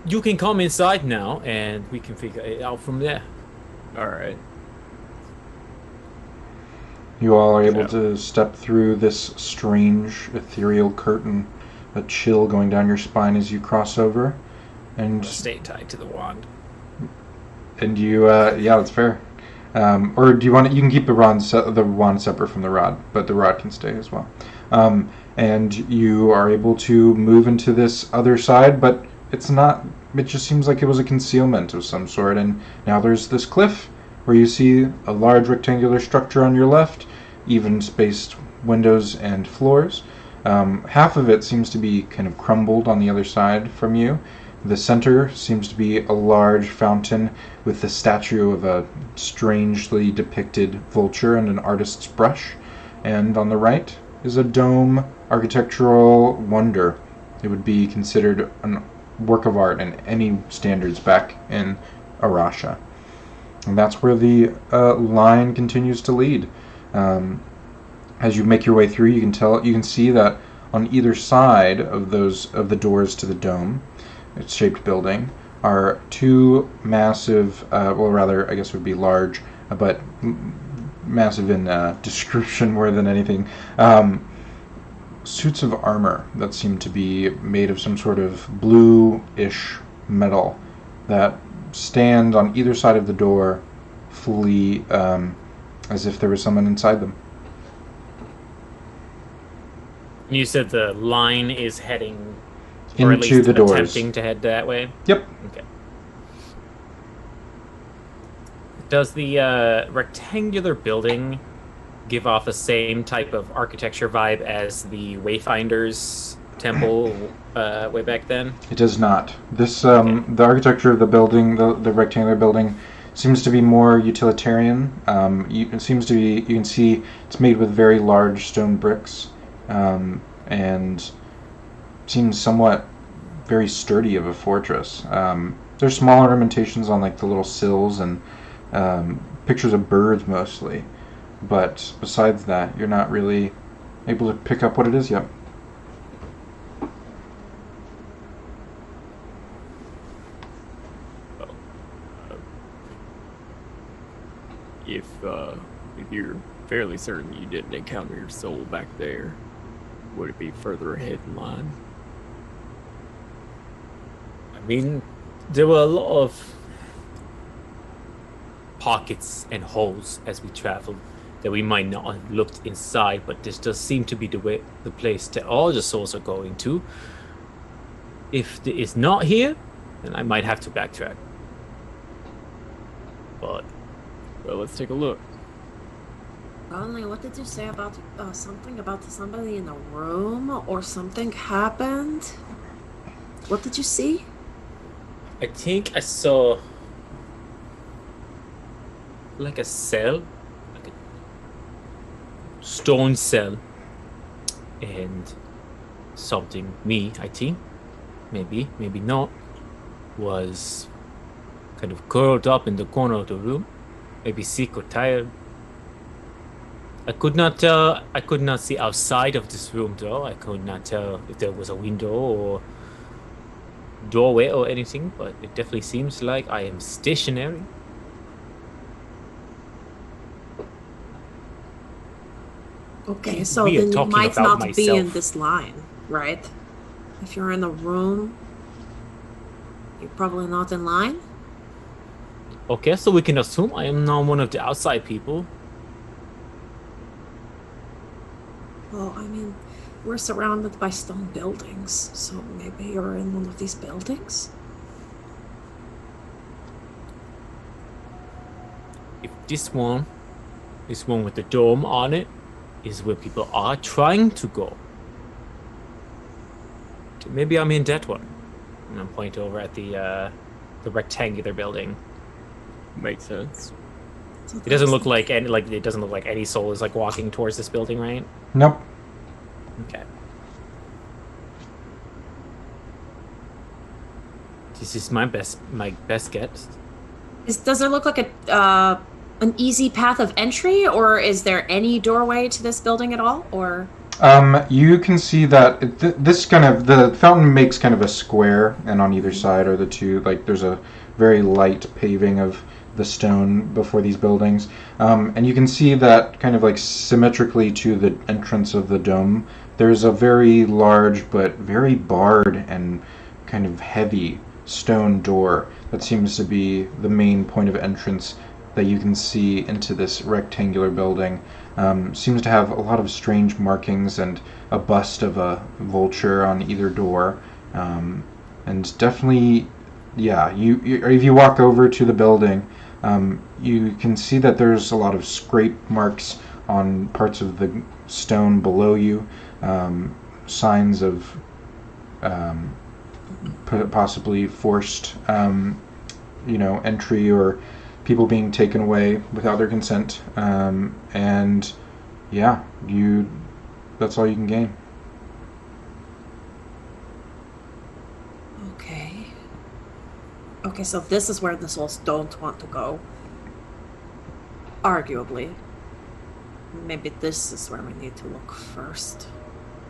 F: you can come inside now, and we can figure it out from there.
K: All right.
E: You all are able to step through this strange ethereal curtain, a chill going down your spine as you cross over, and
F: Stay tied to the wand.
E: And you, yeah, that's fair. Or do you want you can keep the wand separate from the rod, but the rod can stay as well. And you are able to move into this other side, but it's not. It just seems like it was a concealment of some sort. And now there's this cliff where you see a large rectangular structure on your left, even spaced windows and floors. Half of it seems to be kind of crumbled on the other side from you. The center seems to be a large fountain with the statue of a strangely depicted vulture and an artist's brush. And on the right is a dome architectural wonder. It would be considered a work of art in any standards back in Arasha. And that's where the line continues to lead. As you make your way through, you can see that on either side of the doors to the dome, its shaped building, are two massive, well, rather, I guess would be large, but massive in description more than anything, suits of armor that seem to be made of some sort of blue-ish metal that stand on either side of the door, fully as if there was someone inside them.
F: You said the line is heading, or at
E: Into
F: least
E: the doors.
F: attempting to head that way?
E: Yep.
F: Okay. Does the rectangular building give off the same type of architecture vibe as the Wayfinder's temple way back then?
E: It does not. This the architecture of the building, the rectangular building, seems to be more utilitarian. It seems to be. You can see it's made with very large stone bricks, and seems somewhat very sturdy of a fortress. There's small ornamentations on like the little sills and pictures of birds mostly, but besides that, you're not really able to pick up what it is yet.
D: If you're fairly certain you didn't encounter your soul back there, would it be further ahead in line?
F: I mean, there were a lot of pockets and holes as we traveled that we might not have looked inside, but this does seem to be the place that all the souls are going to. If it is not here, then I might have to backtrack. But
D: well, let's take a look.
B: Only what did you say about something about somebody in a room or something happened? What did you see?
F: I think I saw like a cell, like a stone cell, and something I think, maybe not, was kind of curled up in the corner of the room, maybe sick or tired. I could not see outside of this room though. I could not tell if there was a window or doorway or anything, but it definitely seems like I am stationary.
B: Okay, so
F: We are
B: then you
F: talking
B: might
F: about
B: not be in
F: myself.
B: this line, right? If you're in a room, you're probably not in line.
F: Okay, so we can assume I am not one of the outside people.
B: Well, I mean, we're surrounded by stone buildings, so maybe you're in one of these buildings?
F: If this one with the dome on it, is where people are trying to go, maybe I'm in that one. And I'm pointing over at the rectangular building.
D: Makes sense.
F: It doesn't look like any soul is like walking towards this building, right?
E: Nope.
F: Okay. This is my best guess.
B: Does it look like an easy path of entry, or is there any doorway to this building at all, or?
E: You can see that the fountain makes kind of a square, and on either side are the two, like there's a very light paving of the stone before these buildings, and you can see that kind of like symmetrically to the entrance of the dome, there's a very large but very barred and kind of heavy stone door that seems to be the main point of entrance that you can see into this rectangular building. Seems to have a lot of strange markings and a bust of a vulture on either door, and definitely, yeah, if you walk over to the building, you can see that there's a lot of scrape marks on parts of the stone below you, signs of possibly forced entry or people being taken away without their consent, and yeah, that's all you can gain.
B: Okay, so this is where the souls don't want to go. Arguably. Maybe this is where we need to look first.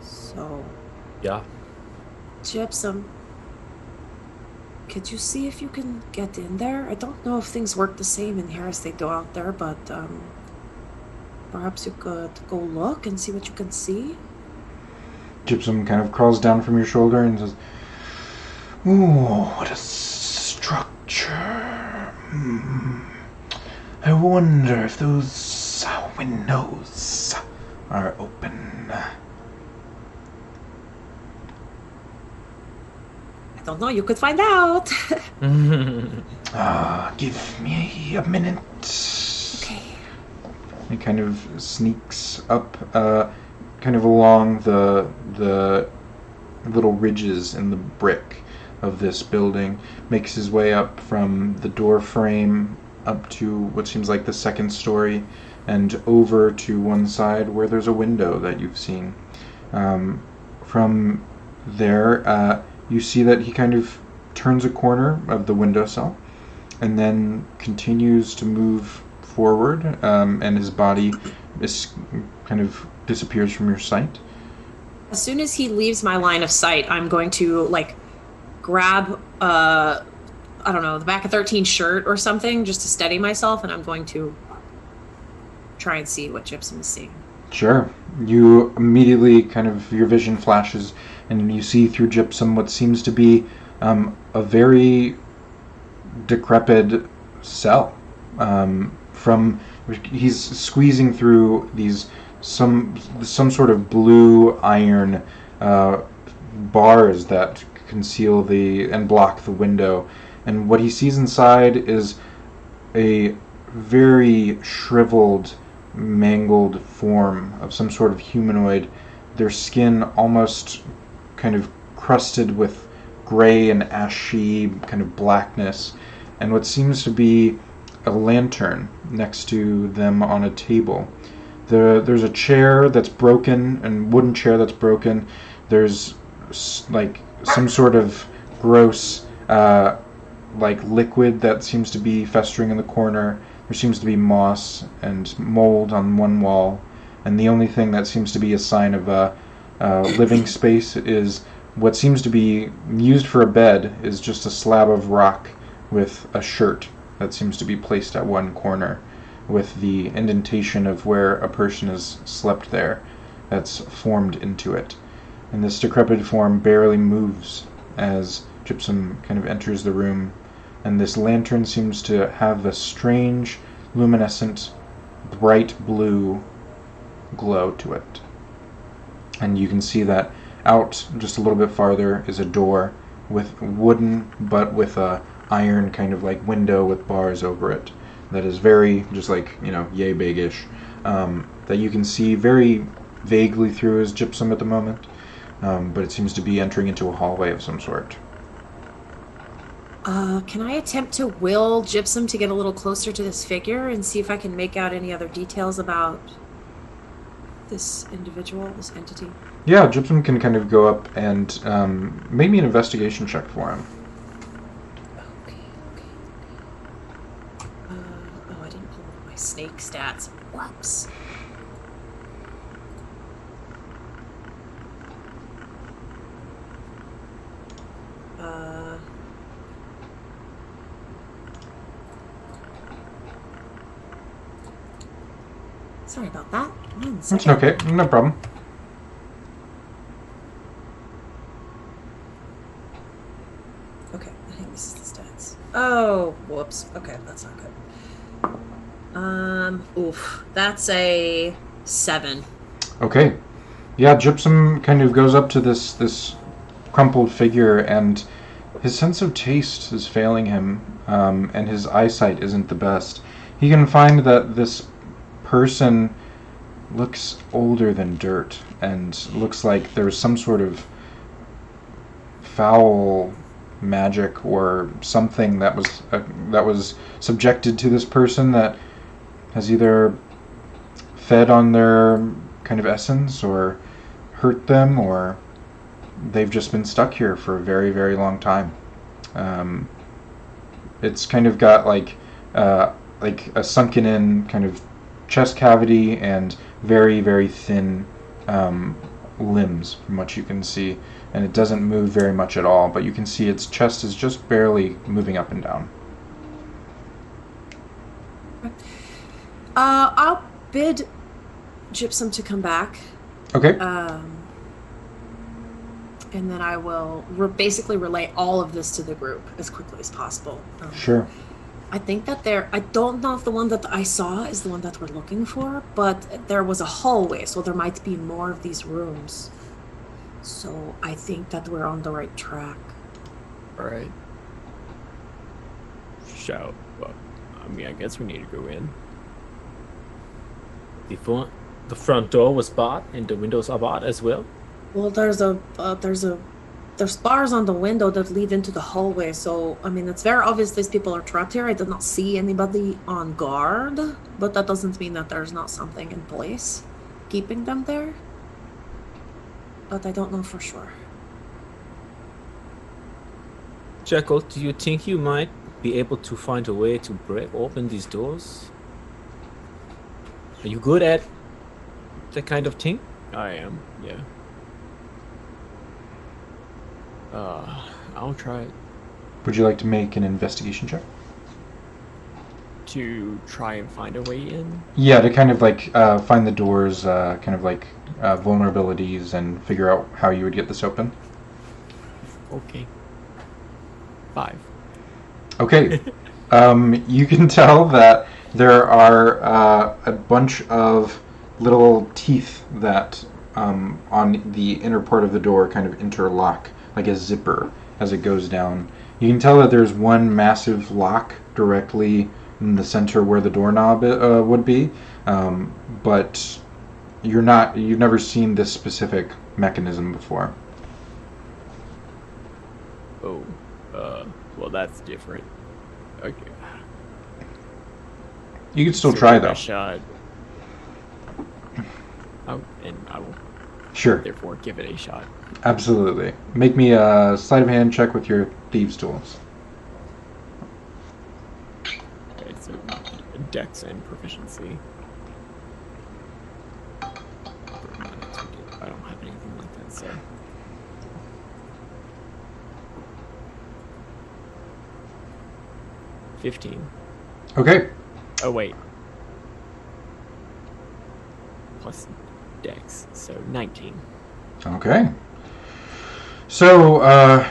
B: So,
F: Yeah.
B: Gypsum, could you see if you can get in there? I don't know if things work the same in here as they do out there, but perhaps you could go look and see what you can see?
E: Gypsum kind of crawls down from your shoulder and says, "Ooh, what a structure. I wonder if those windows are open."
B: I don't know, you could find out.
E: Give me a minute.
B: Okay.
E: He kind of sneaks up, kind of along the little ridges in the brick of this building, makes his way up from the door frame up to what seems like the second story, and over to one side where there's a window that you've seen. From there, you see that he kind of turns a corner of the windowsill, and then continues to move forward, and his body is kind of disappears from your sight.
B: As soon as he leaves my line of sight, I'm going to grab I don't know, the back of 13 shirt or something just to steady myself, and I'm going to try and see what Gypsum is seeing.
E: Sure. You immediately your vision flashes, and you see through Gypsum what seems to be a very decrepit cell. He's squeezing through these some sort of blue iron bars that conceal and block the window, and what he sees inside is a very shriveled, mangled form of some sort of humanoid, their skin almost kind of crusted with gray and ashy kind of blackness, and what seems to be a lantern next to them on a table. There's a chair that's broken, and wooden chair that's broken. There's some sort of gross liquid that seems to be festering in the corner. There seems to be moss and mold on one wall, and the only thing that seems to be a sign of a living space is what seems to be used for a bed is just a slab of rock with a shirt that seems to be placed at one corner, with the indentation of where a person has slept there that's formed into it. And this decrepit form barely moves as Gypsum kind of enters the room, and this lantern seems to have a strange, luminescent, bright blue glow to it. And you can see that out just a little bit farther is a door with wooden, but with a iron kind of window with bars over it that is very just yay big-ish, that you can see very vaguely through as Gypsum at the moment, but it seems to be entering into a hallway of some sort.
B: Can I attempt to will Gypsum to get a little closer to this figure and see if I can make out any other details about this individual, this entity?
E: Yeah, Gypsum can kind of go up and make me an investigation check for him.
B: I didn't pull up my snake stats. Whoops. Sorry about that. 1 second.
E: It's okay, no problem.
B: Okay, I think this is the stats. Oh, whoops. Okay, that's not good. That's a 7.
E: Okay. Yeah, Gypsum kind of goes up to this crumpled figure, and his sense of taste is failing him, and his eyesight isn't the best. He can find that this person looks older than dirt, and looks like there was some sort of foul magic or something that was subjected to this person that has either fed on their kind of essence or hurt them, or they've just been stuck here for a very, very long time. It's kind of got like a sunken in kind of chest cavity and very, very thin limbs from what you can see, and it doesn't move very much at all, but you can see its chest is just barely moving up and down.
B: I'll bid Gypsum to come back.
E: Okay.
B: And then I will basically relay all of this to the group as quickly as possible.
E: Sure.
B: I think that I don't know if the one that I saw is the one that we're looking for, but there was a hallway, so there might be more of these rooms. So I think that we're on the right track.
D: Alright. So, I guess we need to go in.
F: The front door was barred and the windows are barred as well.
B: Well, there's bars on the window that lead into the hallway, so I mean it's very obvious these people are trapped here. I did not see anybody on guard, but that doesn't mean that there's not something in place keeping them there. But I don't know for sure.
F: Jekyll, do you think you might be able to find a way to break open these doors? Are you good at that kind of thing?
D: I am, yeah. I'll try it.
E: Would you like to make an investigation check?
D: To try and find a way in?
E: Yeah, to kind of like find the doors, kind of like vulnerabilities and figure out how you would get this open.
D: Okay. 5.
E: Okay. You can tell that there are a bunch of little teeth that on the inner part of the door kind of interlock like a zipper as it goes down. You can tell that there's one massive lock directly in the center where the doorknob would be, but you've never seen this specific mechanism before.
D: Oh, well that's different. Okay.
E: You can still try though.
D: A shot. Oh, and I will
E: Sure.
D: therefore give it a shot.
E: Absolutely. Make me a sleight of hand check with your thieves' tools.
D: Okay, so dex and proficiency. I don't have anything like that, so. $15.
E: Okay.
D: Oh wait. Plus dex, so 19.
E: Okay. So,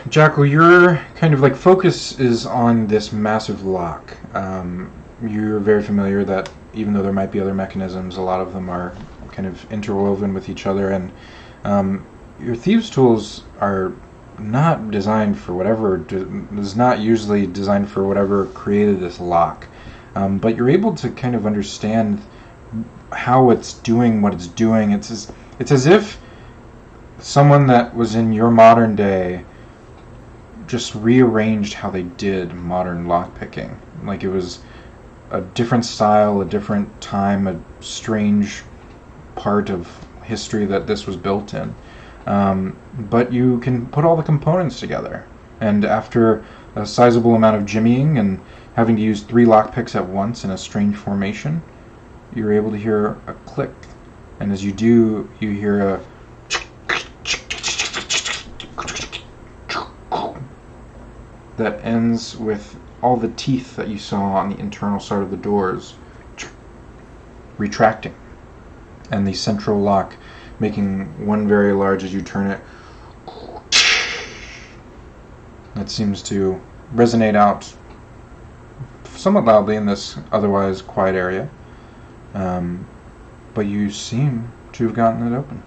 E: Jackal, your kind of like focus is on this massive lock. You're very familiar that even though there might be other mechanisms, a lot of them are kind of interwoven with each other, and your thieves' tools are not designed for whatever is not usually designed for whatever created this lock, but you're able to kind of understand how it's doing what it's doing. It's as if someone that was in your modern day just rearranged how they did modern lockpicking. Like it was a different style, a different time, a strange part of history that this was built in. But you can put all the components together, and after a sizable amount of jimmying and having to use 3 lockpicks at once in a strange formation, you're able to hear a click, and as you do, you hear a that ends with all the teeth that you saw on the internal side of the doors retracting, and the central lock making one very large as you turn it. That seems to resonate out somewhat loudly in this otherwise quiet area, but you seem to have gotten it open.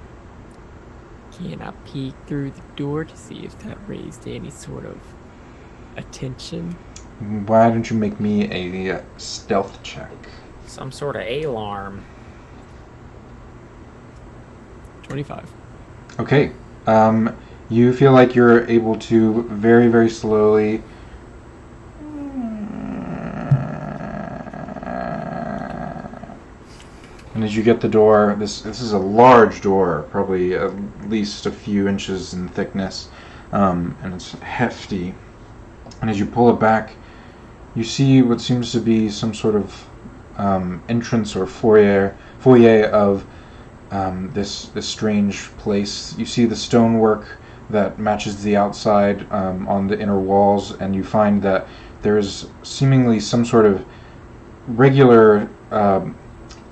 D: Can I peek through the door to see if that raised any sort of attention?
E: Why don't you make me a stealth check?
F: Some sort of alarm.
D: 25.
E: Okay. You feel like you're able to very, very slowly and as you get the door, this is a large door, probably at least a few inches in thickness, and it's hefty. And as you pull it back, you see what seems to be some sort of entrance or foyer of this strange place. You see the stonework that matches the outside on the inner walls, and you find that there's seemingly some sort of regular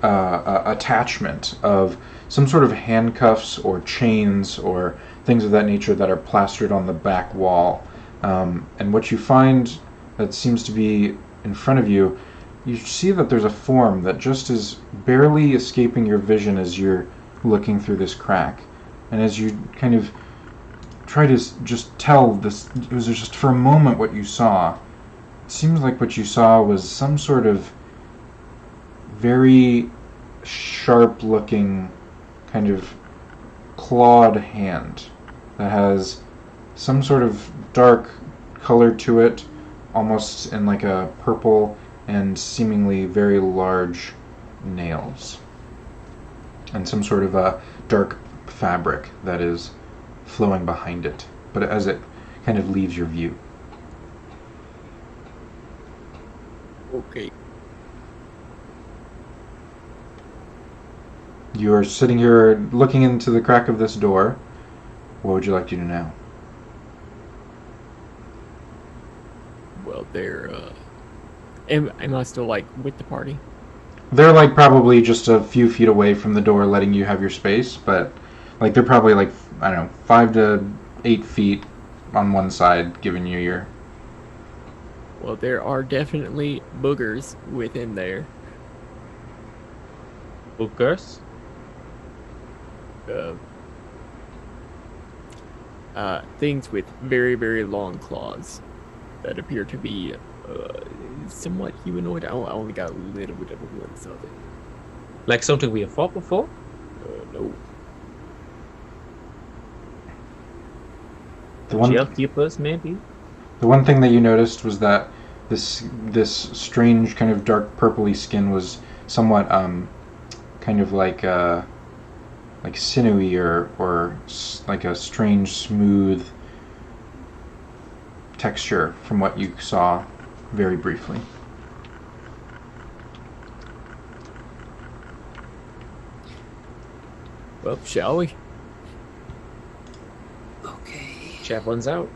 E: attachment of some sort of handcuffs or chains or things of that nature that are plastered on the back wall. And what you find that seems to be in front of you, you see that there's a form that just is barely escaping your vision as you're looking through this crack. And as you kind of try to just tell this, it was just for a moment what you saw, it seems like what you saw was some sort of very sharp-looking kind of clawed hand that has some sort of dark color to it, almost in like a purple, and seemingly very large nails, and some sort of a dark fabric that is flowing behind it, but as it kind of leaves your view.
D: Okay.
E: You are sitting here looking into the crack of this door. What would you like to do now?
D: Well, am I still, like, with the party?
E: They're like probably just a few feet away from the door, letting you have your space, but like they're probably like, I don't know, 5 to 8 feet on one side, giving you your...
D: Well, there are definitely boogers within there.
F: Boogers?
D: Things with very, very long claws that appear to be somewhat humanoid. I only got a little bit of a glimpse of it.
F: Like something we have fought before?
D: No.
F: Jail keepers, maybe?
E: The one thing that you noticed was that this strange kind of dark purpley skin was somewhat kind of like sinewy or like a strange smooth texture from what you saw very briefly.
D: Well, shall we?
B: Okay.
F: Chaplain's out.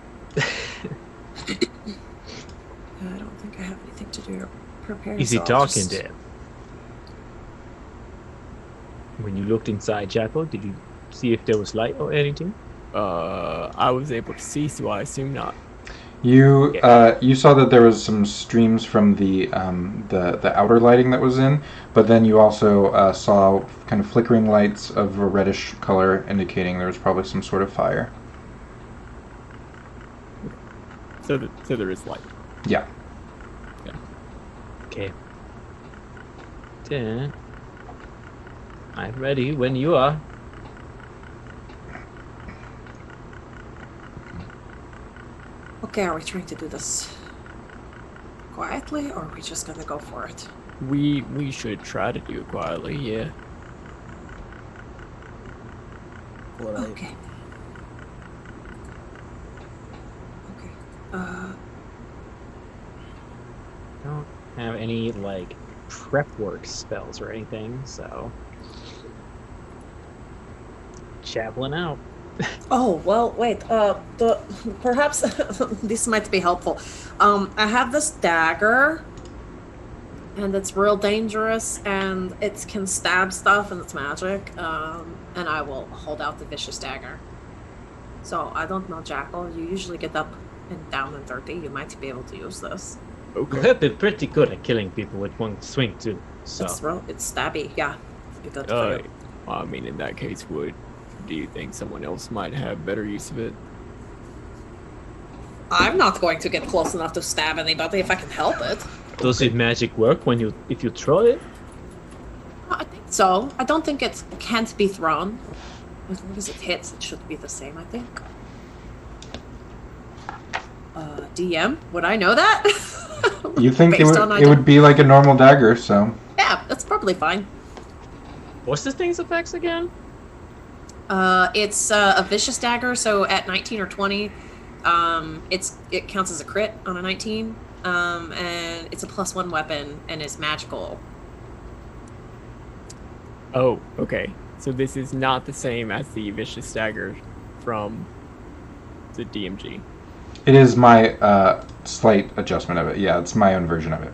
B: I don't think I have anything to do or prepare.
F: Is he
B: so I'll
F: talking
B: just-
F: to him? When you looked inside Jackal, did you see if there was light or anything?
D: I was able to see, so I assume not.
E: You saw that there was some streams from the outer lighting that was in, but then you also saw kind of flickering lights of a reddish color, indicating there was probably some sort of fire.
D: So there is light.
E: Yeah.
F: Okay. Then I'm ready when you are.
B: Okay, are we trying to do this quietly, or are we just gonna go for it?
D: We should try to do it quietly, yeah.
K: Alright.
B: Okay. Okay.
F: Don't have any like prep work spells or anything, so Chaplain out.
B: Oh, well, wait. Perhaps this might be helpful. I have this dagger, and it's real dangerous, and it can stab stuff, and it's magic. And I will hold out the vicious dagger. So I don't know, Jackal. You usually get up and down in 30. You might be able to use this.
F: You have been pretty good at killing people with one swing too. So
B: It's stabby. Yeah, it'd be good for
D: Well,
B: you.
D: I mean, in that case, do you think someone else might have better use of it?
B: I'm not going to get close enough to stab anybody if I can help it.
F: does it magic work when if you throw it?
B: I think so. I don't think it can't be thrown. As long as it hits, it should be the same, I think. DM, would I know that?
E: You think
B: Based on
E: it would be like a normal dagger, so...
B: Yeah, that's probably fine.
F: What's this thing's effects again?
B: It's a vicious dagger, so at 19 or 20, it counts as a crit on a 19, and it's a +1 weapon and is magical.
D: Oh, okay. So this is not the same as the vicious dagger from the DMG.
E: It is my slight adjustment of it. Yeah, it's my own version of it.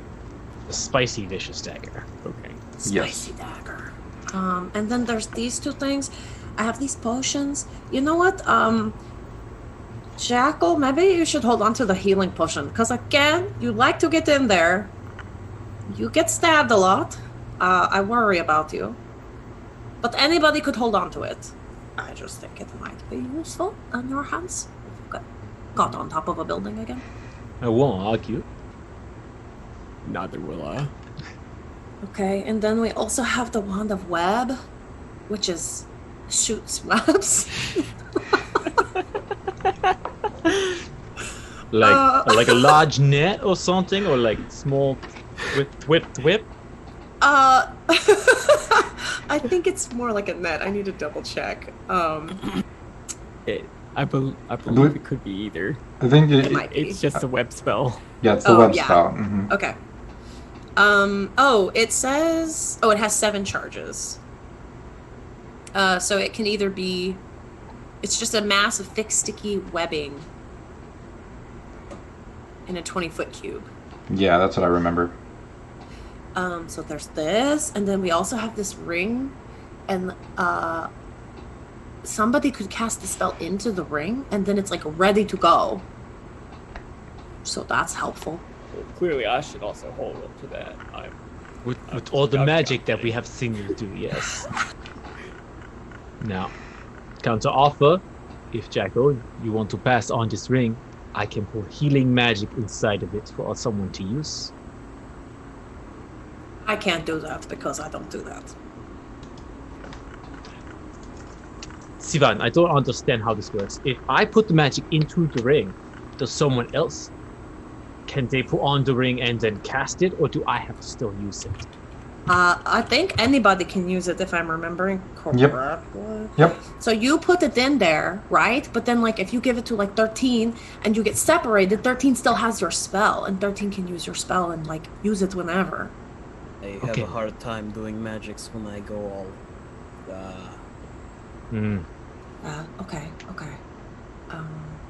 F: A spicy vicious dagger.
D: Okay.
B: Spicy dagger. And then there's these two things. I have these potions. You know what? Jackal, maybe you should hold on to the healing potion. Because again, you like to get in there. You get stabbed a lot. I worry about you. But anybody could hold on to it. I just think it might be useful in your hands. Got on top of a building again.
F: I won't argue.
D: Neither will I.
B: Okay, and then we also have the Wand of Web, which is shoots webs.
F: Like a large net or something, or like small whip.
B: I think it's more like a net. I need to double check.
D: I believe it could be either.
E: I think
B: It might be.
D: It's just a web spell.
E: yeah, it's the web spell. Mm-hmm.
B: Okay. It says... Oh, it has 7 charges. So it can either be... It's just a mass of thick, sticky webbing in a 20-foot cube.
E: Yeah, that's what I remember.
B: So there's this, and then we also have this ring, and somebody could cast the spell into the ring, and then it's like ready to go. So that's helpful.
D: Well, clearly, I should also hold up to that.
F: With all the magic that we have seen you do, yes. Now, counter offer, if Jacko, you want to pass on this ring, I can pour healing magic inside of it for someone to use.
B: I can't do that because I don't do that.
F: Sivan, I don't understand how this works. If I put the magic into the ring, does someone else, can they put on the ring and then cast it, or do I have to still use it?
B: I think anybody can use it if I'm remembering correctly.
E: Yep.
B: So you put it in there, right? But then, like, if you give it to, like, 13 and you get separated, 13 still has your spell, and 13 can use your spell and, like, use it whenever.
K: I have a hard time doing magics when I go all...
B: Okay.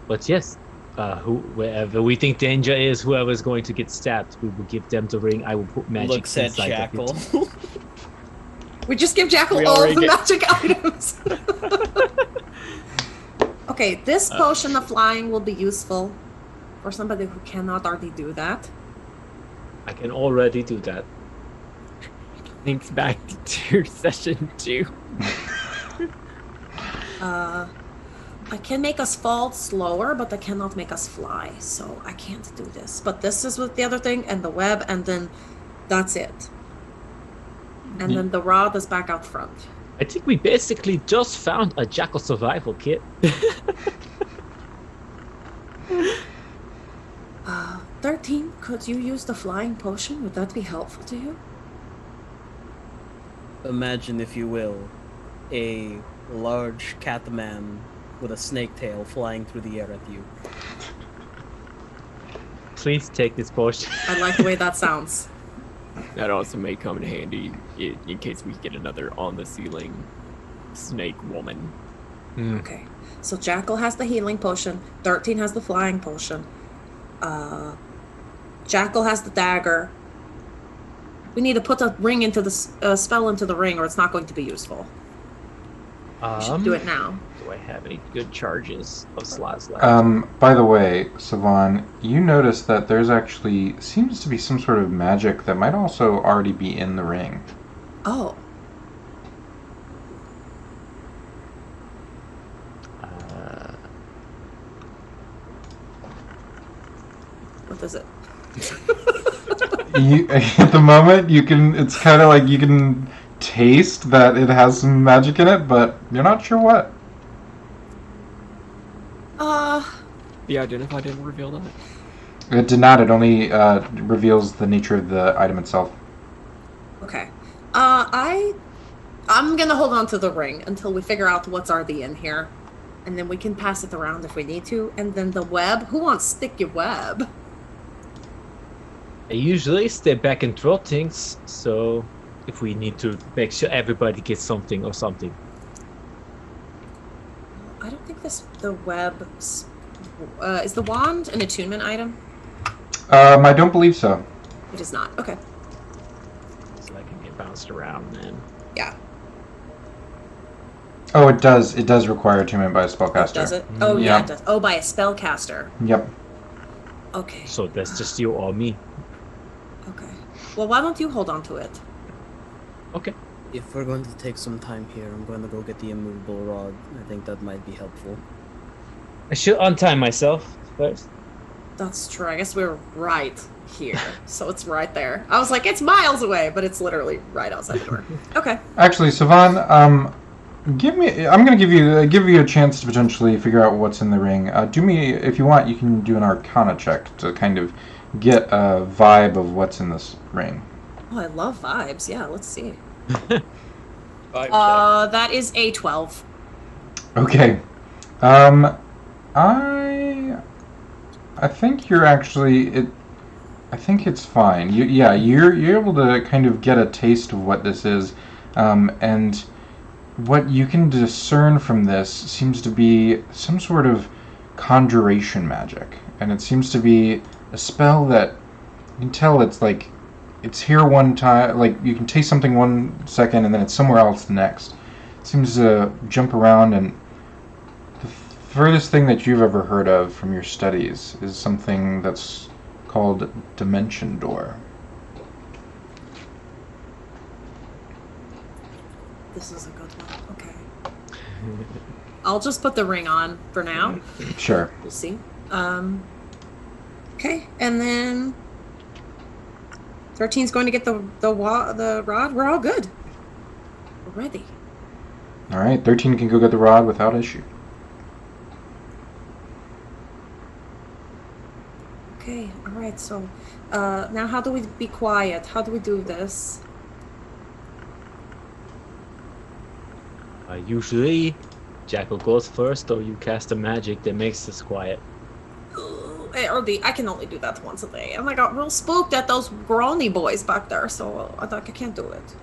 F: But yes, wherever we think danger is, whoever's going to get stabbed, we will give them the ring. I will put magic
K: Looks at
F: inside
K: Jackal.
F: of it.
B: We just give Jackal all of the magic items. Okay, this potion of flying will be useful for somebody who cannot already do that.
F: I can already do that.
D: Thanks back to session 2.
B: I can make us fall slower, but I cannot make us fly, so I can't do this. But this is with the other thing, and the web, and then that's it. And then the rod is back out front.
F: I think we basically just found a Jackal survival kit.
B: 13, could you use the flying potion? Would that be helpful to you?
K: Imagine, if you will, a large catman with a snake tail flying through the air at you.
F: Please take this potion.
B: I like the way that sounds.
D: That also may come in handy in case we get another on-the-ceiling snake woman.
B: Okay, so Jackal has the healing potion, 13 has the flying potion, Jackal has the dagger. We need to put a ring into the spell into the ring, or it's not going to be useful. We should do it now.
F: Do I have any good charges of slots left?
E: By the way, Sivan, you notice that there's actually seems to be some sort of magic that might also already be in the ring.
B: Oh. What is it?
E: At the moment, you can. It's kind of like you can taste that it has some magic in it, but you're not sure what.
D: The identify didn't reveal that.
E: It did not. It only reveals the nature of the item itself.
B: Okay. I'm gonna hold on to the ring until we figure out what's already in here, and then we can pass it around if we need to. And then the web. Who wants sticky web?
F: I usually stay back and throw things, so if we need to make sure everybody gets something or something.
B: I don't think the web is the wand an attunement item?
E: I don't believe so.
B: It is not. Okay.
F: So I can get bounced around then.
B: Yeah.
E: Oh, it does. It does require attunement by a spellcaster.
B: Does it? Oh yeah, it does. Oh, by a spellcaster.
E: Yep.
B: Okay.
F: So that's just you or me.
B: Okay. Well, why don't you hold on to it?
F: Okay.
K: If we're going to take some time here, I'm going to go get the immovable rod. I think that might be helpful.
F: I should untie myself first.
B: That's true. I guess we're right here. So it's right there. I was like, it's miles away, but it's literally right outside the door. Okay.
E: Actually, Savan, I'm going to give you a chance to potentially figure out what's in the ring. If you want, you can do an Arcana check to kind of get a vibe of what's in this ring.
B: Oh, I love vibes. Yeah, let's see.
D: Vibe
B: That is a 12.
E: Okay. I think you're actually I think it's fine. You're able to kind of get a taste of what this is, and what you can discern from this seems to be some sort of conjuration magic, and it seems to be a spell that you can tell it's here one time, like you can taste something 1 second and then it's somewhere else the next. It seems to jump around, and the furthest thing that you've ever heard of from your studies is something that's called Dimension Door.
B: This is a good one. Okay. I'll just put the ring on for now.
E: Sure.
B: We'll see. Okay, and then 13's going to get the rod. We're all good. We're ready.
E: All right, 13 can go get the rod without issue.
B: Okay, all right. So now how do we be quiet? How do we do this?
F: Usually, Jackal goes first, or you cast a magic that makes us quiet.
B: I can only do that once a day. And I got real spooked at those Grony boys back there, so I can't do it.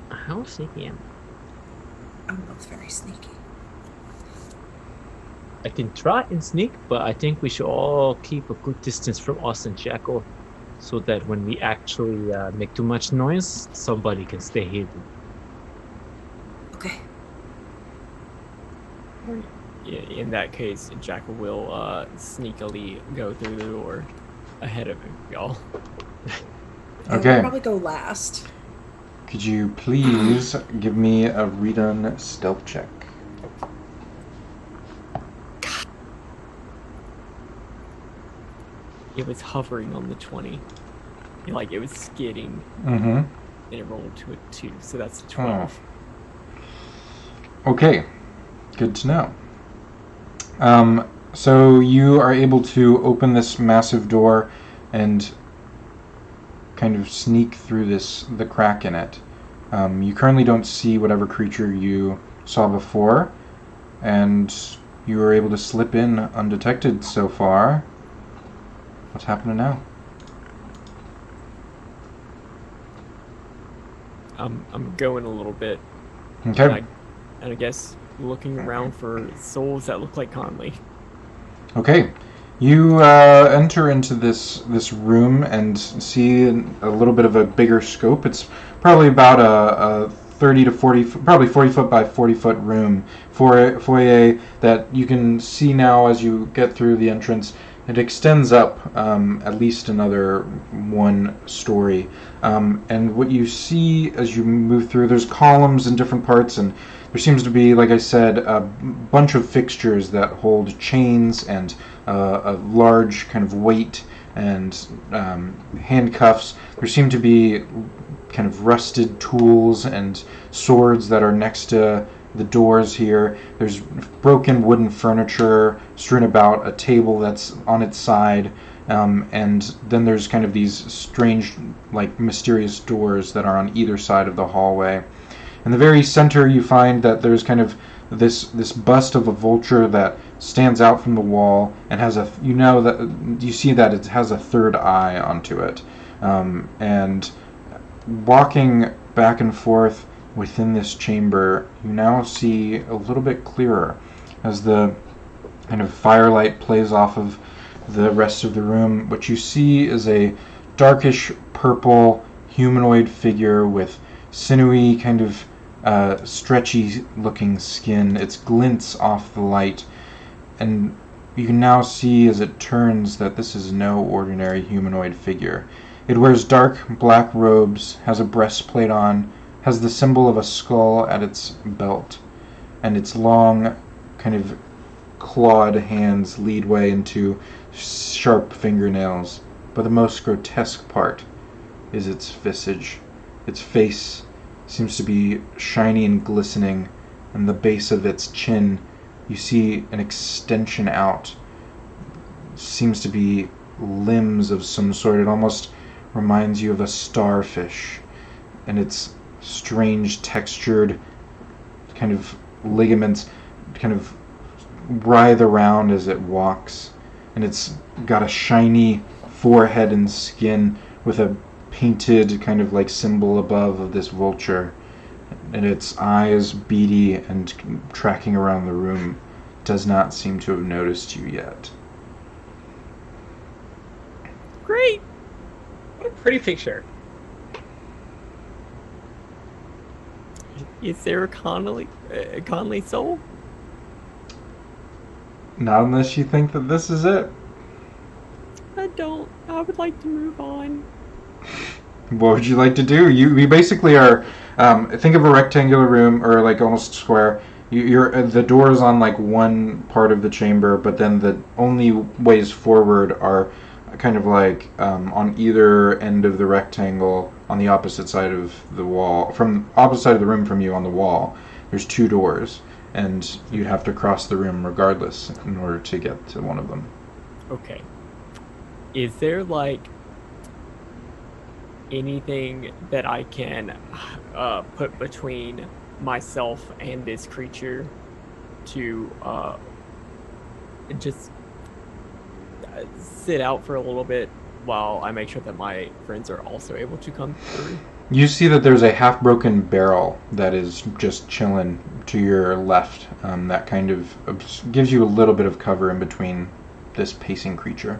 F: How sneaky am
B: I'm not very sneaky.
F: I can try and sneak, but I think we should all keep a good distance from us and Jackal, so that when we actually make too much noise, somebody can stay hidden.
B: Okay.
D: Yeah, in that case, Jackal will sneakily go through the door ahead of y'all.
E: Okay.
B: I'll probably go last.
E: Could you please give me a redone stealth check?
D: It was hovering on the 20. Like, it was skidding.
E: Mm-hmm.
D: And it rolled to a 2, so that's a 12.
E: Okay. Good to know. So you are able to open this massive door and kind of sneak through the crack in it. You currently don't see whatever creature you saw before, and you were able to slip in undetected so far. What's happening now?
D: I'm going a little bit.
E: Okay.
D: And I guess looking around for souls that look like Conley.
E: Okay. You enter into this room and see a little bit of a bigger scope. It's probably about a 30 to 40, probably 40 foot by 40 foot room foyer that you can see now as you get through the entrance. It extends up at least another 1 story. And what you see as you move through, there's columns in different parts, and there seems to be, like I said, a bunch of fixtures that hold chains and a large kind of weight and handcuffs. There seem to be kind of rusted tools and swords that are next to the doors here. There's broken wooden furniture strewn about, a table that's on its side, and then there's kind of these strange, like, mysterious doors that are on either side of the hallway. In the very center, you find that there's kind of this bust of a vulture that stands out from the wall and has you see that it has a third eye onto it. And walking back and forth within this chamber, you now see a little bit clearer as the kind of firelight plays off of the rest of the room. What you see is a darkish purple humanoid figure with sinewy, kind of stretchy looking skin. It glints off the light, and you can now see as it turns that this is no ordinary humanoid figure. It wears dark black robes, has a breastplate on, has the symbol of a skull at its belt, and its long kind of clawed hands lead way into sharp fingernails. But the most grotesque part is its visage. Its face seems to be shiny and glistening, and the base of its chin, you see an extension out. Seems to be limbs of some sort. It almost reminds you of a starfish, and its strange textured kind of ligaments kind of writhe around as it walks, and it's got a shiny forehead and skin with a painted kind of like symbol above of this vulture, and its eyes beady and tracking around the room. Does not seem to have noticed you yet.
D: Great! What a pretty picture. Is there a Conley soul?
E: Not unless you think that this is it.
D: I don't. I would like to move on.
E: What would you like to do? We basically are. Think of a rectangular room, or like almost square. You're the doors on like one part of the chamber, but then the only ways forward are kind of like on either end of the rectangle on the opposite side of the wall, from opposite side of the room from you on the wall. There's 2 doors, and you'd have to cross the room regardless in order to get to one of them.
D: Okay. Is there like anything that I can put between myself and this creature to just sit out for a little bit while I make sure that my friends are also able to come through?
E: You see that there's a half-broken barrel that is just chilling to your left. That kind of gives you a little bit of cover in between this pacing creature.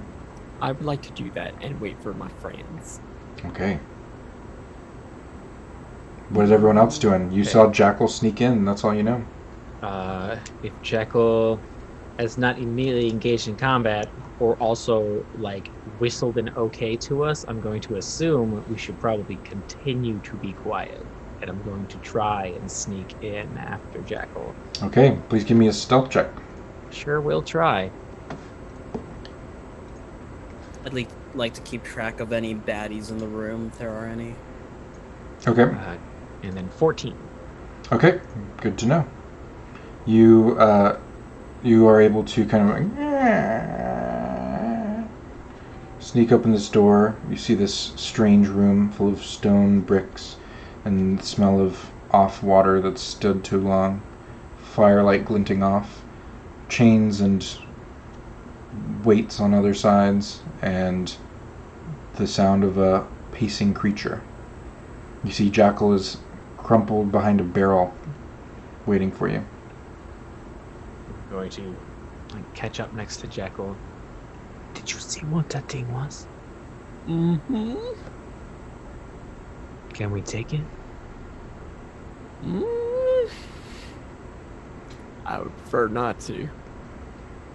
D: I would like to do that and wait for my friends.
E: Okay. What is everyone else doing? You saw Jackal sneak in, that's all you know.
F: If Jackal has not immediately engaged in combat, or also like whistled an okay to us, I'm going to assume we should probably continue to be quiet, and I'm going to try and sneak in after Jackal.
E: Okay, please give me a stealth check.
F: Sure, we'll try.
K: I'd like to keep track of any baddies in the room, if there are any.
E: Okay.
F: And then 14.
E: Okay, good to know. You are able to kind of sneak open this door. You see this strange room full of stone bricks and the smell of off water that's stood too long. Firelight glinting off. Chains and weights on other sides, and the sound of a pacing creature. You see Jackal is crumpled behind a barrel, waiting for you.
F: I'm going to catch up next to Jackal. Did you see what that thing was?
D: Mm-hmm.
F: Can we take it?
D: I would prefer not to.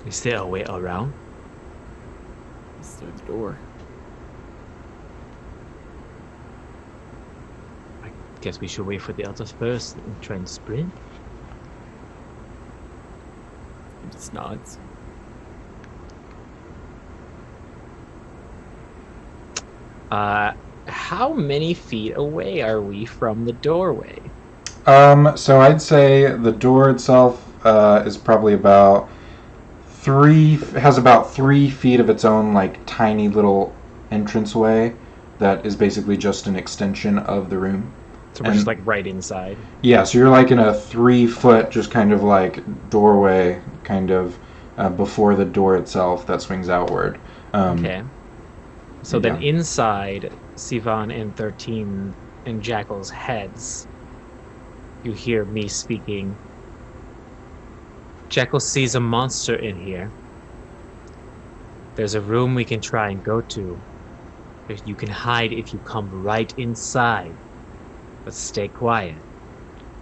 F: Is there a way around?
D: It's through the door.
F: I guess we should wait for the others first and try and sprint.
D: He just nods.
F: How many feet away are we from the doorway?
E: So I'd say the door itself is probably about has about 3 feet of its own like tiny little entranceway that is basically just an extension of the room.
F: So we're just like right inside.
E: Yeah, so you're like in a 3-foot just kind of like doorway kind of before the door itself that swings outward.
F: Okay. So then inside Sivan and 13 and Jackal's heads, you hear me speaking. Jackal sees a monster in here. There's a room we can try and go to. You can hide if you come right inside. But stay quiet.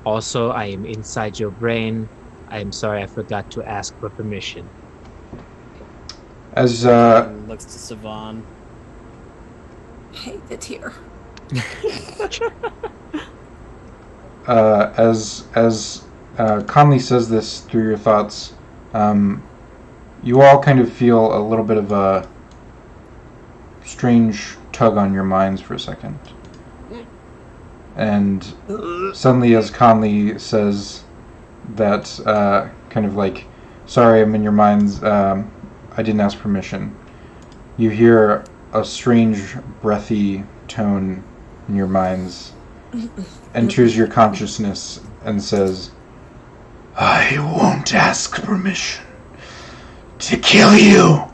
F: Also, I am inside your brain. I am sorry I forgot to ask for permission.
E: As
K: looks to Sivan.
B: Hate it here.
E: as Conley says this through your thoughts. You all kind of feel a little bit of a strange tug on your minds for a second. And suddenly, as Conley says that, kind of like, sorry, I'm in your minds, I didn't ask permission, you hear a strange, breathy tone in your minds, enters your consciousness, and says, I won't ask permission to kill you.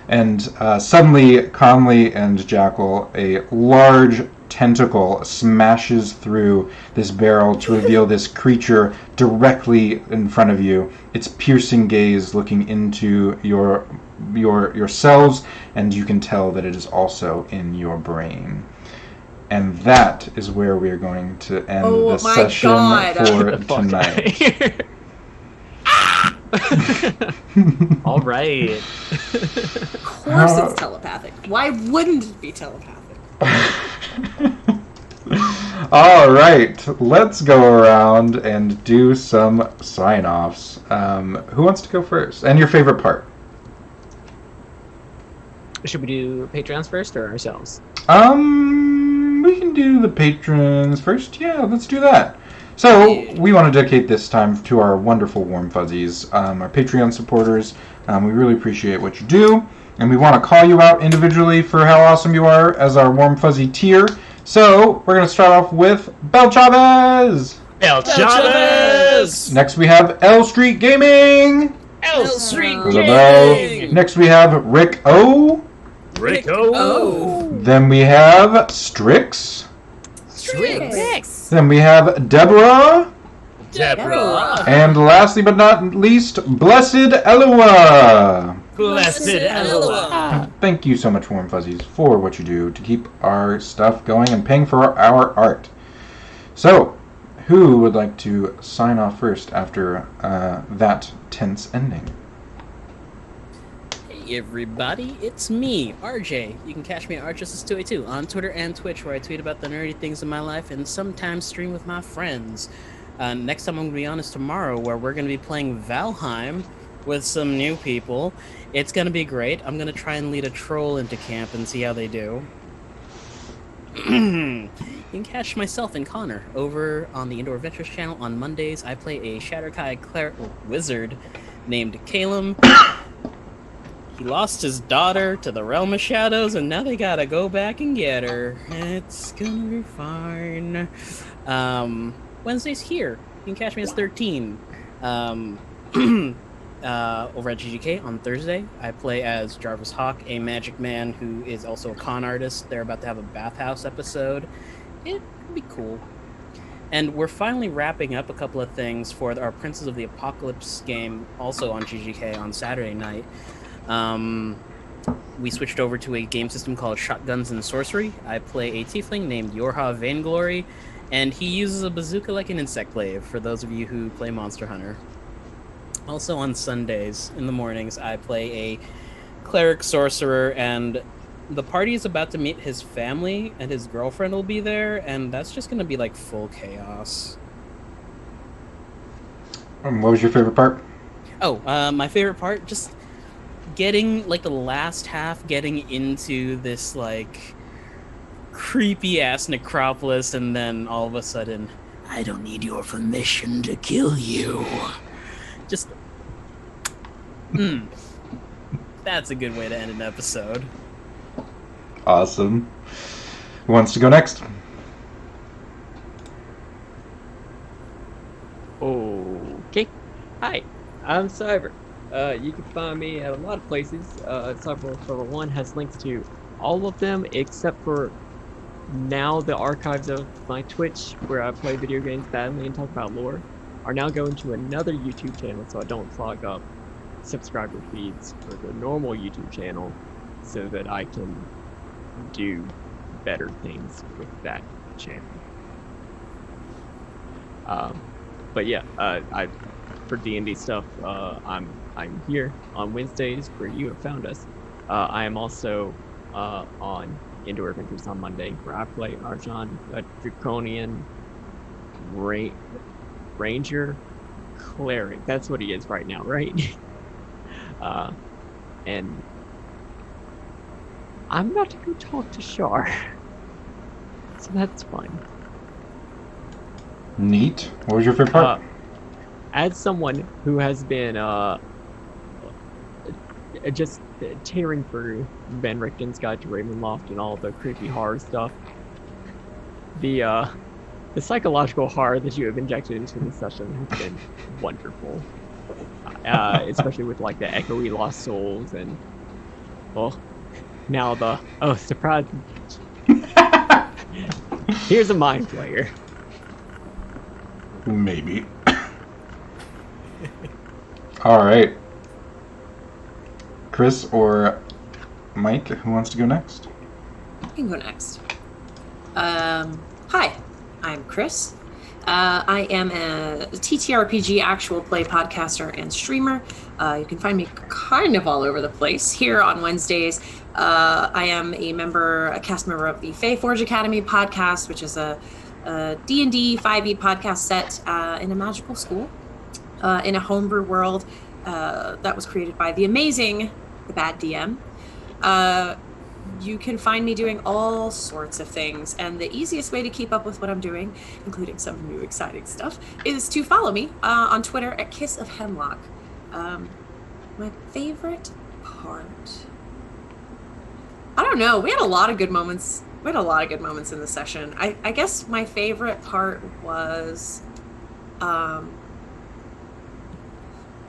E: And suddenly, Conley and Jackal, a large tentacle smashes through this barrel to reveal this creature directly in front of you. Its piercing gaze looking into your cells, and you can tell that it is also in your brain. And that is where we are going to end the session for tonight.
F: All right.
B: Of course it's telepathic. Why wouldn't it be telepathic?
E: All right, let's go around and do some sign-offs. Who wants to go first? And your favorite part?
F: Should we do Patreons first or ourselves?
E: We can do the patrons first. Yeah, let's do that. So, we want to dedicate this time to our wonderful Warm Fuzzies, our Patreon supporters. We really appreciate what you do, and we want to call you out individually for how awesome you are as our Warm Fuzzy tier. So, we're going to start off with Bel Chavez!
F: El Chavez!
E: Next we have L Street Gaming!
F: L Street
E: Gaming! Next we have Rick O!
F: Rick O!
E: Then we have Strix.
F: Strix!
E: Then we have Deborah.
F: Deborah!
E: And lastly but not least, Blessed Elua.
F: Blessed Elua!
E: Thank you so much, Warm Fuzzies, for what you do to keep our stuff going and paying for our art. So, who would like to sign off first after that tense ending?
K: Hey everybody, it's me, RJ. You can catch me at RJustice282 on Twitter and Twitch, where I tweet about the nerdy things in my life and sometimes stream with my friends. Next time I'm going to be on is tomorrow, where we're going to be playing Valheim with some new people. It's going to be great. I'm going to try and lead a troll into camp and see how they do. You can catch myself and Connor over on the Indoor Adventures channel on Mondays. I play a Shatterkai wizard named Calum. He lost his daughter to the Realm of Shadows, and now they gotta go back and get her. It's gonna be fine. Wednesday's here. You can catch me as 13. Over at GGK on Thursday, I play as Jarvis Hawk, a magic man who is also a con artist. They're about to have a bathhouse episode. It'd be cool. And we're finally wrapping up a couple of things for our Princes of the Apocalypse game, also on GGK on Saturday night. We switched over to a game system called Shotguns and Sorcery. I play a tiefling named Yorha Vainglory, and he uses a bazooka like an insect glaive, for those of you who play Monster Hunter. Also on Sundays, in the mornings, I play a cleric sorcerer, and the party is about to meet his family, and his girlfriend will be there, and that's just gonna be like full chaos.
E: What was your favorite part?
K: Oh, my favorite part, just getting, like, the last half, getting into this, like, creepy-ass necropolis, and then all of a sudden, I don't need your permission to kill you. Just, that's a good way to end an episode.
E: Awesome. Who wants to go next?
D: Okay. Hi, I'm Cyber. You can find me at a lot of places. Cyber1 has links to all of them except for now the archives of my Twitch, where I play video games badly and talk about lore, are now going to another YouTube channel, so I don't clog up subscriber feeds for the normal YouTube channel, so that I can do better things with that channel. But yeah, for D&D stuff, I'm here on Wednesdays where you have found us. I am also on Indoor Adventures on Monday, where I play Arjan, a Draconian Ranger cleric. That's what he is right now, right? And I'm about to go talk to Shar. So that's fun.
E: Neat. What was your favorite part?
D: As someone who has been just tearing through Ben Richten's Guide to Ravenloft and all the creepy horror stuff, the psychological horror that you have injected into this session has been wonderful. Especially with like the echoey lost souls and now surprise. Here's a mind player.
E: Maybe. All right. Chris or Mike, who wants to go next?
B: I can go next. Hi, I'm Chris. I am a TTRPG actual play podcaster and streamer. You can find me kind of all over the place. Here on Wednesdays, I am a cast member of the Faeforge Academy podcast, which is a D&D 5e podcast set in a magical school in a homebrew world that was created by the Bad DM. You can find me doing all sorts of things, and the easiest way to keep up with what I'm doing, including some new exciting stuff, is to follow me on Twitter at Kiss of Hemlock. My favorite part, I don't know. We had a lot of good moments. In the session. I guess my favorite part was,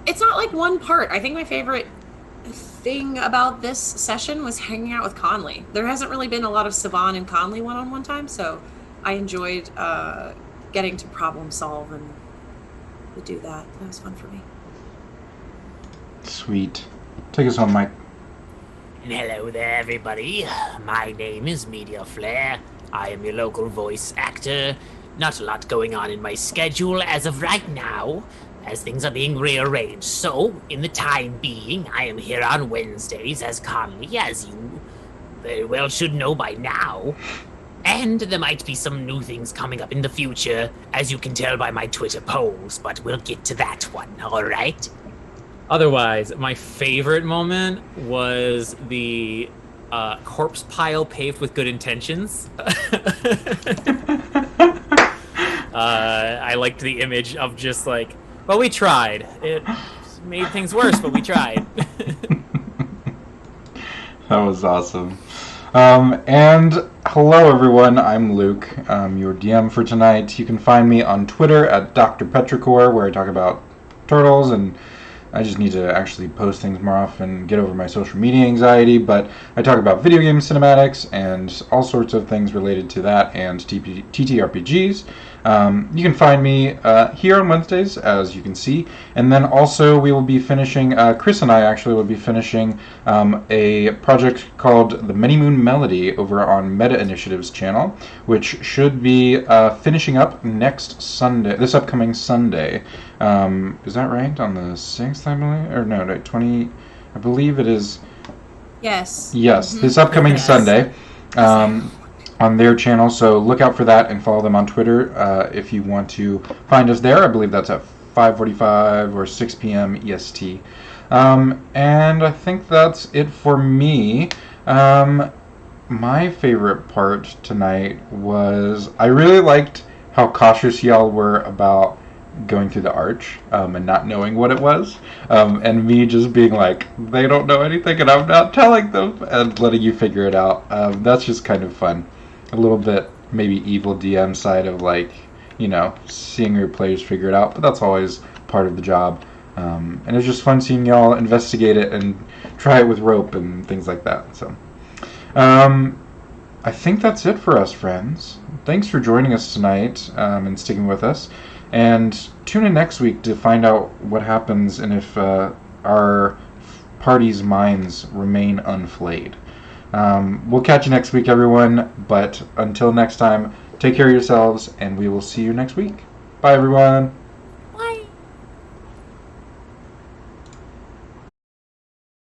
B: it's not like one part. I think my favorite thing about this session was hanging out with Conley. There hasn't really been a lot of Siobhan and Conley one-on-one time, so I enjoyed getting to problem solve and to do that. That was fun for me.
E: Sweet. Take us home, Mike.
L: And hello there, everybody. My name is Media Flare. I am your local voice actor. Not a lot going on in my schedule as of right now, as things are being rearranged. So, in the time being, I am here on Wednesdays as Conley, as you very well should know by now. And there might be some new things coming up in the future, as you can tell by my Twitter polls, but we'll get to that one, alright?
F: Otherwise, my favorite moment was the corpse pile paved with good intentions. I liked the image of just like, well, we tried. It made things worse, but we tried.
E: That was awesome. And hello, everyone. I'm Luke, your DM for tonight. You can find me on Twitter at Dr. Petrichor, where I talk about turtles, and I just need to actually post things more often, get over my social media anxiety, but I talk about video game cinematics and all sorts of things related to that and TTRPGs. You can find me here on Wednesdays, as you can see, and then also we will be finishing, Chris and I actually will be finishing a project called The Many Moon Melody over on Meta Initiative's channel, which should be finishing up next Sunday, this upcoming Sunday. Is that right? On the 6th, I believe? Or no, 20, I believe it is.
B: Yes.
E: Yes, this upcoming Sunday. On their channel, so look out for that and follow them on Twitter if you want to find us there. I believe that's at 5:45 or 6 p.m. EST. And I think that's it for me. My favorite part tonight was I really liked how cautious y'all were about going through the arch and not knowing what it was, and me just being like, they don't know anything and I'm not telling them, and letting you figure it out. That's just kind of fun. A little bit maybe evil DM side of like, you know, seeing your players figure it out, but that's always part of the job. And it was just fun seeing y'all investigate it and try it with rope and things like that. So I think that's it for us, friends. Thanks for joining us tonight and sticking with us. And tune in next week to find out what happens and if our party's minds remain unflayed. We'll catch you next week, everyone. But until next time, take care of yourselves, and we will see you next week. Bye, everyone.